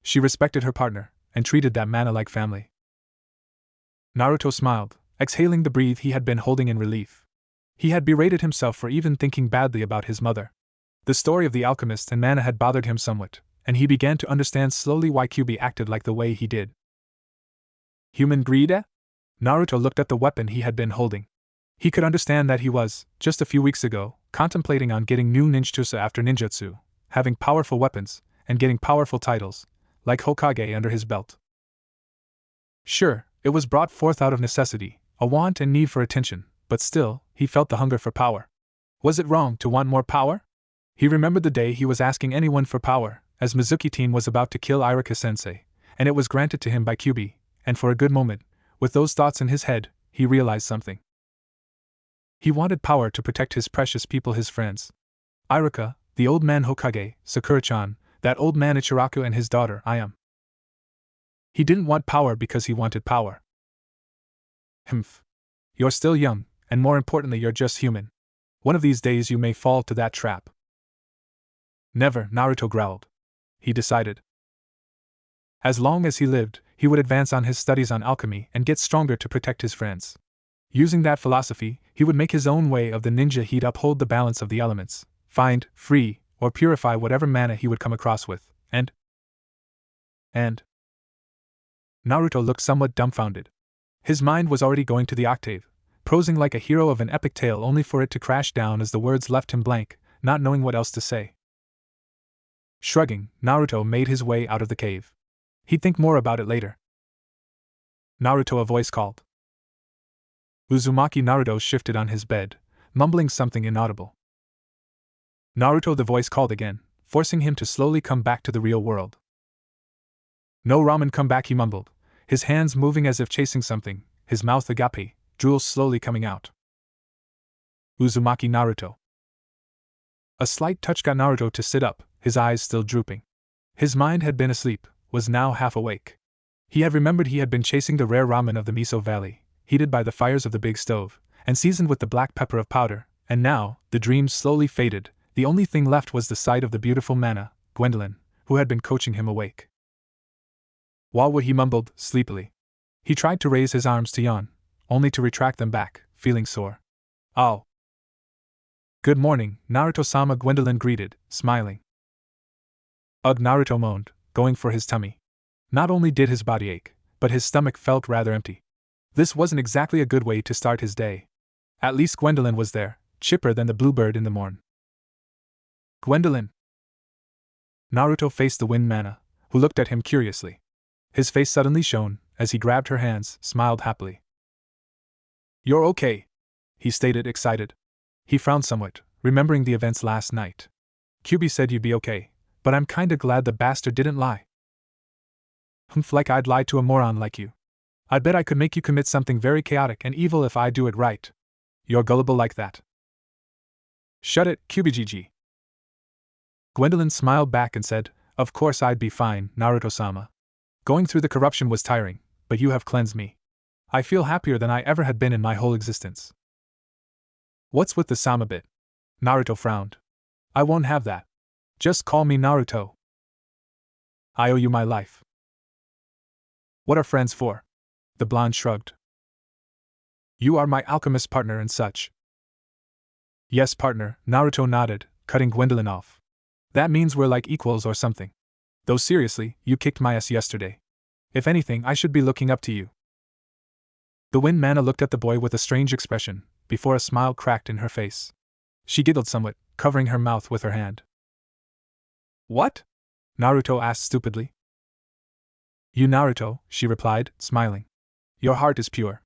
She respected her partner, and treated that Manna like family. Naruto smiled, exhaling the breath he had been holding in relief. He had berated himself for even thinking badly about his mother. The story of the alchemist and Manna had bothered him somewhat, and he began to understand slowly why Kyuubi acted like the way he did. Human greed, eh? Naruto looked at the weapon he had been holding. He could understand that he was, just a few weeks ago, contemplating on getting new ninjutsu after ninjutsu, having powerful weapons, and getting powerful titles, like Hokage under his belt. Sure, it was brought forth out of necessity, a want and need for attention, but still, he felt the hunger for power. Was it wrong to want more power? He remembered the day he was asking anyone for power, as Mizuki-teen was about to kill Irika-sensei, and it was granted to him by Kyuubi, and for a good moment, with those thoughts in his head, he realized something. He wanted power to protect his precious people, his friends. Irika, the old man Hokage, Sakura-chan, that old man Ichiraku, and his daughter, Ayame. He didn't want power because he wanted power. Humph. You're still young, and more importantly, you're just human. One of these days you may fall to that trap. Never, Naruto growled. He decided. As long as he lived, he would advance on his studies on alchemy and get stronger to protect his friends. Using that philosophy, he would make his own way of the ninja. He'd uphold the balance of the elements, find, free, or purify whatever mana he would come across with, and Naruto looked somewhat dumbfounded. His mind was already going to the octave, prosing like a hero of an epic tale, only for it to crash down as the words left him blank, not knowing what else to say. Shrugging, Naruto made his way out of the cave. He'd think more about it later. Naruto, a voice called. Uzumaki. Naruto shifted on his bed, mumbling something inaudible. Naruto, the voice called again, forcing him to slowly come back to the real world. No ramen, come back, he mumbled, his hands moving as if chasing something, his mouth agape, drool slowly coming out. Uzumaki. Naruto. A slight touch got Naruto to sit up, his eyes still drooping. His mind had been asleep, was now half awake. He had remembered he had been chasing the rare ramen of the Miso Valley, heated by the fires of the big stove, and seasoned with the black pepper of powder, and now, the dreams slowly faded, the only thing left was the sight of the beautiful Manna, Gwendolyn, who had been coaching him awake. Wildwood, he mumbled, sleepily. He tried to raise his arms to yawn, only to retract them back, feeling sore. Oh. Good morning, Naruto-sama, Gwendolyn greeted, smiling. Ugh, Naruto moaned, going for his tummy. Not only did his body ache, but his stomach felt rather empty. This wasn't exactly a good way to start his day. At least Gwendolyn was there, chipper than the bluebird in the morn. Gwendolyn! Naruto faced the wind Manna, who looked at him curiously. His face suddenly shone, as he grabbed her hands, smiled happily. You're okay, he stated, excited. He frowned somewhat, remembering the events last night. Kyuubi said you'd be okay, but I'm kinda glad the bastard didn't lie. Humph, like I'd lie to a moron like you. I bet I could make you commit something very chaotic and evil if I do it right. You're gullible like that. Shut it, Kyuubi-gg. Gwendolyn smiled back and said, Of course I'd be fine, Naruto-sama. Going through the corruption was tiring, but you have cleansed me. I feel happier than I ever had been in my whole existence. What's with the Sama bit? Naruto frowned. I won't have that. Just call me Naruto. I owe you my life. What are friends for? The blonde shrugged. You are my alchemist partner and such. Yes, partner, Naruto nodded, cutting Gwendolyn off. That means we're like equals or something. Though seriously, you kicked my ass yesterday. If anything, I should be looking up to you. The wind Manna looked at the boy with a strange expression, before a smile cracked in her face. She giggled somewhat, covering her mouth with her hand. What? Naruto asked stupidly. You, Naruto, she replied, smiling. Your heart is pure.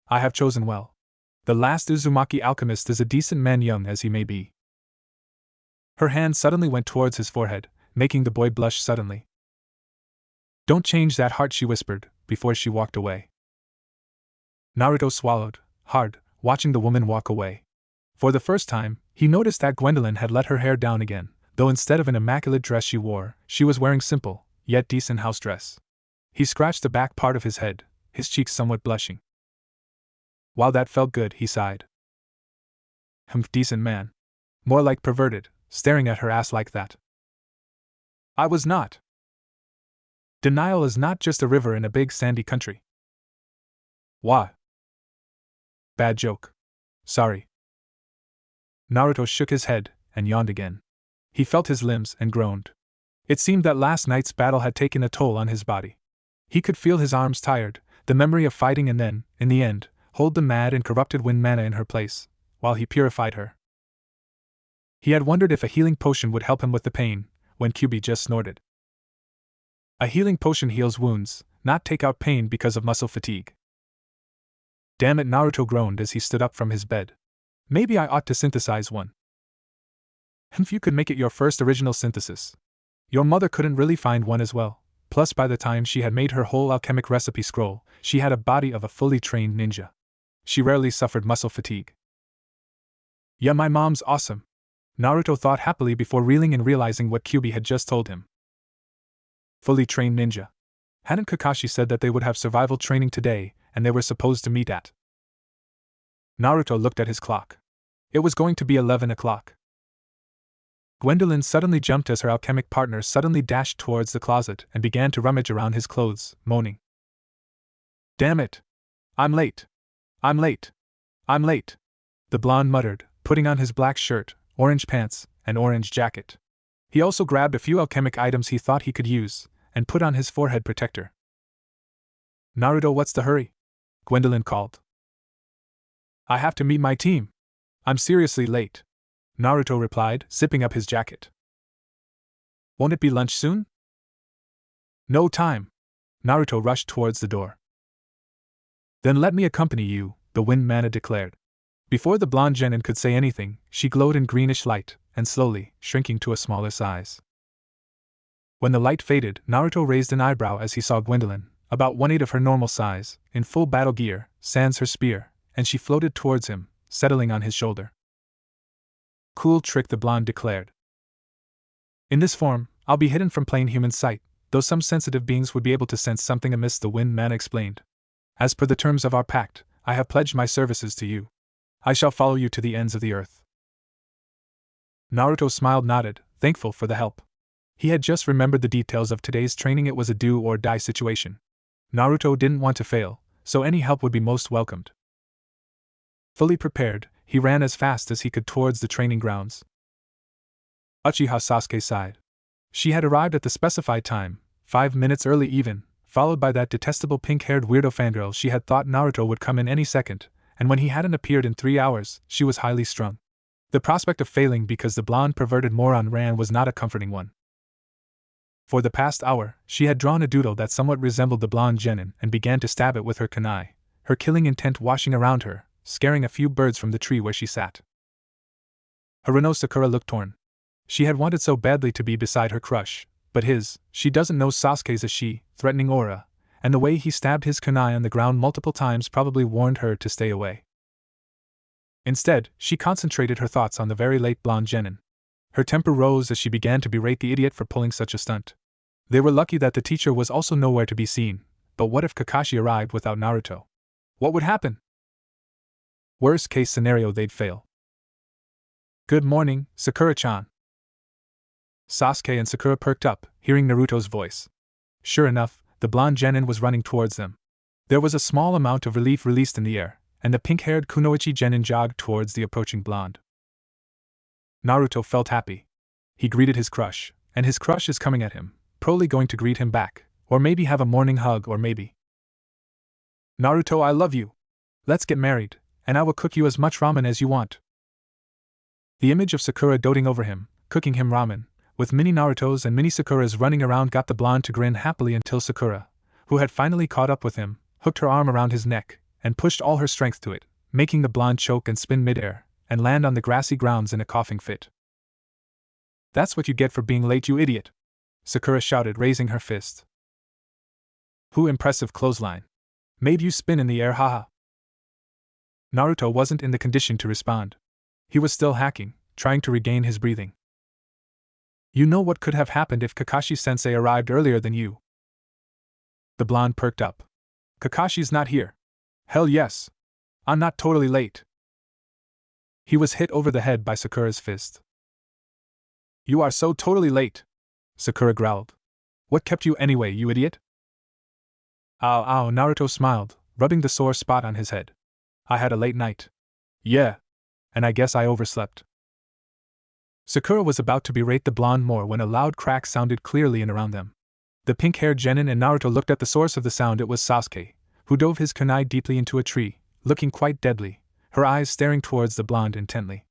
I have chosen well. The last Uzumaki alchemist is a decent man, young as he may be. Her hand suddenly went towards his forehead, making the boy blush suddenly. Don't change that heart, she whispered, before she walked away. Naruto swallowed, hard, watching the woman walk away. For the first time, he noticed that Gwendolyn had let her hair down again, though instead of an immaculate dress she wore, she was wearing simple, yet decent house dress. He scratched the back part of his head, his cheeks somewhat blushing. While that felt good, he sighed. Humph, decent man. More like perverted, staring at her ass like that. I was not. Denial is not just a river in a big sandy country. Why? Bad joke. Sorry. Naruto shook his head and yawned again. He felt his limbs and groaned. It seemed that last night's battle had taken a toll on his body. He could feel his arms tired, the memory of fighting, and then, in the end, hold the mad and corrupted wind Manna in her place, while he purified her. He had wondered if a healing potion would help him with the pain, when Kyuubi just snorted. A healing potion heals wounds, not take out pain because of muscle fatigue. Damn it, Naruto groaned as he stood up from his bed. Maybe I ought to synthesize one. If you could make it your first original synthesis. Your mother couldn't really find one as well. Plus, by the time she had made her whole alchemic recipe scroll, she had a body of a fully trained ninja. She rarely suffered muscle fatigue. Yeah, my mom's awesome. Naruto thought happily before reeling and realizing what Kyuubi had just told him. Fully trained ninja. Hadn't Kakashi said that they would have survival training today, and they were supposed to meet at? Naruto looked at his clock. It was going to be 11 o'clock. Gwendolyn suddenly jumped as her alchemic partner suddenly dashed towards the closet and began to rummage around his clothes, moaning. Damn it! I'm late! I'm late! I'm late! The blonde muttered, putting on his black shirt, orange pants, and orange jacket. He also grabbed a few alchemic items he thought he could use, and put on his forehead protector. Naruto, what's the hurry? Gwendolyn called. I have to meet my team. I'm seriously late. Naruto replied, zipping up his jacket. Won't it be lunch soon? No time. Naruto rushed towards the door. Then let me accompany you, the wind Manna declared. Before the blonde genin could say anything, she glowed in greenish light, and slowly, shrinking to a smaller size. When the light faded, Naruto raised an eyebrow as he saw Gwendolyn, about 1/8 of her normal size, in full battle gear, sans her spear, and she floated towards him, settling on his shoulder. Cool trick, the blonde declared. In this form, I'll be hidden from plain human sight, though some sensitive beings would be able to sense something amiss, the wind man explained. As per the terms of our pact, I have pledged my services to you. I shall follow you to the ends of the earth. Naruto smiled, nodded, thankful for the help. He had just remembered the details of today's training. It was a do or die situation. Naruto didn't want to fail, so any help would be most welcomed. Fully prepared, he ran as fast as he could towards the training grounds. Uchiha Sasuke sighed. She had arrived at the specified time, 5 minutes early even, followed by that detestable pink-haired weirdo fangirl. She had thought Naruto would come in any second, and when he hadn't appeared in 3 hours, she was highly strung. The prospect of failing because the blonde perverted moron ran was not a comforting one. For the past hour, she had drawn a doodle that somewhat resembled the blonde genin and began to stab it with her kunai, her killing intent washing around her, scaring a few birds from the tree where she sat. Haruno Sakura looked torn. She had wanted so badly to be beside her crush, but she doesn't know Sasuke's a threatening aura, and the way he stabbed his kunai on the ground multiple times probably warned her to stay away. Instead, she concentrated her thoughts on the very late blonde genin. Her temper rose as she began to berate the idiot for pulling such a stunt. They were lucky that the teacher was also nowhere to be seen, but what if Kakashi arrived without Naruto? What would happen? Worst case scenario, they'd fail. Good morning, Sakura-chan. Sasuke and Sakura perked up, hearing Naruto's voice. Sure enough, the blonde genin was running towards them. There was a small amount of relief released in the air, and the pink-haired kunoichi genin jogged towards the approaching blonde. Naruto felt happy. He greeted his crush, and his crush is coming at him, probably going to greet him back, or maybe have a morning hug, or maybe. Naruto, I love you. Let's get married, and I will cook you as much ramen as you want. The image of Sakura doting over him, cooking him ramen, with mini Narutos and mini Sakuras running around, got the blonde to grin happily until Sakura, who had finally caught up with him, hooked her arm around his neck, and pushed all her strength to it, making the blonde choke and spin midair, and land on the grassy grounds in a coughing fit. That's what you get for being late, you idiot! Sakura shouted, raising her fist. Who impressive clothesline. Made you spin in the air, haha. Naruto wasn't in the condition to respond. He was still hacking, trying to regain his breathing. You know what could have happened if Kakashi-sensei arrived earlier than you? The blonde perked up. Kakashi's not here. Hell yes. I'm not totally late. He was hit over the head by Sakura's fist. You are so totally late, Sakura growled. What kept you anyway, you idiot? Ow, ow, Naruto smiled, rubbing the sore spot on his head. I had a late night. Yeah. And I guess I overslept. Sakura was about to berate the blonde more when a loud crack sounded clearly in around them. The pink-haired genin and Naruto looked at the source of the sound. It was Sasuke, who dove his kunai deeply into a tree, looking quite deadly, her eyes staring towards the blonde intently.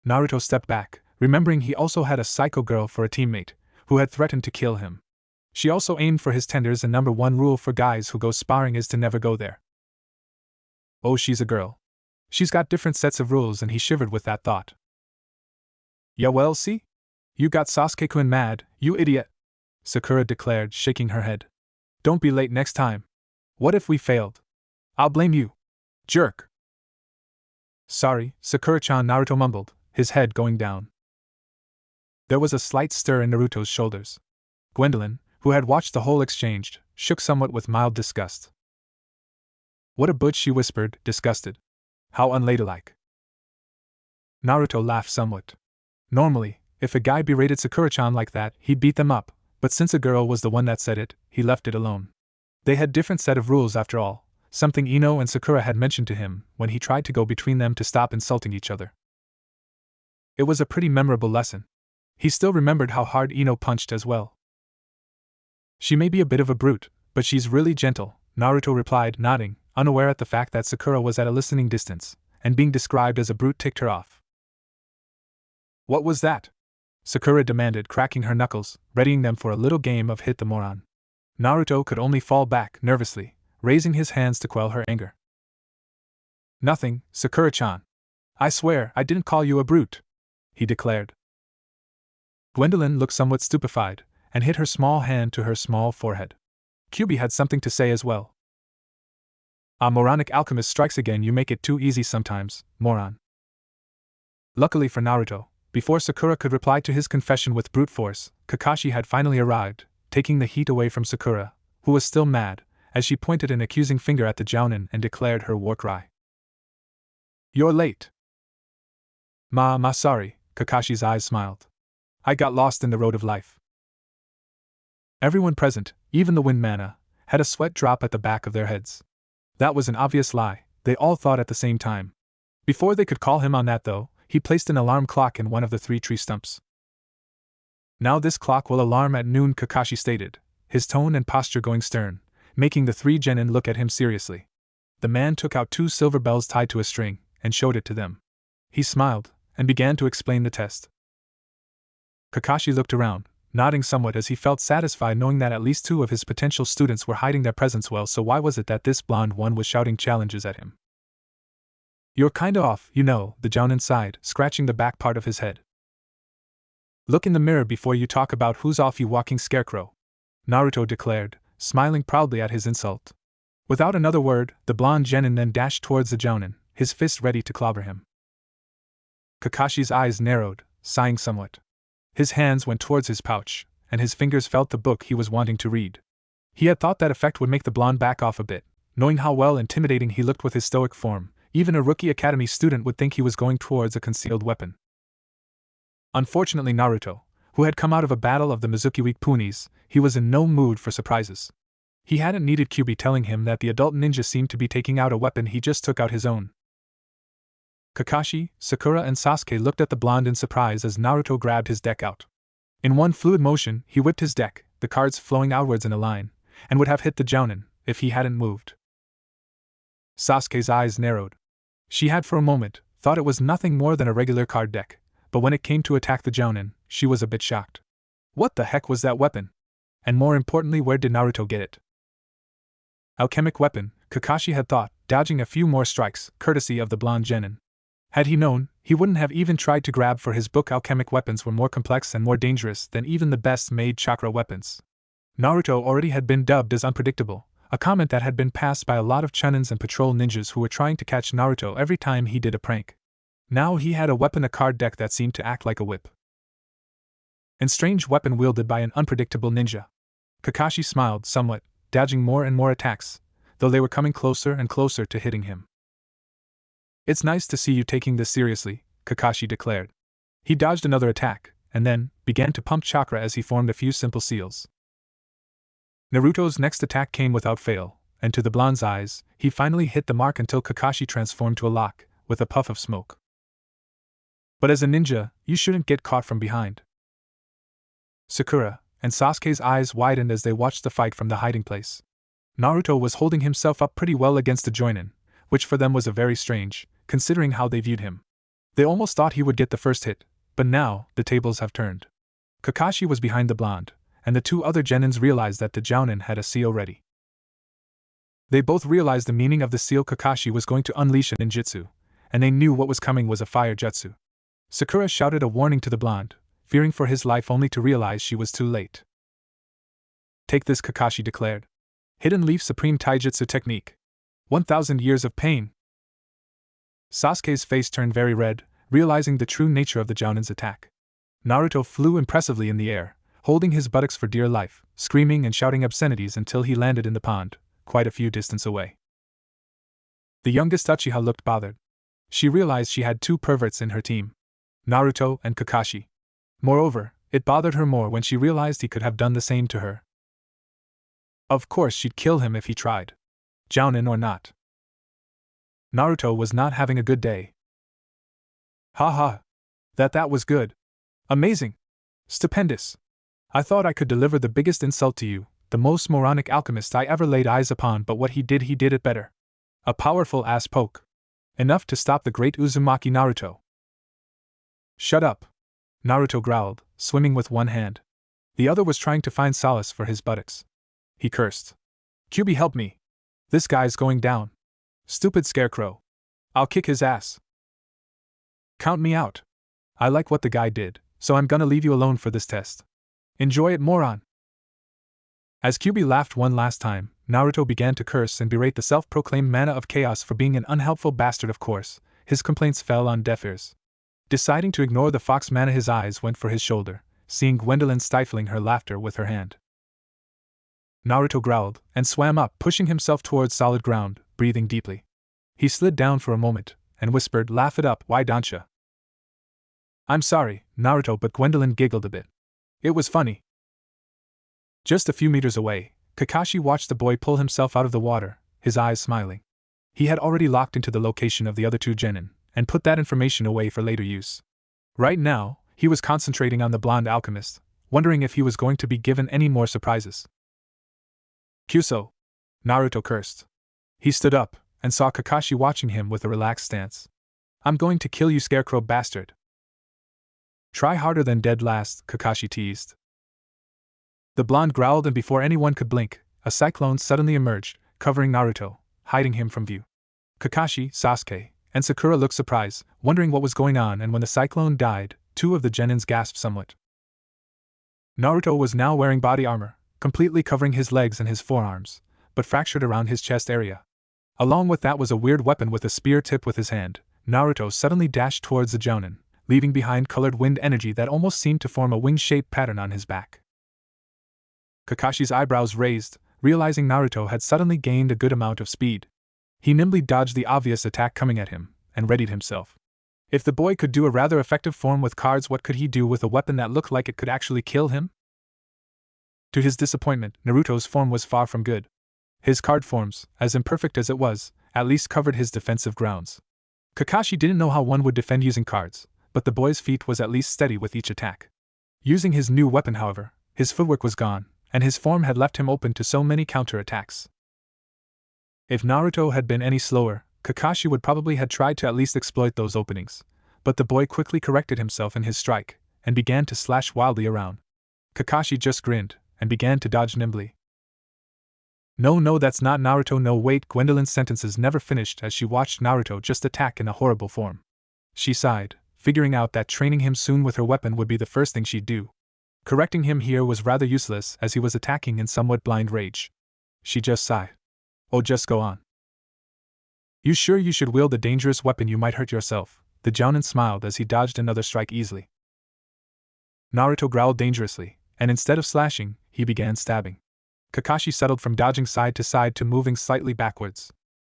Naruto stepped back, remembering he also had a psycho girl for a teammate, who had threatened to kill him. She also aimed for his tenders, and #1 rule for guys who go sparring is to never go there. Oh, she's a girl. She's got different sets of rules, and he shivered with that thought. Yeah, well, see? You got Sasuke-kun mad, you idiot, Sakura declared, shaking her head. Don't be late next time. What if we failed? I'll blame you. Jerk. Sorry, Sakura-chan, Naruto mumbled, his head going down. There was a slight stir in Naruto's shoulders. Gwendolyn, who had watched the whole exchange, shook somewhat with mild disgust. What a butch, she whispered, disgusted. How unladylike. Naruto laughed somewhat. Normally, if a guy berated Sakura-chan like that, he'd beat them up, but since a girl was the one that said it, he left it alone. They had different set of rules after all, something Ino and Sakura had mentioned to him when he tried to go between them to stop insulting each other. It was a pretty memorable lesson. He still remembered how hard Ino punched as well. She may be a bit of a brute, but she's really gentle, Naruto replied, nodding, unaware at the fact that Sakura was at a listening distance, and being described as a brute ticked her off. What was that? Sakura demanded, cracking her knuckles, readying them for a little game of hit the moron. Naruto could only fall back, nervously, raising his hands to quell her anger. Nothing, Sakura-chan. I swear I didn't call you a brute, he declared. Gwendolyn looked somewhat stupefied, and hit her small hand to her small forehead. Kyuubi had something to say as well. Ah, moronic alchemist strikes again, you make it too easy sometimes, moron. Luckily for Naruto, before Sakura could reply to his confession with brute force, Kakashi had finally arrived, taking the heat away from Sakura, who was still mad, as she pointed an accusing finger at the Jounin and declared her war cry. You're late. Sorry, Kakashi's eyes smiled. I got lost in the road of life. Everyone present, even the wind Manna, had a sweat drop at the back of their heads. That was an obvious lie, they all thought at the same time. Before they could call him on that though, he placed an alarm clock in one of the 3 tree stumps. Now this clock will alarm at noon, Kakashi stated, his tone and posture going stern, making the 3 genin look at him seriously. The man took out 2 silver bells tied to a string, and showed it to them. He smiled, and began to explain the test. Kakashi looked around, nodding somewhat as he felt satisfied knowing that at least 2 of his potential students were hiding their presence well, so why was it that this blonde one was shouting challenges at him? You're kinda off, you know, the Jounin sighed, scratching the back part of his head. Look in the mirror before you talk about who's off, you walking scarecrow, Naruto declared, smiling proudly at his insult. Without another word, the blonde genin then dashed towards the Jounin, his fist ready to clobber him. Kakashi's eyes narrowed, sighing somewhat. His hands went towards his pouch, and his fingers felt the book he was wanting to read. He had thought that effect would make the blonde back off a bit, knowing how well intimidating he looked with his stoic form. Even a rookie academy student would think he was going towards a concealed weapon. Unfortunately, Naruto, who had come out of a battle of the Mizuki-weak ponies, he was in no mood for surprises. He hadn't needed Kyuubi telling him that the adult ninja seemed to be taking out a weapon, he just took out his own. Kakashi, Sakura and Sasuke looked at the blonde in surprise as Naruto grabbed his deck out. In one fluid motion, he whipped his deck, the cards flowing outwards in a line, and would have hit the Jounin, if he hadn't moved. Sasuke's eyes narrowed. She had for a moment thought it was nothing more than a regular card deck, but when it came to attack the Jounin, she was a bit shocked. What the heck was that weapon? And more importantly, where did Naruto get it? Alchemic weapon, Kakashi had thought, dodging a few more strikes, courtesy of the blonde genin. Had he known, he wouldn't have even tried to grab, for his book alchemic weapons were more complex and more dangerous than even the best-made chakra weapons. Naruto already had been dubbed as unpredictable, a comment that had been passed by a lot of chunins and patrol ninjas who were trying to catch Naruto every time he did a prank. Now he had a weapon, a card deck that seemed to act like a whip. And strange weapon wielded by an unpredictable ninja. Kakashi smiled somewhat, dodging more and more attacks, though they were coming closer and closer to hitting him. It's nice to see you taking this seriously, Kakashi declared. He dodged another attack, and then began to pump chakra as he formed a few simple seals. Naruto's next attack came without fail, and to the blonde's eyes, he finally hit the mark until Kakashi transformed to a lock, with a puff of smoke. But as a ninja, you shouldn't get caught from behind. Sakura and Sasuke's eyes widened as they watched the fight from the hiding place. Naruto was holding himself up pretty well against the Jounin, which for them was a very strange, considering how they viewed him. They almost thought he would get the first hit, but now, the tables have turned. Kakashi was behind the blonde, and the 2 other genins realized that the Jounin had a CO ready. They both realized the meaning of the seal Kakashi was going to unleash a ninjutsu, and they knew what was coming was a fire jutsu. Sakura shouted a warning to the blonde, fearing for his life only to realize she was too late. Take this, Kakashi declared. Hidden Leaf Supreme Taijutsu Technique. 1,000 years of pain. Sasuke's face turned very red, realizing the true nature of the Jounin's attack. Naruto flew impressively in the air, holding his buttocks for dear life, screaming and shouting obscenities until he landed in the pond, quite a few distance away. The youngest Uchiha looked bothered. She realized she had two perverts in her team, Naruto and Kakashi. Moreover, it bothered her more when she realized he could have done the same to her. Of course she'd kill him if he tried. Jounin or not. Naruto was not having a good day. Ha. That was good. Amazing. Stupendous. I thought I could deliver the biggest insult to you, the most moronic alchemist I ever laid eyes upon, but what he did it better. A powerful ass poke. Enough to stop the great Uzumaki Naruto. Shut up. Naruto growled, swimming with one hand. The other was trying to find solace for his buttocks. He cursed. Kyuubi, help me. This guy's going down. Stupid scarecrow. I'll kick his ass. Count me out. I like what the guy did, so I'm gonna leave you alone for this test. Enjoy it, moron. As Kyuubi laughed one last time, Naruto began to curse and berate the self-proclaimed Manna of Chaos for being an unhelpful bastard. Of course, his complaints fell on deaf ears. Deciding to ignore the fox Manna, his eyes went for his shoulder, seeing Gwendolyn stifling her laughter with her hand. Naruto growled and swam up, pushing himself towards solid ground, breathing deeply. He slid down for a moment and whispered, "Laugh it up, why don't ya?" "I'm sorry, Naruto," but Gwendolyn giggled a bit. "It was funny." Just a few meters away, Kakashi watched the boy pull himself out of the water, his eyes smiling. He had already locked into the location of the other two genin, and put that information away for later use. Right now, he was concentrating on the blonde alchemist, wondering if he was going to be given any more surprises. "Kyuso!" Naruto cursed. He stood up, and saw Kakashi watching him with a relaxed stance. "I'm going to kill you, scarecrow bastard." "Try harder than dead last," Kakashi teased. The blonde growled, and before anyone could blink, a cyclone suddenly emerged, covering Naruto, hiding him from view. Kakashi, Sasuke, and Sakura looked surprised, wondering what was going on, and when the cyclone died, two of the genins gasped somewhat. Naruto was now wearing body armor, completely covering his legs and his forearms, but fractured around his chest area. Along with that was a weird weapon with a spear tip with his hand. Naruto suddenly dashed towards the Jounin, leaving behind colored wind energy that almost seemed to form a wing-shaped pattern on his back. Kakashi's eyebrows raised, realizing Naruto had suddenly gained a good amount of speed. He nimbly dodged the obvious attack coming at him, and readied himself. If the boy could do a rather effective form with cards, what could he do with a weapon that looked like it could actually kill him? To his disappointment, Naruto's form was far from good. His card forms, as imperfect as it was, at least covered his defensive grounds. Kakashi didn't know how one would defend using cards, but the boy's feet was at least steady with each attack. Using his new weapon, however, his footwork was gone, and his form had left him open to so many counter-attacks. If Naruto had been any slower, Kakashi would probably have tried to at least exploit those openings, but the boy quickly corrected himself in his strike, and began to slash wildly around. Kakashi just grinned, and began to dodge nimbly. No, that's not Naruto, no, wait." Gwendolyn's sentences never finished as she watched Naruto just attack in a horrible form. She sighed, figuring out that training him soon with her weapon would be the first thing she'd do. Correcting him here was rather useless as he was attacking in somewhat blind rage. She just sighed. "Oh, just go on. You sure you should wield a dangerous weapon? You might hurt yourself." The Jounin smiled as he dodged another strike easily. Naruto growled dangerously, and instead of slashing, he began stabbing. Kakashi settled from dodging side to side to moving slightly backwards.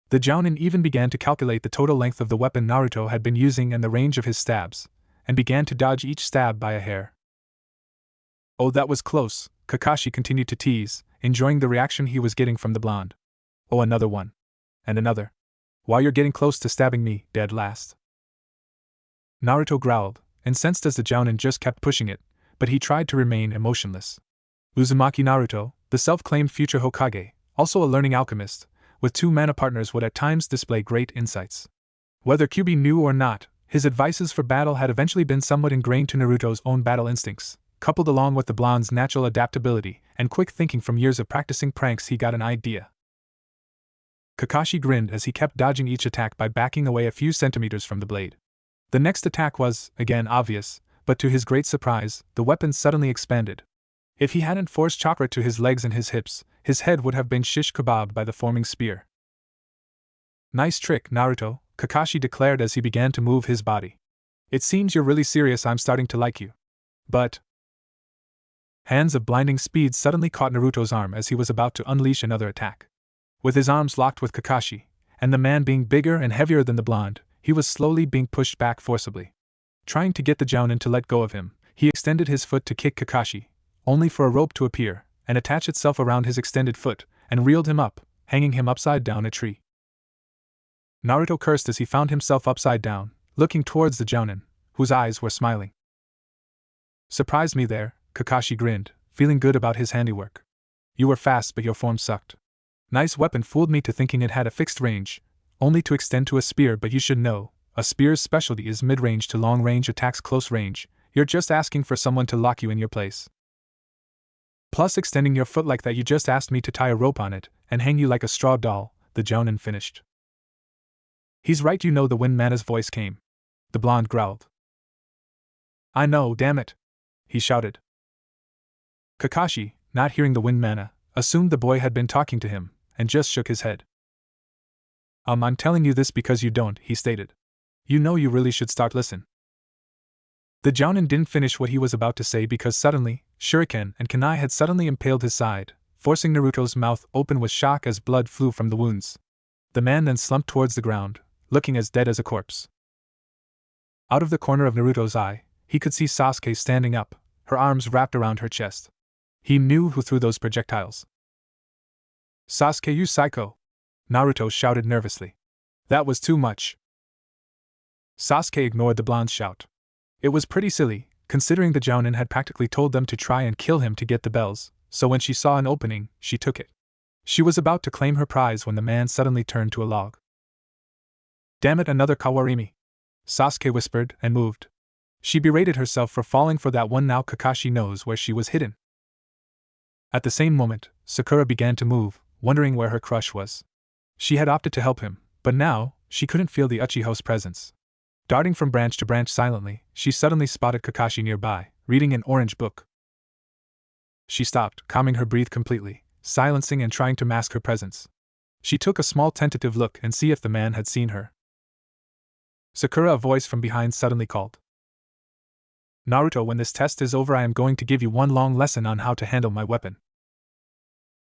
The Jounin even began to calculate the total length of the weapon Naruto had been using and the range of his stabs, and began to dodge each stab by a hair. "Oh, that was close," Kakashi continued to tease, enjoying the reaction he was getting from the blonde. "Oh, another one. And another. Why, you're getting close to stabbing me, dead last." Naruto growled, incensed as the Jounin just kept pushing it, but he tried to remain emotionless. Uzumaki Naruto, the self-claimed future Hokage, also a learning alchemist, with two mana partners, would at times display great insights. Whether Kyuubi knew or not, his advices for battle had eventually been somewhat ingrained to Naruto's own battle instincts. Coupled along with the blonde's natural adaptability and quick thinking from years of practicing pranks, he got an idea. Kakashi grinned as he kept dodging each attack by backing away a few centimeters from the blade. The next attack was, again, obvious, but to his great surprise, the weapon suddenly expanded. If he hadn't forced chakra to his legs and his hips, his head would have been shish kebabbed by the forming spear. Nice trick, Naruto, Kakashi declared as he began to move his body. It seems you're really serious. I'm starting to like you. But... Hands of blinding speed suddenly caught Naruto's arm as he was about to unleash another attack. With his arms locked with Kakashi, and the man being bigger and heavier than the blonde, he was slowly being pushed back forcibly. Trying to get the Jounin to let go of him, he extended his foot to kick Kakashi, only for a rope to appear and attach itself around his extended foot, and reeled him up, hanging him upside down a tree. Naruto cursed as he found himself upside down, looking towards the Jounin, whose eyes were smiling. Surprised me there, Kakashi grinned, feeling good about his handiwork. You were fast, but your form sucked. Nice weapon. Fooled me to thinking it had a fixed range, only to extend to a spear, but you should know, a spear's specialty is mid-range to long-range attacks. Close range, you're just asking for someone to lock you in your place. Plus extending your foot like that, you just asked me to tie a rope on it and hang you like a straw doll, the Jounin finished. He's right, you know, the Wind Manna's voice came. The blonde growled. I know, damn it, he shouted. Kakashi, not hearing the Wind Manna, assumed the boy had been talking to him, and just shook his head. I'm telling you this because you don't, he stated. You know you really should start listen. The Jounin didn't finish what he was about to say because suddenly, shuriken and kunai had suddenly impaled his side, forcing Naruto's mouth open with shock as blood flew from the wounds. The man then slumped towards the ground, looking as dead as a corpse. Out of the corner of Naruto's eye, he could see Sasuke standing up, her arms wrapped around her chest. He knew who threw those projectiles. Sasuke, you psycho! Naruto shouted nervously. That was too much. Sasuke ignored the blonde's shout. It was pretty silly, considering the Jounin had practically told them to try and kill him to get the bells, so when she saw an opening, she took it. She was about to claim her prize when the man suddenly turned to a log. Damn it, another Kawarimi! Sasuke whispered and moved. She berated herself for falling for that one. Now Kakashi knows where she was hidden. At the same moment, Sakura began to move, wondering where her crush was. She had opted to help him, but now, she couldn't feel the Uchiha's presence. Darting from branch to branch silently, she suddenly spotted Kakashi nearby, reading an orange book. She stopped, calming her breath completely, silencing and trying to mask her presence. She took a small tentative look and see if the man had seen her. Sakura, a voice from behind suddenly called. Naruto, when this test is over I am going to give you one long lesson on how to handle my weapon.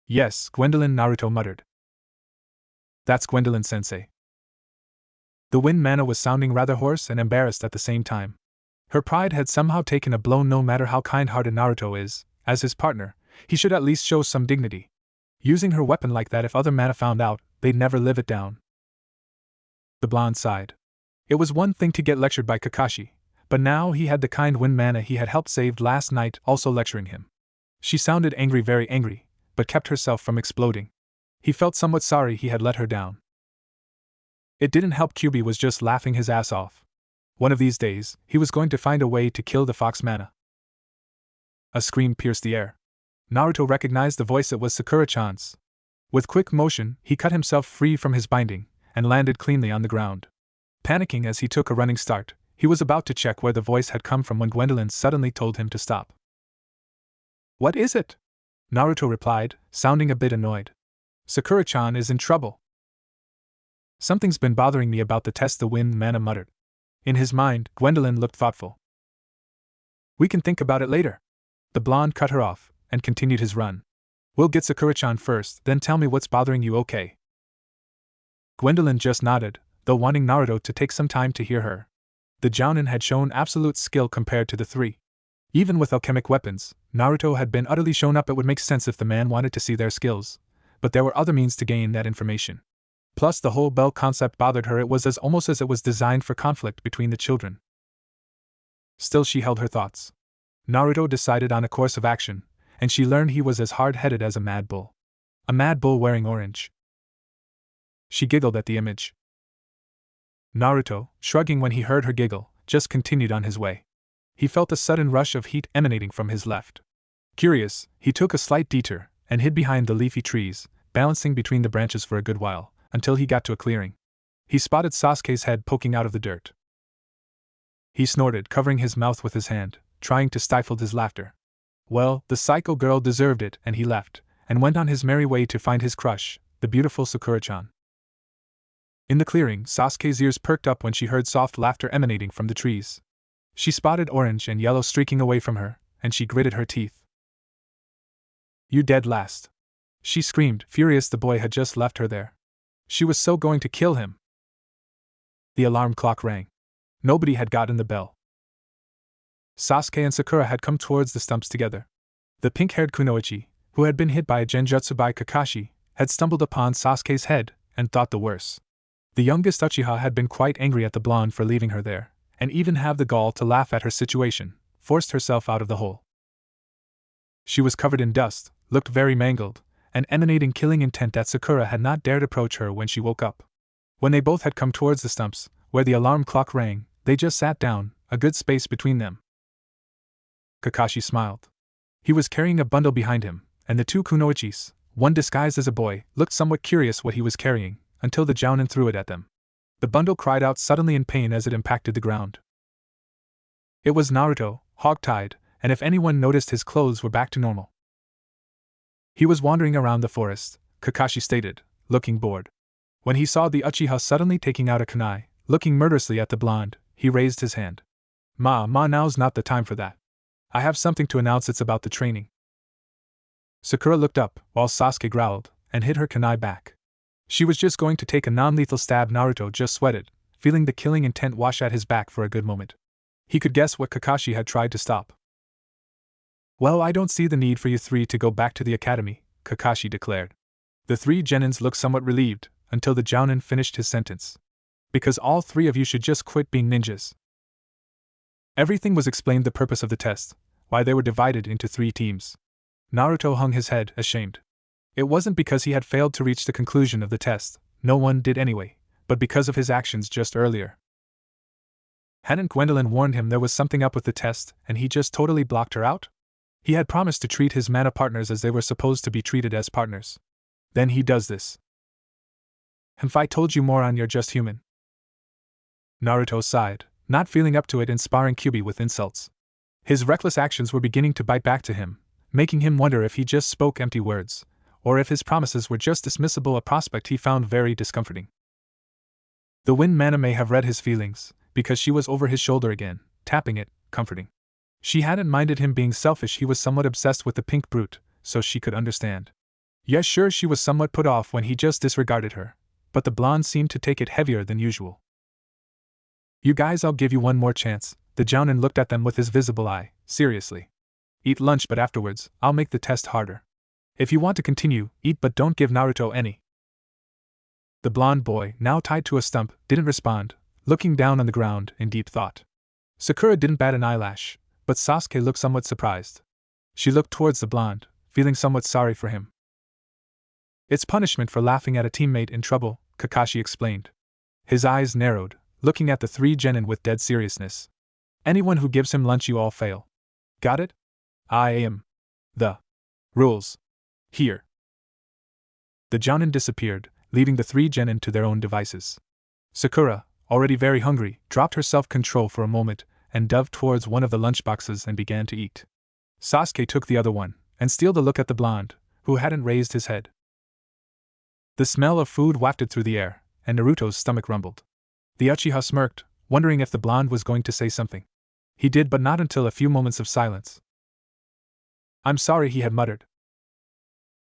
Yes, Gwendolyn, Naruto muttered. That's Gwendolyn-sensei. The Wind Manna was sounding rather hoarse and embarrassed at the same time. Her pride had somehow taken a blow. No matter how kind-hearted Naruto is, as his partner, he should at least show some dignity. Using her weapon like that, if other Manna found out, they'd never live it down. The blonde sighed. It was one thing to get lectured by Kakashi, but now he had the kind Wind Manna he had helped save last night also lecturing him. She sounded angry, very angry, but kept herself from exploding. He felt somewhat sorry he had let her down. It didn't help. Kyuubi was just laughing his ass off. One of these days, he was going to find a way to kill the fox Manna. A scream pierced the air. Naruto recognized the voice. It was Sakura-chan's. With quick motion, he cut himself free from his binding, and landed cleanly on the ground. Panicking as he took a running start, he was about to check where the voice had come from when Gwendolyn suddenly told him to stop. What is it? Naruto replied, sounding a bit annoyed. Sakura-chan is in trouble. Something's been bothering me about the test, the Wind Manna muttered. In his mind, Gwendolyn looked thoughtful. We can think about it later. The blonde cut her off, and continued his run. We'll get Sakura-chan first, then tell me what's bothering you, okay? Gwendolyn just nodded, though wanting Naruto to take some time to hear her. The Jounin had shown absolute skill compared to the three. Even with alchemic weapons, Naruto had been utterly shown up. It would make sense if the man wanted to see their skills, but there were other means to gain that information. Plus, the whole bell concept bothered her. It was almost as it was designed for conflict between the children. Still, she held her thoughts. Naruto decided on a course of action, and she learned he was as hard-headed as a mad bull. A mad bull wearing orange. She giggled at the image. Naruto, shrugging when he heard her giggle, just continued on his way. He felt a sudden rush of heat emanating from his left. Curious, he took a slight detour, and hid behind the leafy trees, balancing between the branches for a good while, until he got to a clearing. He spotted Sasuke's head poking out of the dirt. He snorted, covering his mouth with his hand, trying to stifle his laughter. Well, the psycho girl deserved it, and he left, and went on his merry way to find his crush, the beautiful Sakura-chan. In the clearing, Sasuke's ears perked up when she heard soft laughter emanating from the trees. She spotted orange and yellow streaking away from her, and she gritted her teeth. "You dead last!" she screamed, furious the boy had just left her there. She was so going to kill him. The alarm clock rang. Nobody had gotten the bell. Sasuke and Sakura had come towards the stumps together. The pink-haired kunoichi, who had been hit by a genjutsu by Kakashi, had stumbled upon Sasuke's head and thought the worse. The youngest Uchiha had been quite angry at the blonde for leaving her there, and even have the gall to laugh at her situation, forced herself out of the hole. She was covered in dust, looked very mangled, and emanating killing intent that Sakura had not dared approach her when she woke up. When they both had come towards the stumps, where the alarm clock rang, they just sat down, a good space between them. Kakashi smiled. He was carrying a bundle behind him, and the two kunoichis, one disguised as a boy, looked somewhat curious what he was carrying, until the jounin threw it at them. The bundle cried out suddenly in pain as it impacted the ground. It was Naruto, hog-tied, and if anyone noticed, his clothes were back to normal. He was wandering around the forest, Kakashi stated, looking bored. When he saw the Uchiha suddenly taking out a kunai, looking murderously at the blonde, he raised his hand. Now's not the time for that. I have something to announce. It's about the training." Sakura looked up, while Sasuke growled, and hid her kunai back. She was just going to take a non-lethal stab. Naruto just sweated, feeling the killing intent wash at his back for a good moment. He could guess what Kakashi had tried to stop. "Well, I don't see the need for you three to go back to the academy," Kakashi declared. The three genins looked somewhat relieved, until the jounin finished his sentence. "Because all three of you should just quit being ninjas." Everything was explained: the purpose of the test, why they were divided into 3 teams. Naruto hung his head, ashamed. It wasn't because he had failed to reach the conclusion of the test, no one did anyway, but because of his actions just earlier. Hadn't Gwendolyn warned him there was something up with the test, and he just totally blocked her out? He had promised to treat his Manna partners as they were supposed to be treated as partners. Then he does this. "If I told you moron, you're just human." Naruto sighed, not feeling up to it in sparring Kyuubi with insults. His reckless actions were beginning to bite back to him, making him wonder if he just spoke empty words, or if his promises were just dismissible, a prospect he found very discomforting. The Wind Manna may have read his feelings, because she was over his shoulder again, tapping it, comforting. She hadn't minded him being selfish. He was somewhat obsessed with the pink brute, so she could understand. Yes, sure, she was somewhat put off when he just disregarded her, but the blonde seemed to take it heavier than usual. "You guys, I'll give you one more chance." The jounin looked at them with his visible eye, seriously. "Eat lunch, but afterwards, I'll make the test harder. If you want to continue, eat, but don't give Naruto any." The blonde boy, now tied to a stump, didn't respond, looking down on the ground in deep thought. Sakura didn't bat an eyelash, but Sasuke looked somewhat surprised. She looked towards the blonde, feeling somewhat sorry for him. "It's punishment for laughing at a teammate in trouble," Kakashi explained. His eyes narrowed, looking at the 3 genin with dead seriousness. "Anyone who gives him lunch, you all fail. Got it? I am. The rules. Here." The jounin disappeared, leaving the 3 genin to their own devices. Sakura, already very hungry, dropped her self-control for a moment and dove towards one of the lunchboxes and began to eat. Sasuke took the other one, and stealed a look at the blonde, who hadn't raised his head. The smell of food wafted through the air, and Naruto's stomach rumbled. The Uchiha smirked, wondering if the blonde was going to say something. He did, but not until a few moments of silence. "I'm sorry," he had muttered.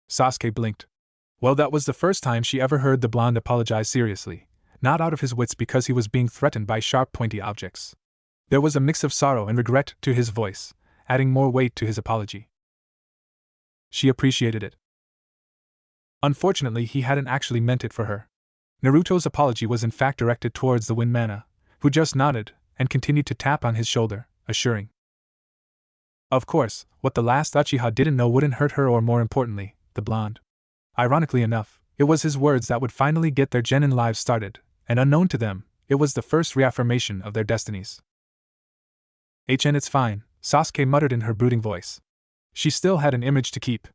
Sasuke blinked. Well, that was the first time she ever heard the blonde apologize seriously, not out of his wits because he was being threatened by sharp, pointy objects. There was a mix of sorrow and regret to his voice, adding more weight to his apology. She appreciated it. Unfortunately, he hadn't actually meant it for her. Naruto's apology was in fact directed towards the Wind Manna, who just nodded and continued to tap on his shoulder, assuring. Of course, what the last Uchiha didn't know wouldn't hurt her, or more importantly, the blonde. Ironically enough, it was his words that would finally get their genin lives started, and unknown to them, it was the first reaffirmation of their destinies. It's fine," Sasuke muttered in her brooding voice. She still had an image to keep.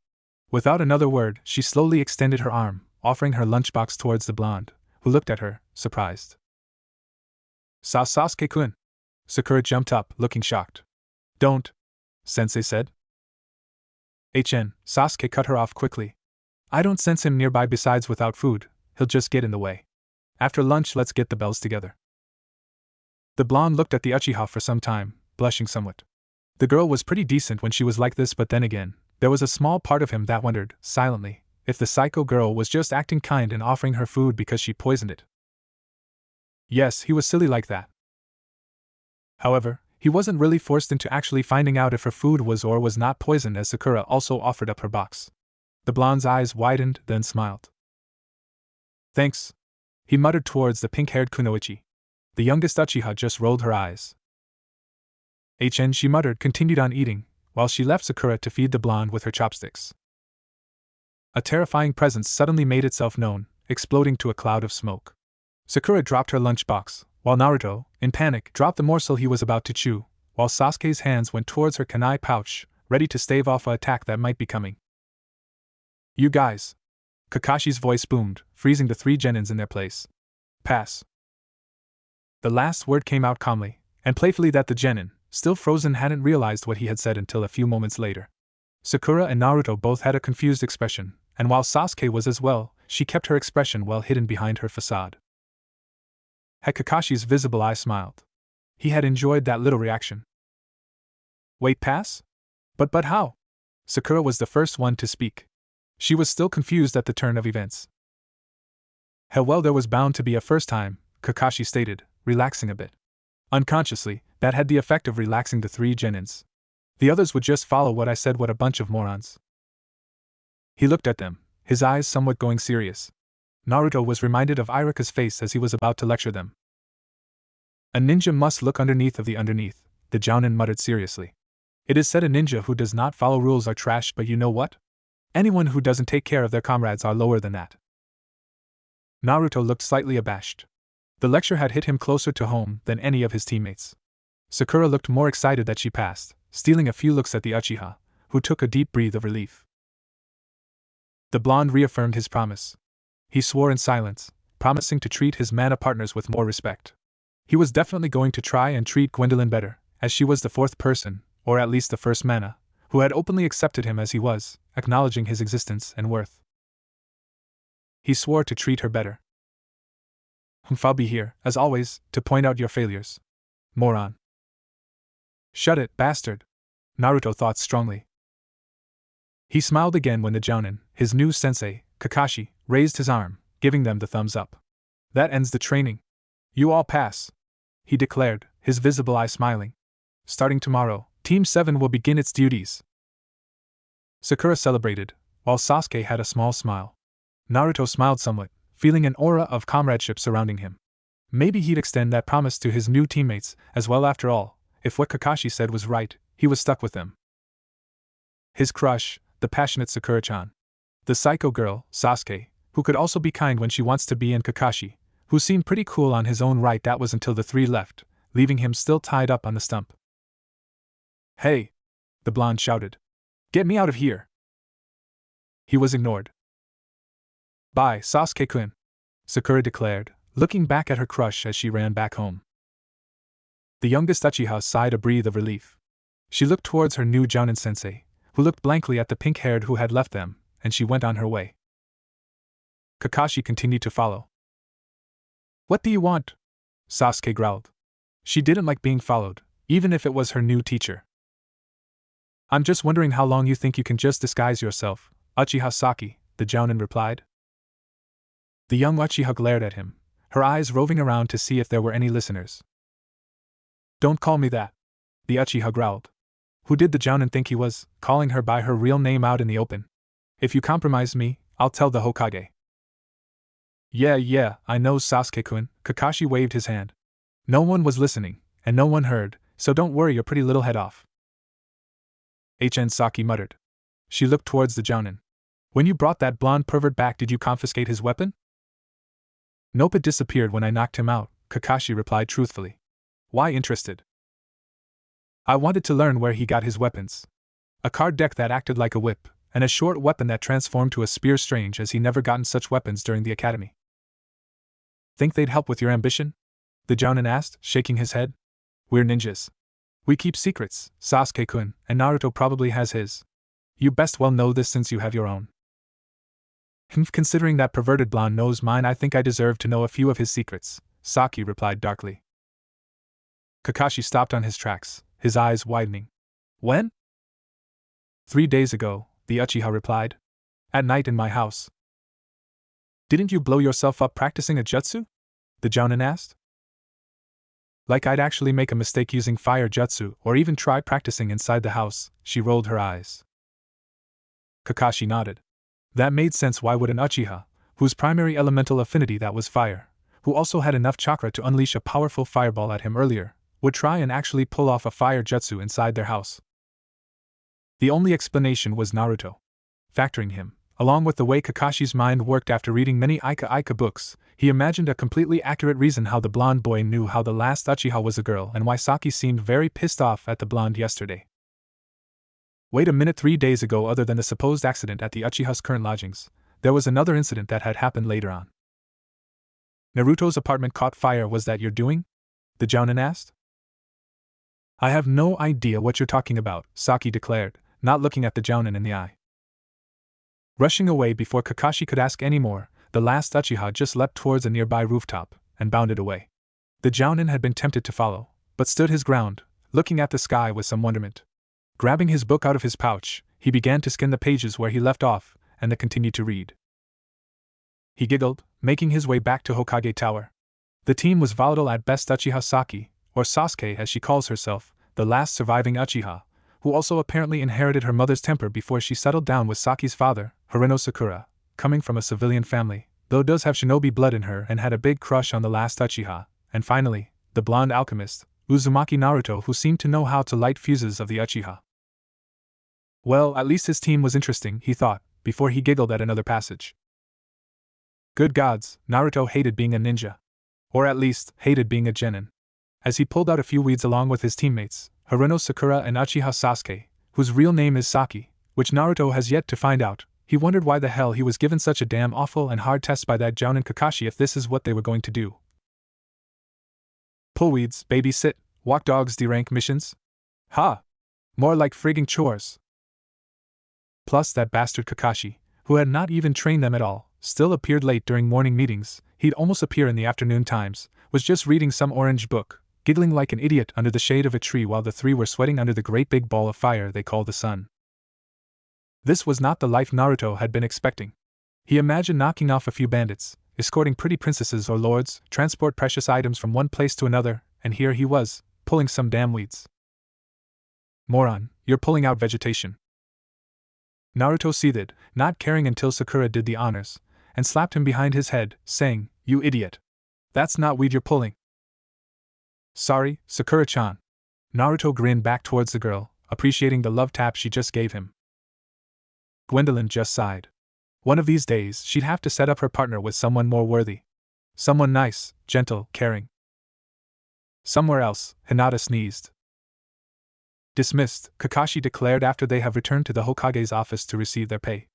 Without another word, she slowly extended her arm, offering her lunchbox towards the blonde, who looked at her, surprised. Sasuke-kun. Sakura jumped up, looking shocked. Don't, Sensei said. Sasuke cut her off quickly. I don't sense him nearby. Besides, without food, he'll just get in the way. After lunch, let's get the bells together. The blonde looked at the Uchiha for some time, blushing somewhat. The girl was pretty decent when she was like this, but then again, there was a small part of him that wondered, silently, if the psycho girl was just acting kind and offering her food because she poisoned it. Yes, he was silly like that. However, he wasn't really forced into actually finding out if her food was or was not poisoned, as Sakura also offered up her box. The blonde's eyes widened, then smiled. Thanks, he muttered towards the pink-haired kunoichi. The youngest Uchiha just rolled her eyes. She muttered, continued on eating, while she left Sakura to feed the blonde with her chopsticks. A terrifying presence suddenly made itself known, exploding to a cloud of smoke. Sakura dropped her lunchbox, while Naruto, in panic, dropped the morsel he was about to chew, while Sasuke's hands went towards her kunai pouch, ready to stave off an attack that might be coming. You guys! Kakashi's voice boomed, freezing the three genins in their place. Pass. The last word came out calmly and playfully that the genin, still frozen, hadn't realized what he had said until a few moments later. Sakura and Naruto both had a confused expression, and while Sasuke was as well, she kept her expression well hidden behind her facade. Kakashi's visible eye smiled. He had enjoyed that little reaction. Wait, pass? But how? Sakura was the first one to speak. She was still confused at the turn of events. Hell, well, there was bound to be a first time, Kakashi stated, relaxing a bit. Unconsciously, that had the effect of relaxing the three genins. The others would just follow what I said. What a bunch of morons. He looked at them, his eyes somewhat going serious. Naruto was reminded of Iruka's face as he was about to lecture them. A ninja must look underneath of the underneath, the Jounin muttered seriously. It is said a ninja who does not follow rules are trash, but you know what? Anyone who doesn't take care of their comrades are lower than that. Naruto looked slightly abashed. The lecture had hit him closer to home than any of his teammates. Sakura looked more excited that she passed, stealing a few looks at the Uchiha, who took a deep breath of relief. The blonde reaffirmed his promise. He swore in silence, promising to treat his Manna partners with more respect. He was definitely going to try and treat Gwendolyn better, as she was the fourth person, or at least the first Manna, who had openly accepted him as he was, acknowledging his existence and worth. He swore to treat her better. I'll be here, as always, to point out your failures. Moron. Shut it, bastard, Naruto thought strongly. He smiled again when the Jounin, his new sensei, Kakashi, raised his arm, giving them the thumbs up. That ends the training. You all pass, he declared, his visible eye smiling. Starting tomorrow, Team 7 will begin its duties. Sakura celebrated, while Sasuke had a small smile. Naruto smiled somewhat, feeling an aura of comradeship surrounding him. Maybe he'd extend that promise to his new teammates as well. After all, if what Kakashi said was right, he was stuck with them. His crush, the passionate Sakura-chan. The psycho girl, Sasuke, who could also be kind when she wants to be, and Kakashi, who seemed pretty cool on his own right. That was until the three left, leaving him still tied up on the stump. Hey! The blonde shouted. Get me out of here! He was ignored. Bye, Sasuke-kun, Sakura declared, looking back at her crush as she ran back home. The youngest Uchiha sighed a breath of relief. She looked towards her new Jounin sensei, who looked blankly at the pink-haired who had left them, and she went on her way. Kakashi continued to follow. What do you want? Sasuke growled. She didn't like being followed, even if it was her new teacher. I'm just wondering how long you think you can just disguise yourself, Uchiha Saki, the Jounin replied. The young Uchiha glared at him, her eyes roving around to see if there were any listeners. Don't call me that, the Uchiha growled. Who did the Jounin think he was, calling her by her real name out in the open? If you compromise me, I'll tell the Hokage. Yeah, I know, Sasuke-kun, Kakashi waved his hand. No one was listening, and no one heard, so don't worry your pretty little head off. Saki muttered. She looked towards the Jounin. When you brought that blonde pervert back, did you confiscate his weapon? Nope, it disappeared when I knocked him out, Kakashi replied truthfully. Why interested? I wanted to learn where he got his weapons. A card deck that acted like a whip, and a short weapon that transformed to a spear, strange as he never gotten such weapons during the academy. Think they'd help with your ambition? The Jounin asked, shaking his head. We're ninjas. We keep secrets, Sasuke-kun, and Naruto probably has his. You best well know this since you have your own. Considering that perverted blonde knows mine, I think I deserve to know a few of his secrets, Saki replied darkly. Kakashi stopped on his tracks, his eyes widening. When? 3 days ago, the Uchiha replied. At night in my house. Didn't you blow yourself up practicing a jutsu? The Jounin asked. Like I'd actually make a mistake using fire jutsu or even try practicing inside the house, she rolled her eyes. Kakashi nodded. That made sense. Why would an Uchiha, whose primary elemental affinity that was fire, who also had enough chakra to unleash a powerful fireball at him earlier, would try and actually pull off a fire jutsu inside their house? The only explanation was Naruto. Factoring him, along with the way Kakashi's mind worked after reading many Ika books, he imagined a completely accurate reason how the blonde boy knew how the last Uchiha was a girl and why Saki seemed very pissed off at the blonde yesterday. Wait a minute, 3 days ago, other than the supposed accident at the Uchiha's current lodgings, there was another incident that had happened later on. Naruto's apartment caught fire. Was that your doing? The Jounin asked. I have no idea what you're talking about, Saki declared, not looking at the Jounin in the eye. Rushing away before Kakashi could ask any more, the last Uchiha just leapt towards a nearby rooftop and bounded away. The Jounin had been tempted to follow, but stood his ground, looking at the sky with some wonderment. Grabbing his book out of his pouch, he began to skim the pages where he left off, and then continued to read. He giggled, making his way back to Hokage Tower. The team was volatile at best. Uchiha Saki, or Sasuke as she calls herself, the last surviving Uchiha, who also apparently inherited her mother's temper before she settled down with Saki's father, Hirono Sakura, coming from a civilian family, though does have shinobi blood in her and had a big crush on the last Uchiha, and finally, the blonde alchemist, Uzumaki Naruto, who seemed to know how to light fuses of the Uchiha. Well, at least his team was interesting, he thought, before he giggled at another passage. Good gods, Naruto hated being a ninja. Or at least, hated being a genin. As he pulled out a few weeds along with his teammates, Hirono Sakura and Uchiha Sasuke, whose real name is Saki, which Naruto has yet to find out, he wondered why the hell he was given such a damn awful and hard test by that Jounin Kakashi if this is what they were going to do. Pull weeds, babysit, walk dogs, D-rank missions? Ha! More like frigging chores. Plus that bastard Kakashi, who had not even trained them at all, still appeared late during morning meetings. He'd almost appear in the afternoon times, was just reading some orange book, giggling like an idiot under the shade of a tree while the three were sweating under the great big ball of fire they call the sun. This was not the life Naruto had been expecting. He imagined knocking off a few bandits, escorting pretty princesses or lords, transport precious items from one place to another, and here he was, pulling some damn weeds. Moron, you're pulling out vegetation. Naruto seethed, not caring until Sakura did the honors, and slapped him behind his head, saying, You idiot. That's not weed you're pulling. Sorry, Sakura-chan. Naruto grinned back towards the girl, appreciating the love tap she just gave him. Gwendolyn just sighed. One of these days she'd have to set up her partner with someone more worthy. Someone nice, gentle, caring. Somewhere else, Hinata sneezed. Dismissed, Kakashi declared after they have returned to the Hokage's office to receive their pay.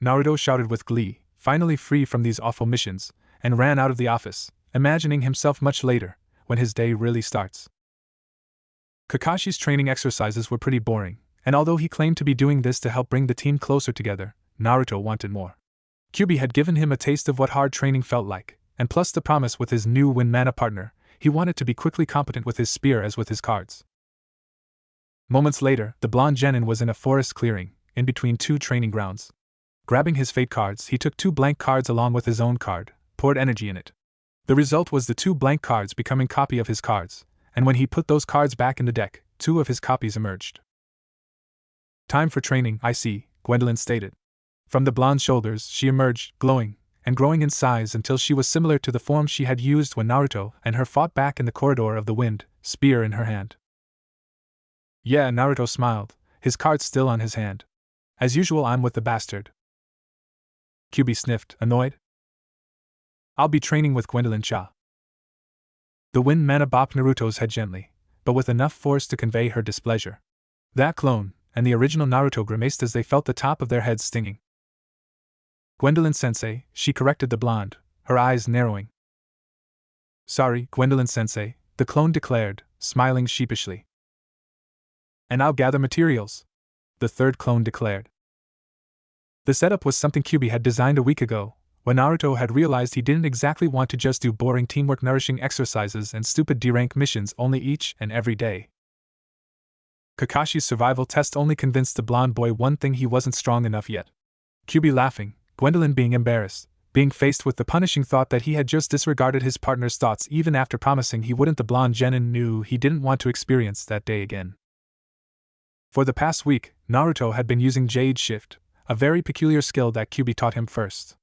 Naruto shouted with glee, finally free from these awful missions, and ran out of the office, imagining himself much later, when his day really starts. Kakashi's training exercises were pretty boring, and although he claimed to be doing this to help bring the team closer together, Naruto wanted more. Kyuubi had given him a taste of what hard training felt like, and plus the promise with his new Manna partner, he wanted to be quickly competent with his spear as with his cards. Moments later, the blonde genin was in a forest clearing, in between two training grounds. Grabbing his fate cards, he took 2 blank cards along with his own card, poured energy in it. The result was the 2 blank cards becoming copy of his cards, and when he put those cards back in the deck, 2 of his copies emerged. Time for training, I see, Gwendolyn stated. From the blonde's shoulders she emerged, glowing, and growing in size until she was similar to the form she had used when Naruto and her fought back in the corridor of the wind, spear in her hand. Yeah, Naruto smiled, his cards still on his hand. As usual, I'm with the bastard. Kyuubi sniffed, annoyed. I'll be training with Gwendolyn-cha. The wind Manna bopped Naruto's head gently, but with enough force to convey her displeasure. That clone, and the original Naruto grimaced as they felt the top of their heads stinging. Gwendolyn-sensei, she corrected the blonde, her eyes narrowing. Sorry, Gwendolyn-sensei, the clone declared, smiling sheepishly. And I'll gather materials, the third clone declared. The setup was something Kyuubi had designed a week ago, when Naruto had realized he didn't exactly want to just do boring teamwork nourishing exercises and stupid D-rank missions only each and every day. Kakashi's survival test only convinced the blonde boy one thing: he wasn't strong enough yet. Kyuubi laughing, Gwendolyn being embarrassed, being faced with the punishing thought that he had just disregarded his partner's thoughts even after promising he wouldn't. The blonde genin knew he didn't want to experience that day again. For the past week, Naruto had been using Jade Shift, a very peculiar skill that Kyuubi taught him first.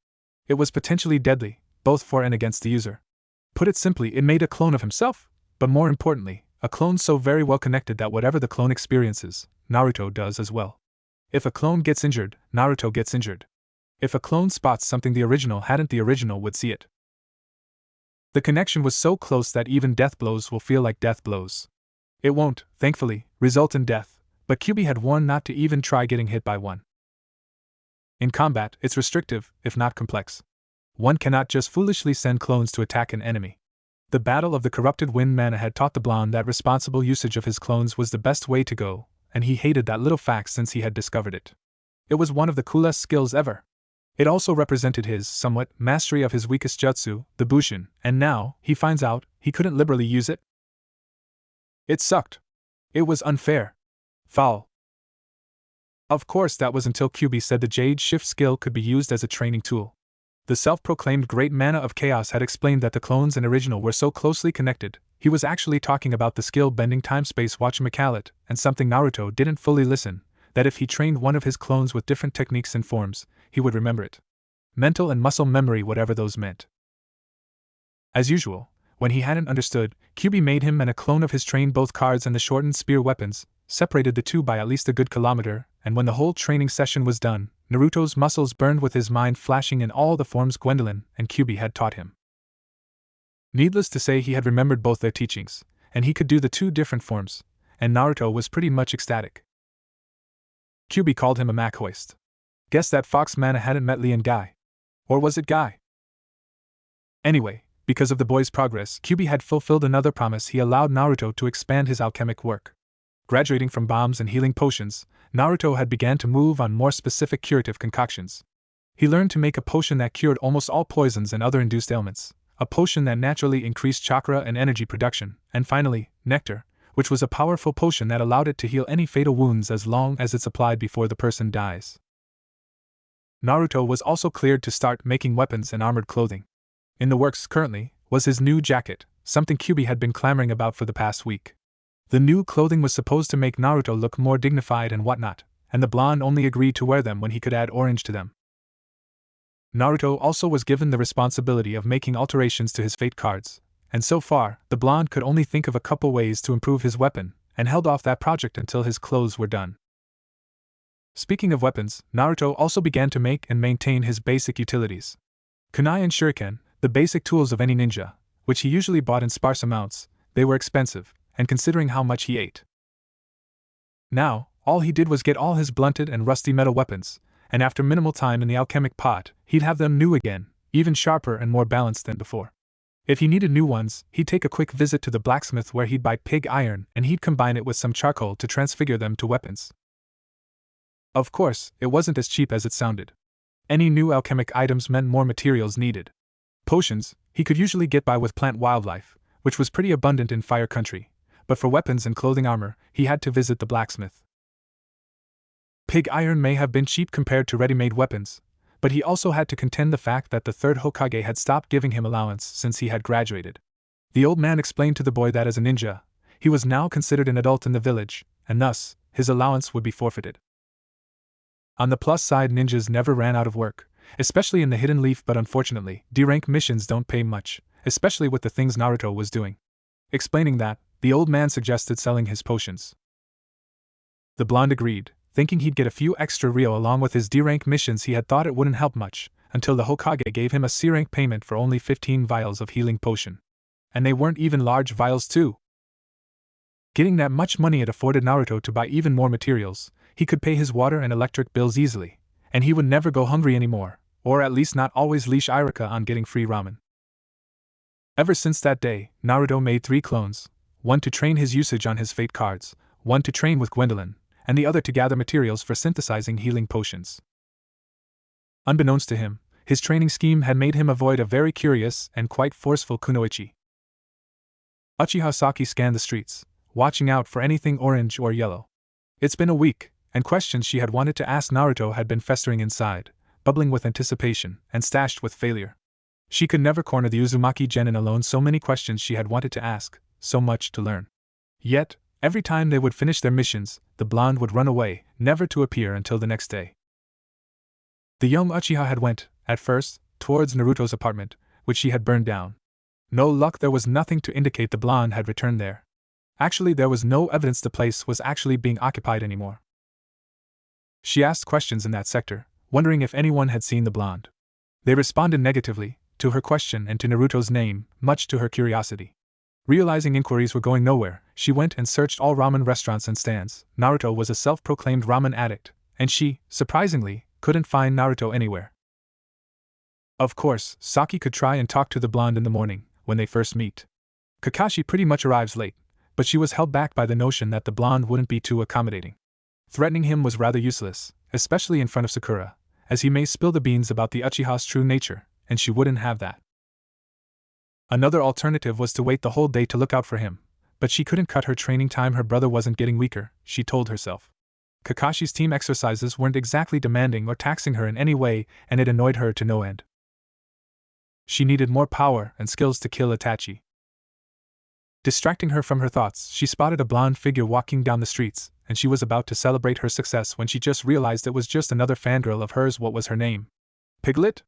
It was potentially deadly, both for and against the user. Put it simply, it made a clone of himself, but more importantly, a clone so very well connected that whatever the clone experiences, Naruto does as well. If a clone gets injured, Naruto gets injured. If a clone spots something the original hadn't, the original would see it. The connection was so close that even death blows will feel like death blows. It won't, thankfully, result in death, but Kyuubi had warned not to even try getting hit by one. In combat, it's restrictive, if not complex. One cannot just foolishly send clones to attack an enemy. The Battle of the Corrupted Wind Manna had taught the blonde that responsible usage of his clones was the best way to go, and he hated that little fact since he had discovered it. It was one of the coolest skills ever. It also represented his, somewhat, mastery of his weakest jutsu, the Bushin, and now, he finds out, he couldn't liberally use it? It sucked. It was unfair. Foul. Of course, that was until Kyuubi said the Jade Shift skill could be used as a training tool. The self-proclaimed Great Manna of Chaos had explained that the clones and original were so closely connected. He was actually talking about the skill bending time-space whatchamacallit, and something Naruto didn't fully listen, that if he trained one of his clones with different techniques and forms, he would remember it. Mental and muscle memory, whatever those meant. As usual, when he hadn't understood, Kyuubi made him and a clone of his train both cards and the shortened spear weapons, separated the two by at least a good kilometer, and when the whole training session was done, Naruto's muscles burned with his mind flashing in all the forms Gwendolyn and Kyuubi had taught him. Needless to say, he had remembered both their teachings, and he could do the two different forms, and Naruto was pretty much ecstatic. Kyuubi called him a Mac hoist. Guess that Fox Manna hadn't met Lee and Guy. Or was it Guy? Anyway, because of the boy's progress, Kyuubi had fulfilled another promise. He allowed Naruto to expand his alchemic work. Graduating from bombs and healing potions, Naruto had begun to move on more specific curative concoctions. He learned to make a potion that cured almost all poisons and other induced ailments, a potion that naturally increased chakra and energy production, and finally, nectar, which was a powerful potion that allowed it to heal any fatal wounds as long as it's applied before the person dies. Naruto was also cleared to start making weapons and armored clothing. In the works currently was his new jacket, something Kyuubi had been clamoring about for the past week. The new clothing was supposed to make Naruto look more dignified and whatnot, and the blonde only agreed to wear them when he could add orange to them. Naruto also was given the responsibility of making alterations to his fate cards, and so far, the blonde could only think of a couple ways to improve his weapon, and held off that project until his clothes were done. Speaking of weapons, Naruto also began to make and maintain his basic utilities. Kunai and shuriken, the basic tools of any ninja, which he usually bought in sparse amounts, they were expensive, and considering how much he ate. Now, all he did was get all his blunted and rusty metal weapons, and after minimal time in the alchemic pot, he'd have them new again, even sharper and more balanced than before. If he needed new ones, he'd take a quick visit to the blacksmith where he'd buy pig iron and he'd combine it with some charcoal to transfigure them to weapons. Of course, it wasn't as cheap as it sounded. Any new alchemic items meant more materials needed. Potions, he could usually get by with plant wildlife, which was pretty abundant in Fire Country, but for weapons and clothing armor, he had to visit the blacksmith. Pig iron may have been cheap compared to ready-made weapons, but he also had to contend the fact that the third Hokage had stopped giving him allowance since he had graduated. The old man explained to the boy that as a ninja, he was now considered an adult in the village, and thus, his allowance would be forfeited. On the plus side, ninjas never ran out of work, especially in the Hidden Leaf, but unfortunately, D-rank missions don't pay much, especially with the things Naruto was doing. Explaining that, the old man suggested selling his potions. The blonde agreed, thinking he'd get a few extra ryo along with his D-rank missions. He had thought it wouldn't help much, until the Hokage gave him a C-rank payment for only 15 vials of healing potion. And they weren't even large vials too. Getting that much money, it afforded Naruto to buy even more materials, he could pay his water and electric bills easily, and he would never go hungry anymore, or at least not always leash Irika on getting free ramen. Ever since that day, Naruto made 3 clones, one to train his usage on his fate cards, one to train with Gwendolyn, and the other to gather materials for synthesizing healing potions. Unbeknownst to him, his training scheme had made him avoid a very curious and quite forceful kunoichi. Uchiha Saki scanned the streets, watching out for anything orange or yellow. It's been a week, and questions she had wanted to ask Naruto had been festering inside, bubbling with anticipation and stashed with failure. She could never corner the Uzumaki genin alone. So many questions she had wanted to ask, so much to learn. Yet, every time they would finish their missions, the blonde would run away, never to appear until the next day. The young Uchiha had went, at first, towards Naruto's apartment, which she had burned down. No luck, there was nothing to indicate the blonde had returned there. Actually, there was no evidence the place was actually being occupied anymore. She asked questions in that sector, wondering if anyone had seen the blonde. They responded negatively to her question and to Naruto's name, much to her curiosity. Realizing inquiries were going nowhere, she went and searched all ramen restaurants and stands. Naruto was a self-proclaimed ramen addict, and she, surprisingly, couldn't find Naruto anywhere. Of course, Saki could try and talk to the blonde in the morning, when they first meet. Kakashi pretty much arrives late, but she was held back by the notion that the blonde wouldn't be too accommodating. Threatening him was rather useless, especially in front of Sakura, as he may spill the beans about the Uchiha's true nature, and she wouldn't have that. Another alternative was to wait the whole day to look out for him, but she couldn't cut her training time. Her brother wasn't getting weaker, she told herself. Kakashi's team exercises weren't exactly demanding or taxing her in any way, and it annoyed her to no end. She needed more power and skills to kill Itachi. Distracting her from her thoughts, she spotted a blonde figure walking down the streets, and she was about to celebrate her success when she just realized it was just another fangirl of hers. What was her name? Piglet?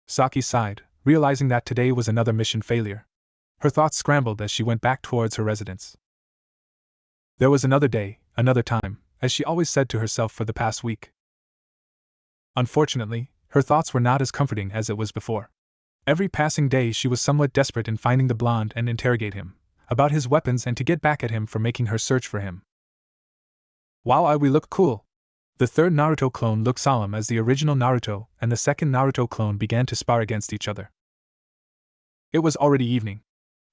Saki sighed, realizing that today was another mission failure. Her thoughts scrambled as she went back towards her residence. There was another day, another time, as she always said to herself for the past week. Unfortunately, her thoughts were not as comforting as it was before. Every passing day she was somewhat desperate in finding the blonde and interrogate him about his weapons and to get back at him for making her search for him. Wow, we look cool. The third Naruto clone looked solemn as the original Naruto and the second Naruto clone began to spar against each other. It was already evening.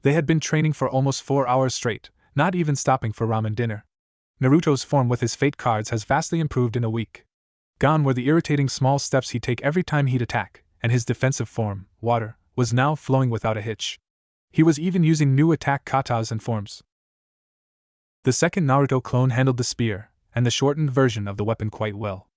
They had been training for almost 4 hours straight, not even stopping for ramen dinner. Naruto's form with his fate cards has vastly improved in a week. Gone were the irritating small steps he'd take every time he'd attack, and his defensive form, water, was now flowing without a hitch. He was even using new attack katas and forms. The second Naruto clone handled the spear and the shortened version of the weapon quite well.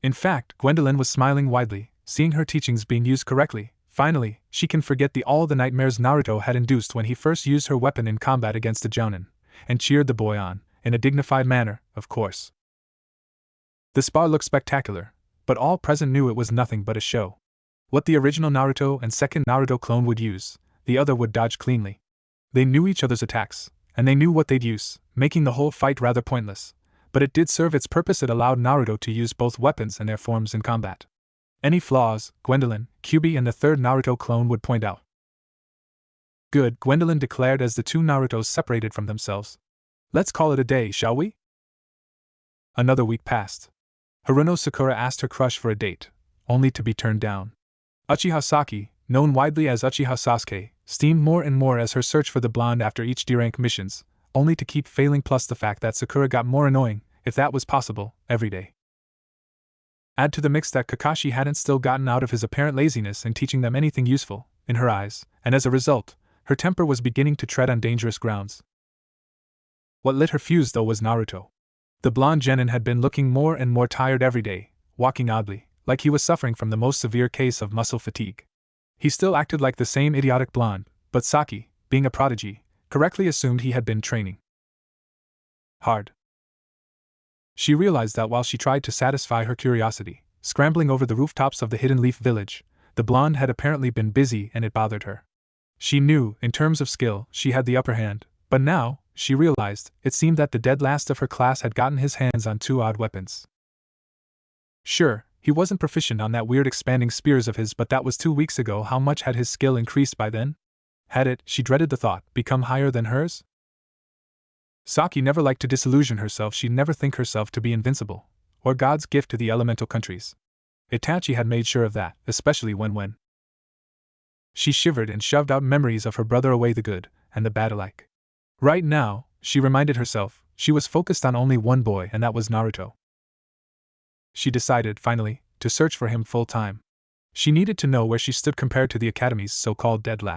In fact, Gwendolyn was smiling widely, seeing her teachings being used correctly. Finally, she can forget all the nightmares Naruto had induced when he first used her weapon in combat against the Jounin, and cheered the boy on, in a dignified manner, of course. The spar looked spectacular, but all present knew it was nothing but a show. What the original Naruto and second Naruto clone would use, the other would dodge cleanly. They knew each other's attacks, and they knew what they'd use, making the whole fight rather pointless, but it did serve its purpose. It allowed Naruto to use both weapons and their forms in combat. Any flaws, Gwendolyn, Kyuubi and the third Naruto clone would point out. Good, Gwendolyn declared as the two Narutos separated from themselves. Let's call it a day, shall we? Another week passed. Haruno Sakura asked her crush for a date, only to be turned down. Uchiha Saki, known widely as Uchiha Sasuke, steamed more and more as her search for the blonde after each D-rank missions, only to keep failing, plus the fact that Sakura got more annoying, if that was possible, every day. Add to the mix that Kakashi hadn't still gotten out of his apparent laziness in teaching them anything useful, in her eyes, and as a result, her temper was beginning to tread on dangerous grounds. What lit her fuse, though, was Naruto. The blonde genin had been looking more and more tired every day, walking oddly, like he was suffering from the most severe case of muscle fatigue. He still acted like the same idiotic blonde, but Saki, being a prodigy, correctly assumed he had been training hard. She realized that while she tried to satisfy her curiosity, scrambling over the rooftops of the Hidden Leaf village, the blonde had apparently been busy and it bothered her. She knew, in terms of skill, she had the upper hand, but now, she realized, it seemed that the dead last of her class had gotten his hands on two odd weapons. Sure, he wasn't proficient on that weird expanding spears of his, but that was 2 weeks ago. How much had his skill increased by then? Had it, she dreaded the thought, become higher than hers? Saki never liked to disillusion herself, she'd never think herself to be invincible, or God's gift to the elemental countries. Itachi had made sure of that, especially when she shivered and shoved out memories of her brother away, the good and the bad alike. Right now, she reminded herself, she was focused on only one boy, and that was Naruto. She decided, finally, to search for him full time. She needed to know where she stood compared to the Academy's so-called dead lad.